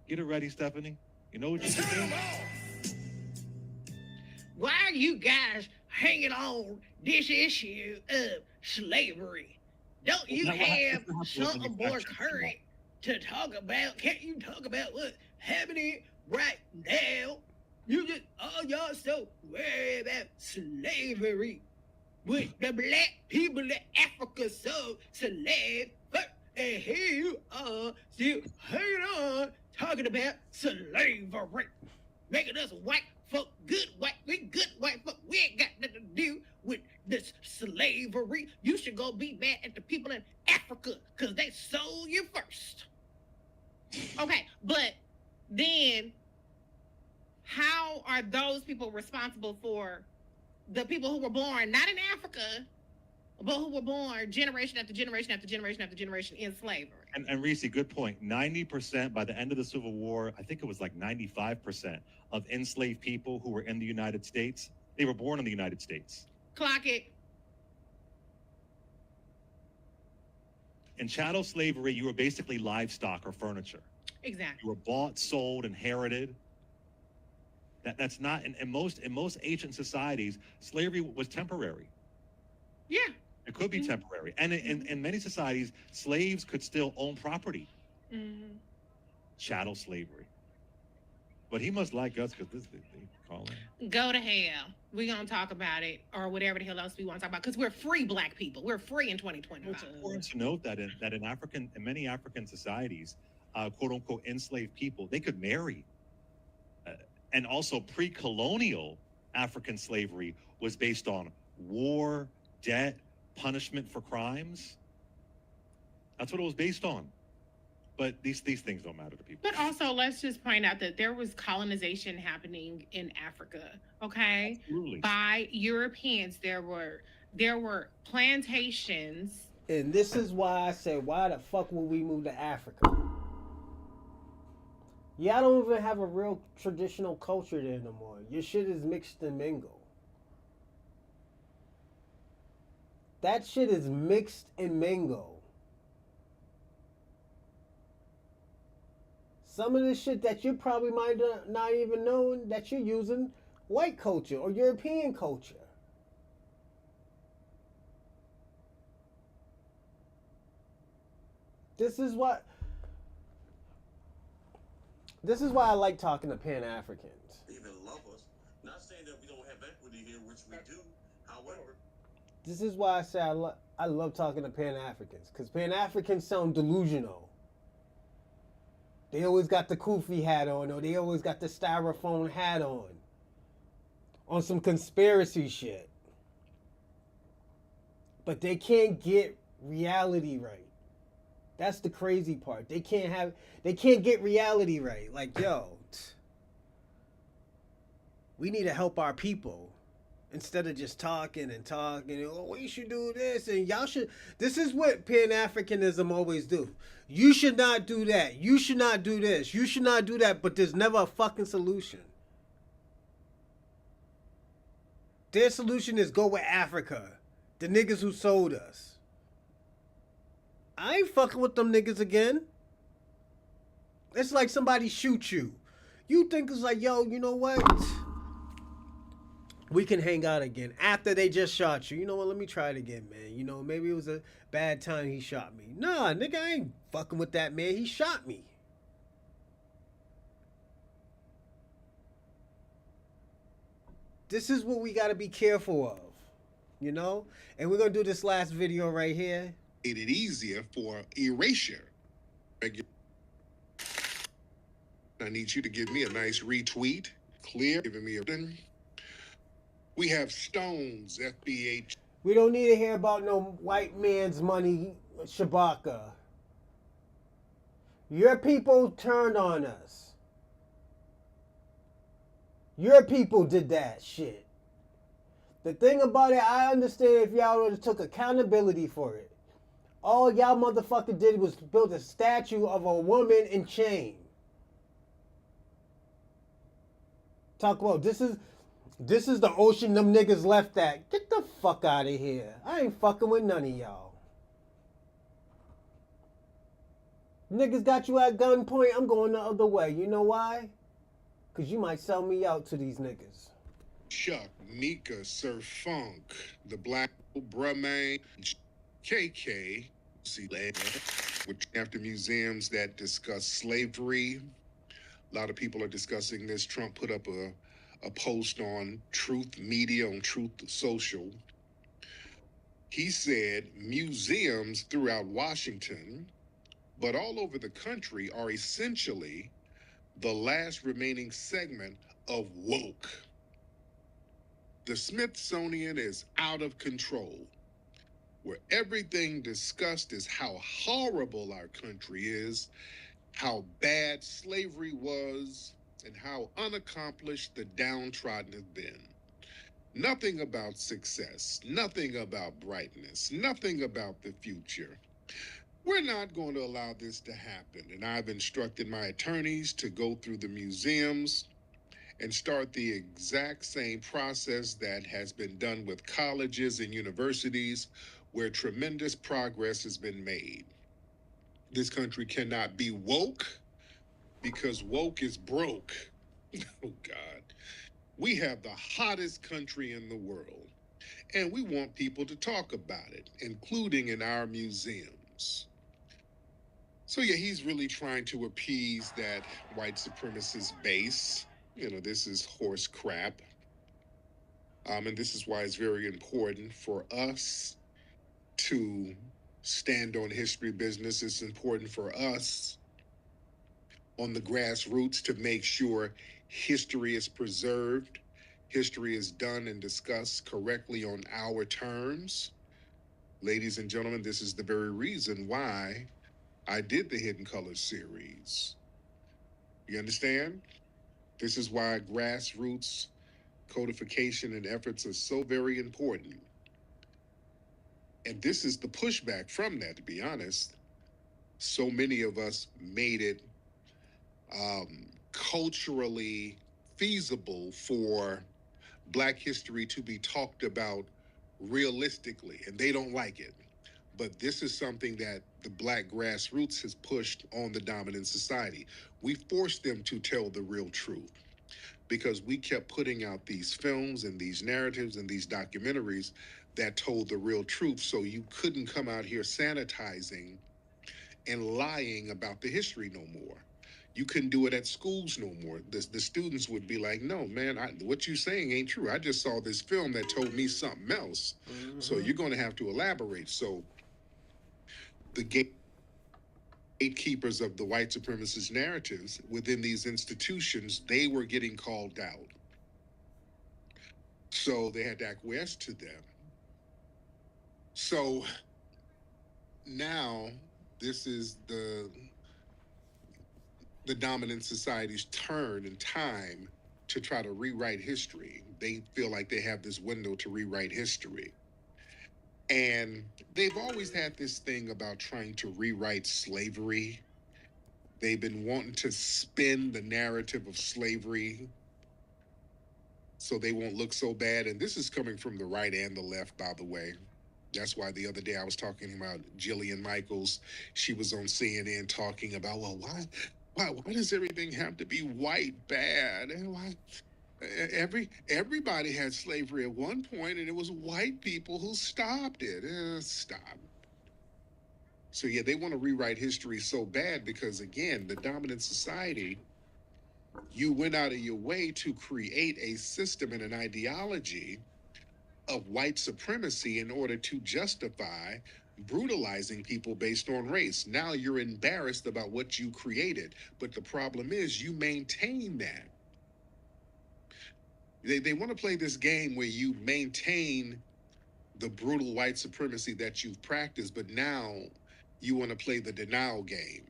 D: get it ready, Stephanie. You know what you should do?
F: Why are you guys hanging on this issue of slavery? Don't you
D: That's not
F: have
D: what
F: something more
D: manufacturing is
F: current to talk about? Can't you talk about what's happening right now? You just, oh, y'all so worried about slavery. With the black people in Africa so slave, but and here you are still hanging on talking about slavery. Making us white folk good white. We good white folk. We ain't got nothing to do with this slavery. You should go be mad at the people in Africa because they sold you first. Okay, but then how are those people responsible for the people who were born not in Africa, but who were born generation after generation after generation after generation in slavery?
D: And Reese, good point. 90% by the end of the Civil War, I think it was like 95% of enslaved people who were in the United States, they were born in the United States.
F: Clock it.
D: In chattel slavery, you were basically livestock or furniture.
F: Exactly.
D: You were bought, sold, inherited. That's not in most ancient societies, slavery was temporary.
F: Yeah.
D: It could be temporary. And in many societies, slaves could still own property.
F: Mm-hmm.
D: Chattel slavery. But he must like us because they call him.
F: Go to hell. We're going to talk about it or whatever the hell else we want to talk about because we're free black people. We're free in 2021.
D: It's important to note that in many African societies, quote unquote enslaved people, they could marry. And also pre-colonial African slavery was based on war, debt, punishment for crimes. That's what it was based on. But these things don't matter to people.
F: But also, let's just point out that there was colonization happening in Africa, okay?
D: Absolutely.
F: By Europeans. There were plantations.
A: And this is why I say, why the fuck would we move to Africa? Y'all don't even have a real traditional culture there no more. Your shit is mixed and mingled. That shit is mixed and mingled. Some of the shit that you probably might not even know that you're using white culture or European culture. This is why I like talking to Pan-Africans.
G: Even love us. Not saying that we don't have equity here, which we do. However,
A: this is why I say I love talking to Pan-Africans, because Pan-Africans sound delusional. They always got the kufi hat on, or they always got the styrofoam hat on some conspiracy shit. But they can't get reality right. That's the crazy part. They can't get reality right. Like, yo, we need to help our people instead of just talking. Oh, we should do this and y'all should. This is what Pan-Africanism always do. You should not do that. You should not do this. You should not do that. But there's never a fucking solution. Their solution is go with Africa, the niggas who sold us. I ain't fucking with them niggas again. It's like somebody shoot you. You think it's like, yo, you know what? We can hang out again after they just shot you. You know what? Let me try it again, man. You know, maybe it was a bad time he shot me. Nah, nigga, I ain't fucking with that man. He shot me. This is what we got to be careful of, you know? And we're going to do this last video right here.
H: Made it easier for erasure. I need you to give me a nice retweet. Clear, giving me a... We have Stones, FBH.
A: We don't need to hear about no white man's money, Shabaka. Your people turned on us. Your people did that shit. The thing about it, I understand if y'all would have took accountability for it. All y'all motherfucker did was build a statue of a woman in chain. Talk about this is the ocean them niggas left at. Get the fuck out of here. I ain't fucking with none of y'all. Niggas got you at gunpoint. I'm going the other way. You know why? Because you might sell me out to these niggas.
H: Chuck, Nika, Sir Funk, the Black Brahman, KK, see which after museums that discuss slavery. A lot of people are discussing this. Trump put up a post on Truth Media, on Truth Social. He said museums throughout Washington, but all over the country, are essentially the last remaining segment of woke. The Smithsonian is out of control, where everything discussed is how horrible our country is, how bad slavery was, and how unaccomplished the downtrodden have been. Nothing about success, nothing about brightness, nothing about the future. We're not going to allow this to happen, and I've instructed my attorneys to go through the museums and start the exact same process that has been done with colleges and universities, where tremendous progress has been made. This country cannot be woke because woke is broke. Oh, God. We have the hottest country in the world, and we want people to talk about it, including in our museums. So, yeah, he's really trying to appease that white supremacist base. You know, this is horse crap. And this is why it's very important for us to stand on history business. It's important for us on the grassroots to make sure history is preserved, history is done and discussed correctly on our terms. Ladies and gentlemen, this is the very reason why I did the Hidden Colors series. You understand? This is why grassroots codification and efforts are so very important. And this is the pushback from that, to be honest. So many of us made it culturally feasible for Black history to be talked about realistically, and they don't like it. But this is something that the Black grassroots has pushed on the dominant society. We forced them to tell the real truth because we kept putting out these films and these narratives and these documentaries that told the real truth. So you couldn't come out here sanitizing and lying about the history no more. You couldn't do it at schools no more. The students would be like, no, man, what you saying ain't true. I just saw this film that told me something else. Mm-hmm. So you're going to have to elaborate. So the gatekeepers of the white supremacist narratives within these institutions, they were getting called out. So they had to acquiesce to them. So now this is the dominant society's turn and time to try to rewrite history. They feel like they have this window to rewrite history. And they've always had this thing about trying to rewrite slavery. They've been wanting to spin the narrative of slavery so they won't look so bad. And this is coming from the right and the left, by the way. That's why the other day I was talking about Jillian Michaels. She was on CNN talking about, well, why does everything have to be white bad? And why everybody had slavery at one point, and it was white people who stopped it. Stop. So yeah, they want to rewrite history so bad because, again, the dominant society You went out of your way to create a system and an ideology of white supremacy in order to justify brutalizing people based on race. Now you're embarrassed about what you created, but the problem is you maintain that. They want to play this game where you maintain the brutal white supremacy that you've practiced, but now you want to play the denial game.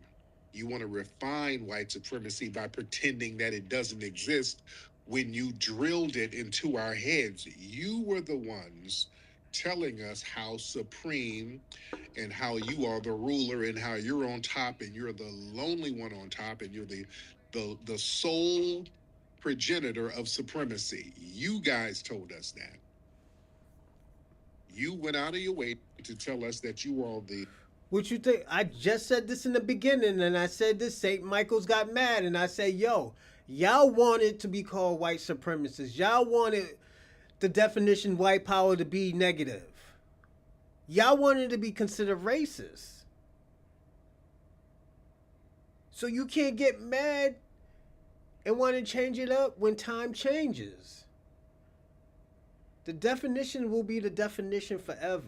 H: You want to refine white supremacy by pretending that it doesn't exist when you drilled it into our heads. You were the ones telling us how supreme and how you are the ruler and how you're on top and you're the lonely one on top and you're the sole progenitor of supremacy. You guys told us that. You went out of your way to tell us that you are the
A: What you think? I just said this in the beginning, and I said this. St. Michael's got mad, and I said, "Yo, y'all wanted to be called white supremacists. Y'all wanted the definition white power to be negative. Y'all wanted to be considered racist. So you can't get mad and want to change it up when time changes. The definition will be the definition forever.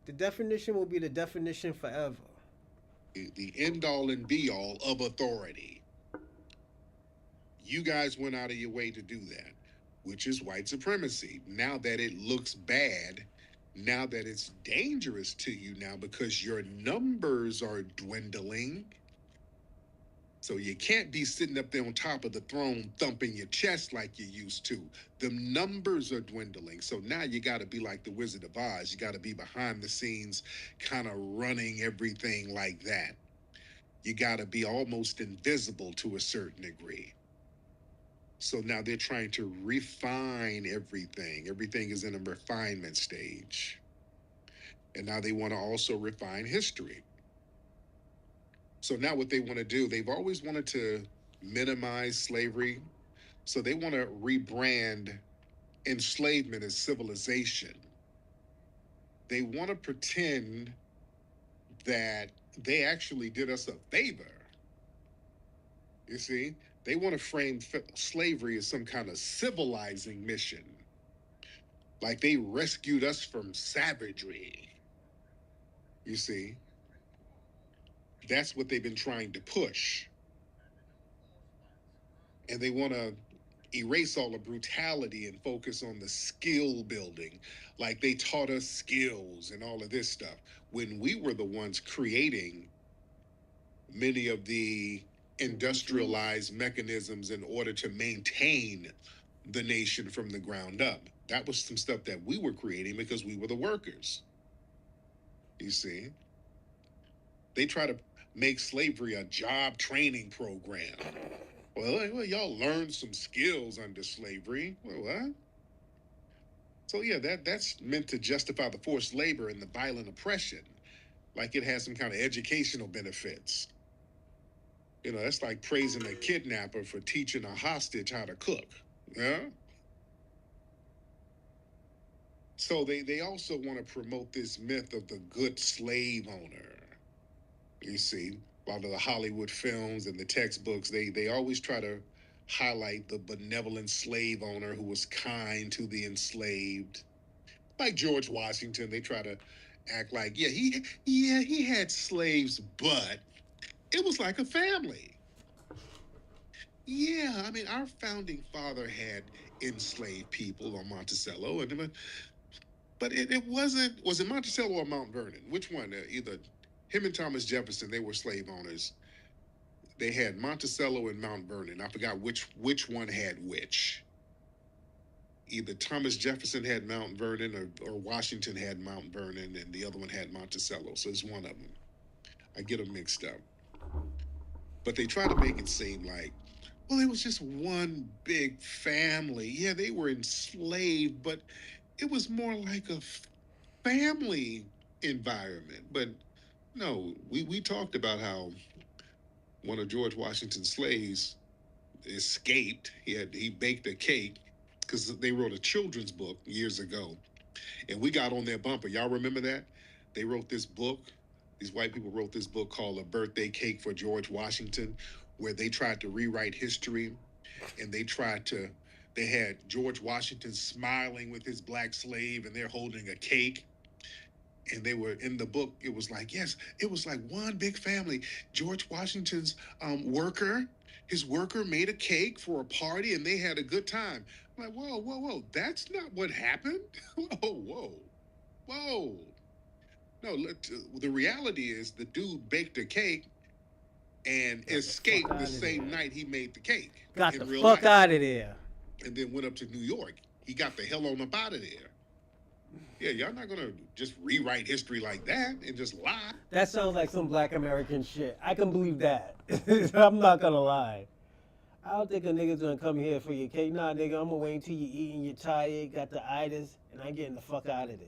A: The definition will be the definition forever.
H: the end all and be all of authority. You guys went out of your way to do that, which is white supremacy. Now that it looks bad, now that it's dangerous to you now because your numbers are dwindling. So you can't be sitting up there on top of the throne thumping your chest like you used to. The numbers are dwindling. So now you got to be like the Wizard of Oz. You got to be behind the scenes, kind of running everything like that. You got to be almost invisible to a certain degree. So now they're trying to refine everything. Everything is in a refinement stage. And now they want to also refine history. So now what they want to do, they've always wanted to minimize slavery. So they want to rebrand enslavement as civilization. They want to pretend that they actually did us a favor. You see, they want to frame slavery as some kind of civilizing mission. Like they rescued us from savagery. You see, that's what they've been trying to push. And they want to erase all the brutality and focus on the skill building. Like they taught us skills and all of this stuff when we were the ones creating many of the industrialized mechanisms in order to maintain the nation from the ground up. That was some stuff that we were creating because we were the workers. You see, they try to make slavery a job training program. Well, y'all learned some skills under slavery. Well, what? So yeah, that's meant to justify the forced labor and the violent oppression, like it has some kind of educational benefits. You know, that's like praising a kidnapper for teaching a hostage how to cook. Yeah. So they also want to promote this myth of the good slave owner. You see, a lot of the Hollywood films and the textbooks, they always try to highlight the benevolent slave owner who was kind to the enslaved. Like George Washington, they try to act like, he had slaves, but it was like a family. Yeah, I mean, our founding father had enslaved people on Monticello, but it wasn't. Was it Monticello or Mount Vernon? Which one? Either him and Thomas Jefferson, they were slave owners. They had Monticello and Mount Vernon. I forgot which one had which. Either Thomas Jefferson had Mount Vernon or Washington had Mount Vernon, and the other one had Monticello. So it's one of them. I get them mixed up. But they try to make it seem like, well, it was just one big family. Yeah, they were enslaved, but it was more like a family environment. But no, we talked about how one of George Washington's slaves escaped. He baked a cake because they wrote a children's book years ago, and we got on their bumper. Y'all remember that? They wrote this book. These white people wrote this book called A Birthday Cake for George Washington, where they tried to rewrite history, and they had George Washington smiling with his black slave, and they're holding a cake. And they were in the book, it was like, yes, it was like one big family. George Washington's his worker made a cake for a party, and they had a good time. I'm like, whoa, whoa, whoa, that's not what happened. Whoa, whoa, whoa. No, the reality is the dude baked a cake and escaped the same night he made the cake.
A: Got the fuck out of there.
H: And then went up to New York. He got the hell on up out of there. Yeah, y'all not gonna just rewrite history like that and just lie.
A: That sounds like some black American shit. I can believe that. I'm not gonna lie. I don't think a nigga's gonna come here for your cake. Nah, nigga, I'm gonna wait until you eating, you're tired, got the itis, and I'm getting the fuck out of there.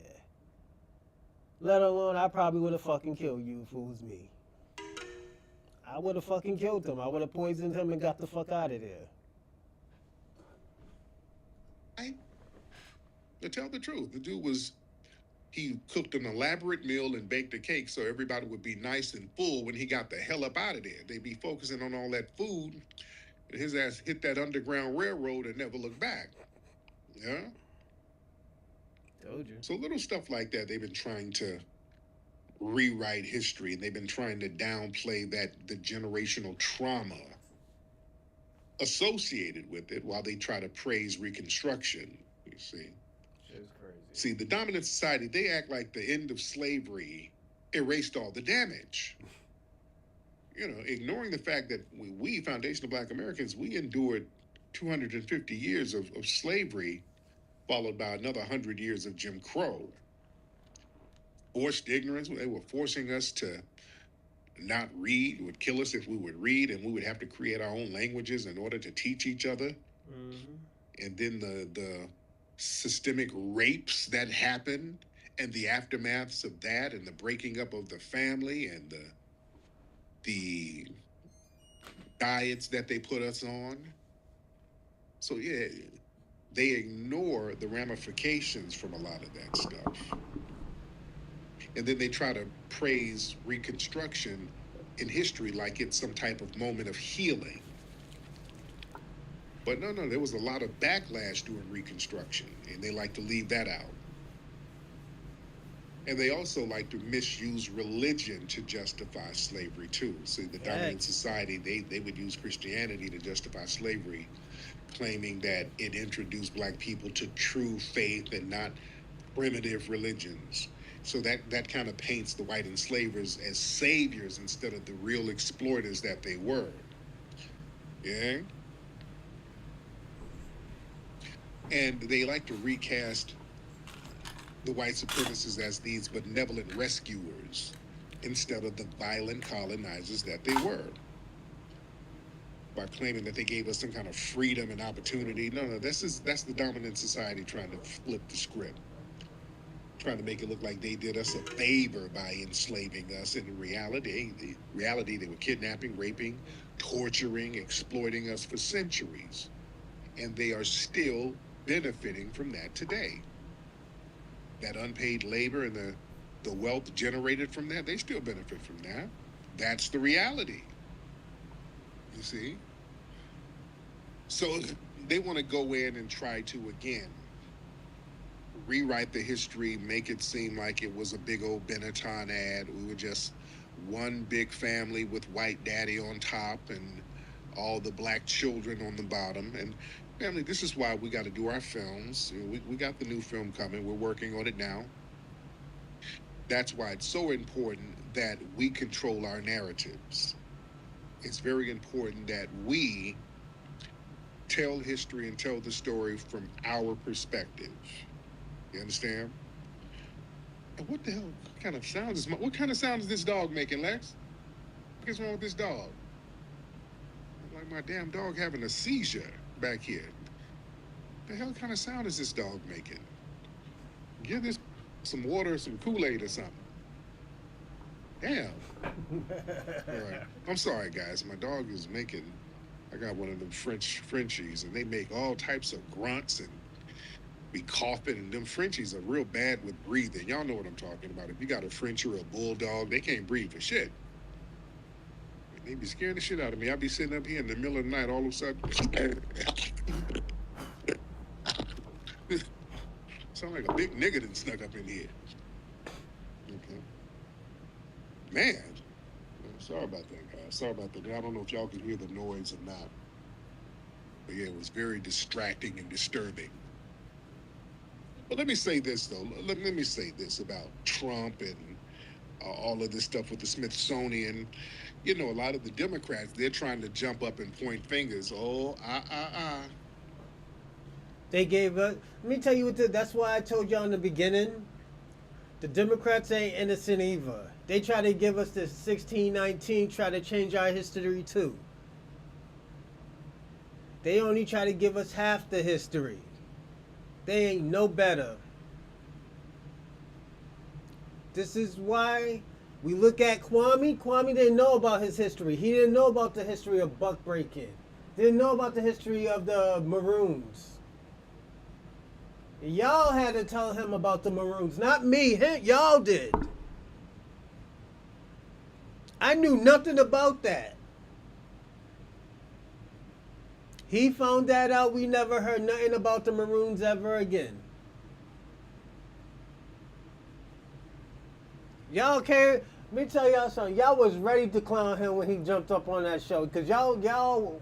A: Let alone, I probably would have fucking killed you if it was me. I would have fucking killed him. I would have poisoned him and got the fuck out of there.
H: To tell the truth, the dude he cooked an elaborate meal and baked a cake so everybody would be nice and full when he got the hell up out of there. They'd be focusing on all that food, and his ass hit that Underground Railroad and never looked back. Yeah?
A: Told you.
H: So little stuff like that, they've been trying to rewrite history, and they've been trying to downplay the generational trauma associated with it while they try to praise Reconstruction, you see.
A: It's crazy.
H: See, the dominant society, they act like the end of slavery erased all the damage. You know, ignoring the fact that we foundational black Americans, we endured 250 years of slavery, followed by another 100 years of Jim Crow. Forced ignorance, they were forcing us to not read, would kill us if we would read, and we would have to create our own languages in order to teach each other. Mm-hmm. And then the systemic rapes that happened and the aftermaths of that and the breaking up of the family and the diets that they put us on. So yeah, they ignore the ramifications from a lot of that stuff. And then they try to praise Reconstruction in history like it's some type of moment of healing. But no, there was a lot of backlash during Reconstruction, and they like to leave that out. And they also like to misuse religion to justify slavery too. So the dominant society, they would use Christianity to justify slavery, claiming that it introduced black people to true faith and not primitive religions. So that kind of paints the white enslavers as saviors instead of the real exploiters that they were. Yeah? And they like to recast the white supremacists as these benevolent rescuers instead of the violent colonizers that they were. By claiming that they gave us some kind of freedom and opportunity. No, that's the dominant society trying to flip the script. Trying to make it look like they did us a favor by enslaving us. And in reality, they were kidnapping, raping, torturing, exploiting us for centuries. And they are still benefiting from that today. That unpaid labor and the wealth generated from that, they still benefit from that. That's the reality. You see? So they want to go in and try to, again, rewrite the history, make it seem like it was a big old Benetton ad. We were just one big family with white daddy on top and all the black children on the bottom. And family, this is why we got to do our films. We got the new film coming. We're working on it now. That's why it's so important that we control our narratives. It's very important that we tell history and tell the story from our perspective. You understand? And what the hell kind of sound is what kind of sound is this dog making, Lex? What's wrong with this dog? Like my damn dog having a seizure back here. The hell kind of sound is this dog making? Give this some water, some Kool-Aid or something. Damn. All right. I'm sorry, guys. My dog is making, I got one of them Frenchies, and they make all types of grunts and be coughing, and them Frenchies are real bad with breathing. Y'all know what I'm talking about. If you got a French or a bulldog, they can't breathe for shit. They be scaring the shit out of me. I be sitting up here in the middle of the night, all of a sudden, sound like a big nigga that snuck up in here. Okay. Man, sorry about that, guys. Sorry about that. I don't know if y'all can hear the noise or not. But yeah, it was very distracting and disturbing. But let me say this, though. Let me say this about Trump and all of this stuff with the Smithsonian. You know, a lot of the Democrats, they're trying to jump up and point fingers. Oh,
A: They gave us. Let me tell you what. That's why I told y'all in the beginning. The Democrats ain't innocent either. They try to give us this 1619, try to change our history too. They only try to give us half the history. They ain't no better. This is why we look at Kwame. Kwame didn't know about his history. He didn't know about the history of buck breaking. Didn't know about the history of the Maroons. Y'all had to tell him about the Maroons, not me. Y'all did. I knew nothing about that. He found that out. We never heard nothing about the Maroons ever again. Y'all care? Let me tell y'all something. Y'all was ready to clown him when he jumped up on that show, because y'all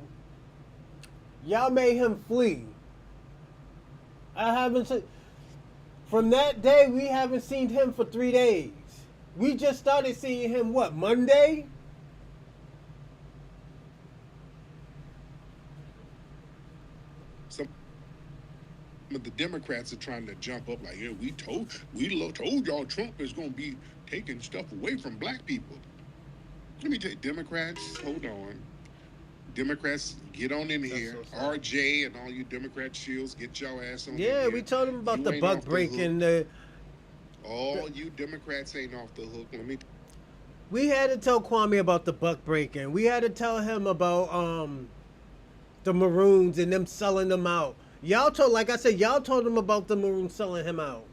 A: made him flee. I haven't seen. From that day, we haven't seen him for 3 days. We just started seeing him, what, Monday?
H: Some of the Democrats are trying to jump up like, yeah, we told y'all Trump is going to be taking stuff away from black people. Let me tell you, Democrats, hold on. Democrats, get on in here. RJ and all you Democrat shields, get your ass on in here.
A: Yeah, we told him about
H: You
A: the
H: ain't
A: buck
H: off
A: breaking.
H: hook. All you Democrats ain't off the hook.
A: We had to tell Kwame about the buck breaking. We had to tell him about the Maroons and them selling them out. Y'all told, like I said, y'all told him about the Maroons selling him out.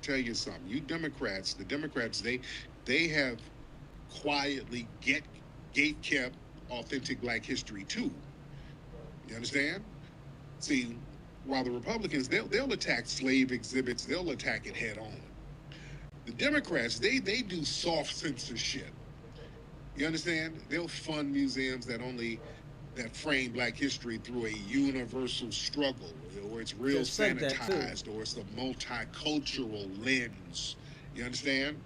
H: Tell you something. You Democrats, the Democrats, they have quietly gate kept authentic black history too. You understand? See, while the Republicans, they'll attack slave exhibits, they'll attack it head on. The Democrats, they do soft censorship. You understand? They'll fund museums that frame black history through a universal struggle, or it's real sanitized, or it's a multicultural lens. You understand?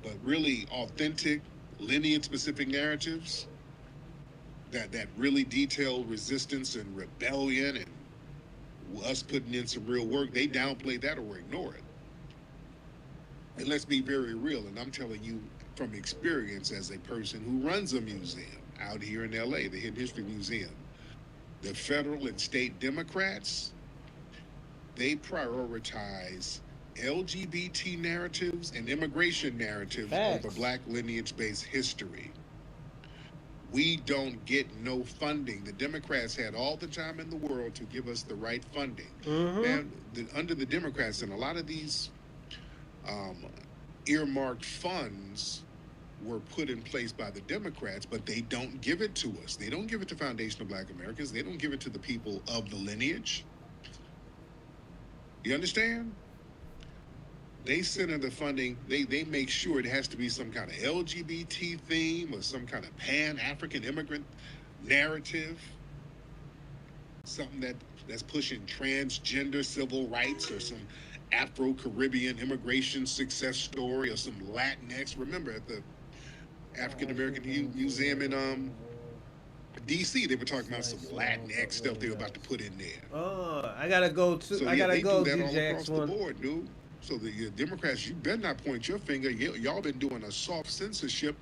H: But really authentic, lineage-specific narratives that really detail resistance and rebellion and us putting in some real work, they downplay that or ignore it. And let's be very real, and I'm telling you from experience as a person who runs a museum out here in LA, the Hidden History Museum, the federal and state Democrats, they prioritize LGBT narratives and immigration narratives over black lineage-based history. We don't get no funding. The Democrats had all the time in the world to give us the right funding. And under the Democrats, and a lot of these earmarked funds were put in place by the Democrats, but they don't give it to us. They don't give it to foundational black Americans. They don't give it to the people of the lineage. You understand? They center the funding, they make sure it has to be some kind of LGBT theme or some kind of pan-African immigrant narrative, something that's pushing transgender civil rights, or some Afro-Caribbean immigration success story, or some Latinx. Remember at the African American Museum in DC, they were talking about some Latinx stuff they were about to put in there.
A: Oh, I gotta go to.
H: So
A: I gotta go.
H: They do that
A: DJ
H: all across the board, dude. So the Democrats, you better not point your finger. Y'all been doing a soft censorship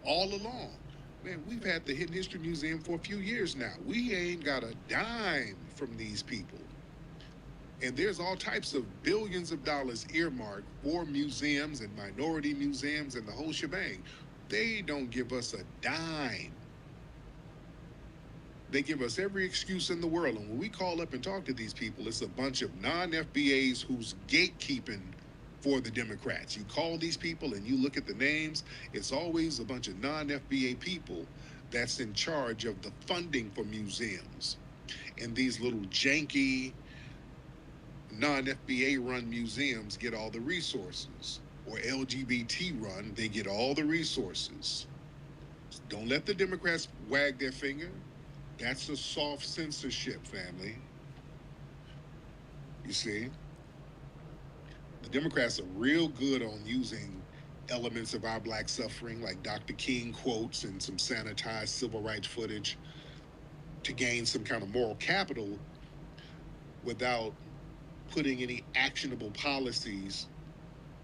H: all along. Man, we've had the Hidden History Museum for a few years now. We ain't got a dime from these people. And there's all types of billions of dollars earmarked for museums and minority museums and the whole shebang. They don't give us a dime. They give us every excuse in the world. And when we call up and talk to these people, it's a bunch of non-FBAs who's gatekeeping for the Democrats. You call these people and you look at the names, it's always a bunch of non-FBA people that's in charge of the funding for museums. And these little janky non-FBA run museums get all the resources. Or LGBT run, they get all the resources. Don't let the Democrats wag their finger. That's a soft censorship, family. You see? The Democrats are real good on using elements of our black suffering, like Dr. King quotes and some sanitized civil rights footage, to gain some kind of moral capital without putting any actionable policies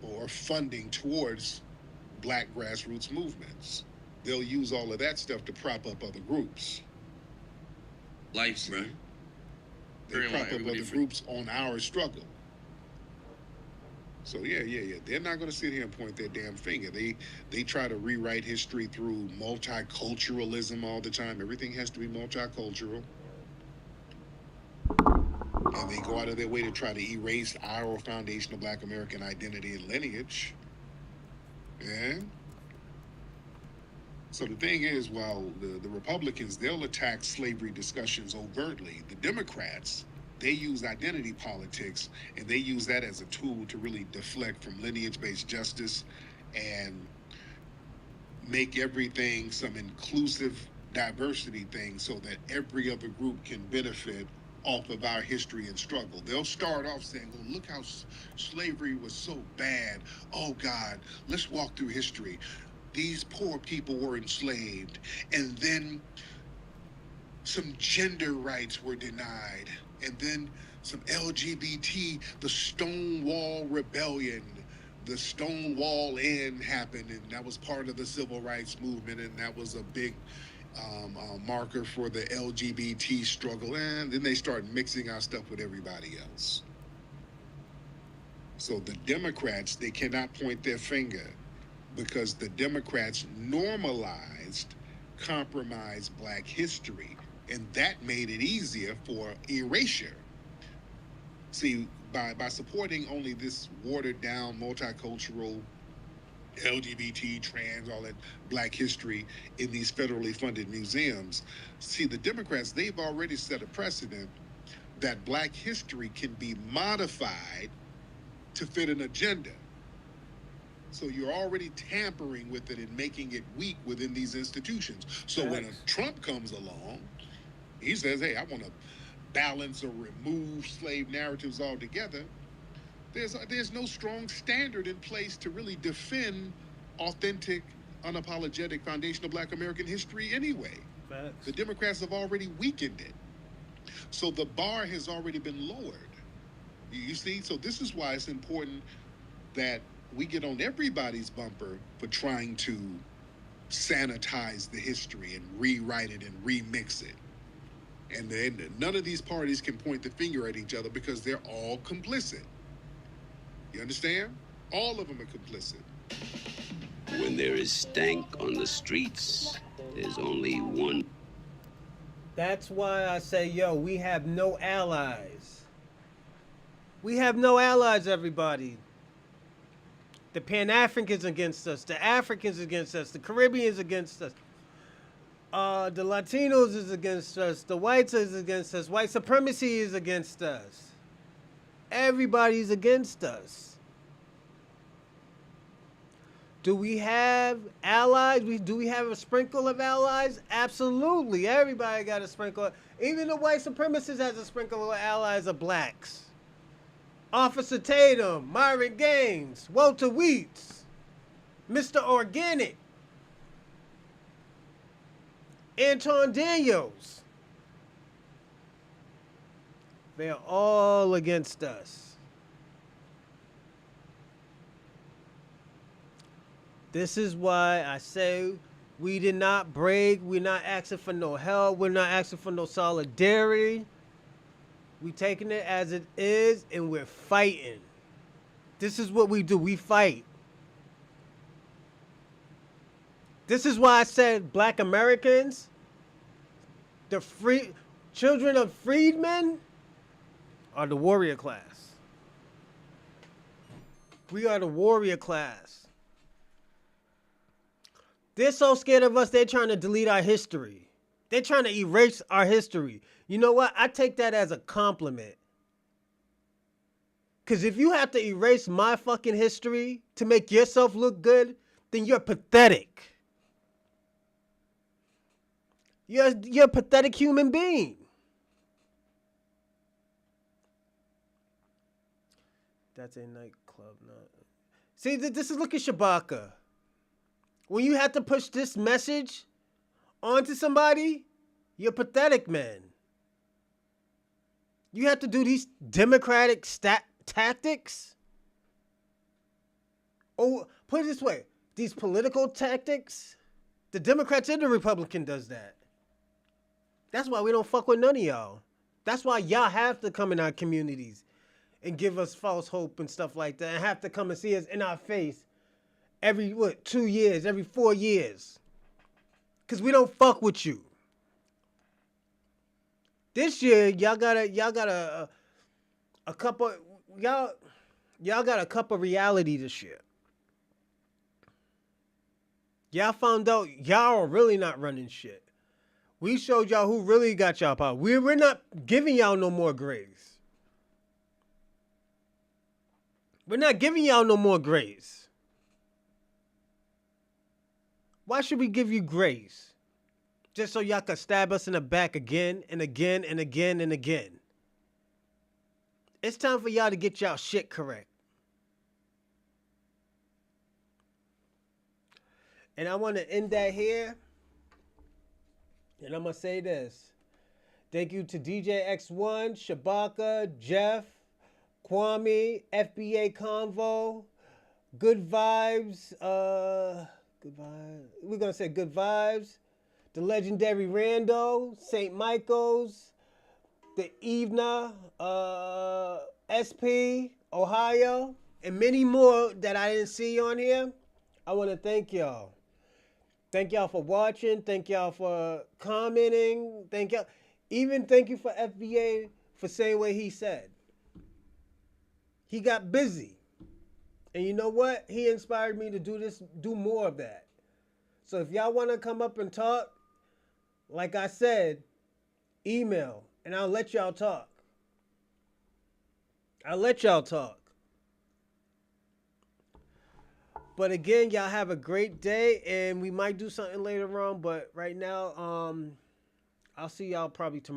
H: or funding towards black grassroots movements. They'll use all of that stuff to prop up other groups.
I: Life, bro.
H: They prop up other groups on our struggle. So yeah. They're not going to sit here and point their damn finger. They try to rewrite history through multiculturalism all the time. Everything has to be multicultural. And they go out of their way to try to erase our foundational black American identity and lineage. Yeah. So the thing is, while the Republicans, they'll attack slavery discussions overtly, the Democrats, they use identity politics, and they use that as a tool to really deflect from lineage-based justice and make everything some inclusive diversity thing so that every other group can benefit off of our history and struggle. They'll start off saying, oh, look how slavery was so bad. Oh, God, let's walk through history. These poor people were enslaved, and then some gender rights were denied, and then some LGBT, the Stonewall Rebellion, the Stonewall Inn happened, and that was part of the civil rights movement, and that was a big marker for the LGBT struggle. And then they start mixing our stuff with everybody else. So the Democrats, they cannot point their finger, because the Democrats normalized compromised black history, and that made it easier for erasure. See, by supporting only this watered down multicultural LGBT, trans, all that black history in these federally funded museums, see, the Democrats, they've already set a precedent that black history can be modified to fit an agenda. So you're already tampering with it and making it weak within these institutions. So when a Trump comes along, he says, hey, I want to balance or remove slave narratives altogether. There's no strong standard in place to really defend authentic, unapologetic, foundational black American history anyway.
A: Facts.
H: The Democrats have already weakened it. So the bar has already been lowered. You see? So this is why it's important that we get on everybody's bumper for trying to sanitize the history and rewrite it and remix it. And then none of these parties can point the finger at each other because they're all complicit. You understand? All of them are complicit.
J: When there is stank on the streets, there's only one.
A: That's why I say, yo, we have no allies. We have no allies, everybody. The Pan-Africans against us, the Africans against us, the Caribbeans against us, the Latinos is against us, the whites is against us, white supremacy is against us. Everybody's against us. Do we have allies? Do we have a sprinkle of allies? Absolutely. Everybody got a sprinkle. Even the white supremacist has a sprinkle of allies of blacks. Officer Tatum, Myron Gaines, Walter Wheats, Mr. Organic, Anton Daniels. They are all against us. This is why I say we did not break. We're not asking for no help. We're not asking for no solidarity. We taking it as it is, and we're fighting. This is what we do. We fight. This is why I said black Americans, The free children of freedmen are the warrior class. We are the warrior class. They're so scared of us, they're trying to delete our history. They're trying to erase our history. You know what? I take that as a compliment. Because if you have to erase my fucking history to make yourself look good, then you're pathetic. You're a pathetic human being. That's a nightclub. Not. See, this is look at Shabaka. When you have to push this message onto somebody, you're pathetic, man. You have to do these democratic tactics. Oh, put it this way. These political tactics, the Democrats and the Republican does that. That's why we don't fuck with none of y'all. That's why y'all have to come in our communities and give us false hope and stuff like that, and have to come and see us in our face every 2 years, every 4 years. Cause we don't fuck with you. This year, y'all got a couple y'all got a cup of reality this year. Y'all found out y'all are really not running shit. We showed y'all who really got y'all power. We're not giving y'all no more grace. We're not giving y'all no more grace. Why should we give you grace? Just so y'all can stab us in the back again and again and again and again. It's time for y'all to get y'all shit correct. And I want to end that here. And I'm going to say this. Thank you to DJ X1, Shabaka, Jeff, Kwame, FBA Convo, Good Vibes, Good Vibes. We're going to say Good Vibes, the legendary Rando, St. Michael's, the Evna, SP, Ohio, and many more that I didn't see on here. I want to thank y'all. Thank y'all for watching. Thank y'all for commenting. Thank y'all. Even thank you for FBA for saying what he said. He got busy. And you know what? He inspired me to do more of that. So if y'all want to come up and talk, like I said, email and I'll let y'all talk. I'll let y'all talk. But again, y'all have a great day, and we might do something later on, but right now, I'll see y'all probably tomorrow.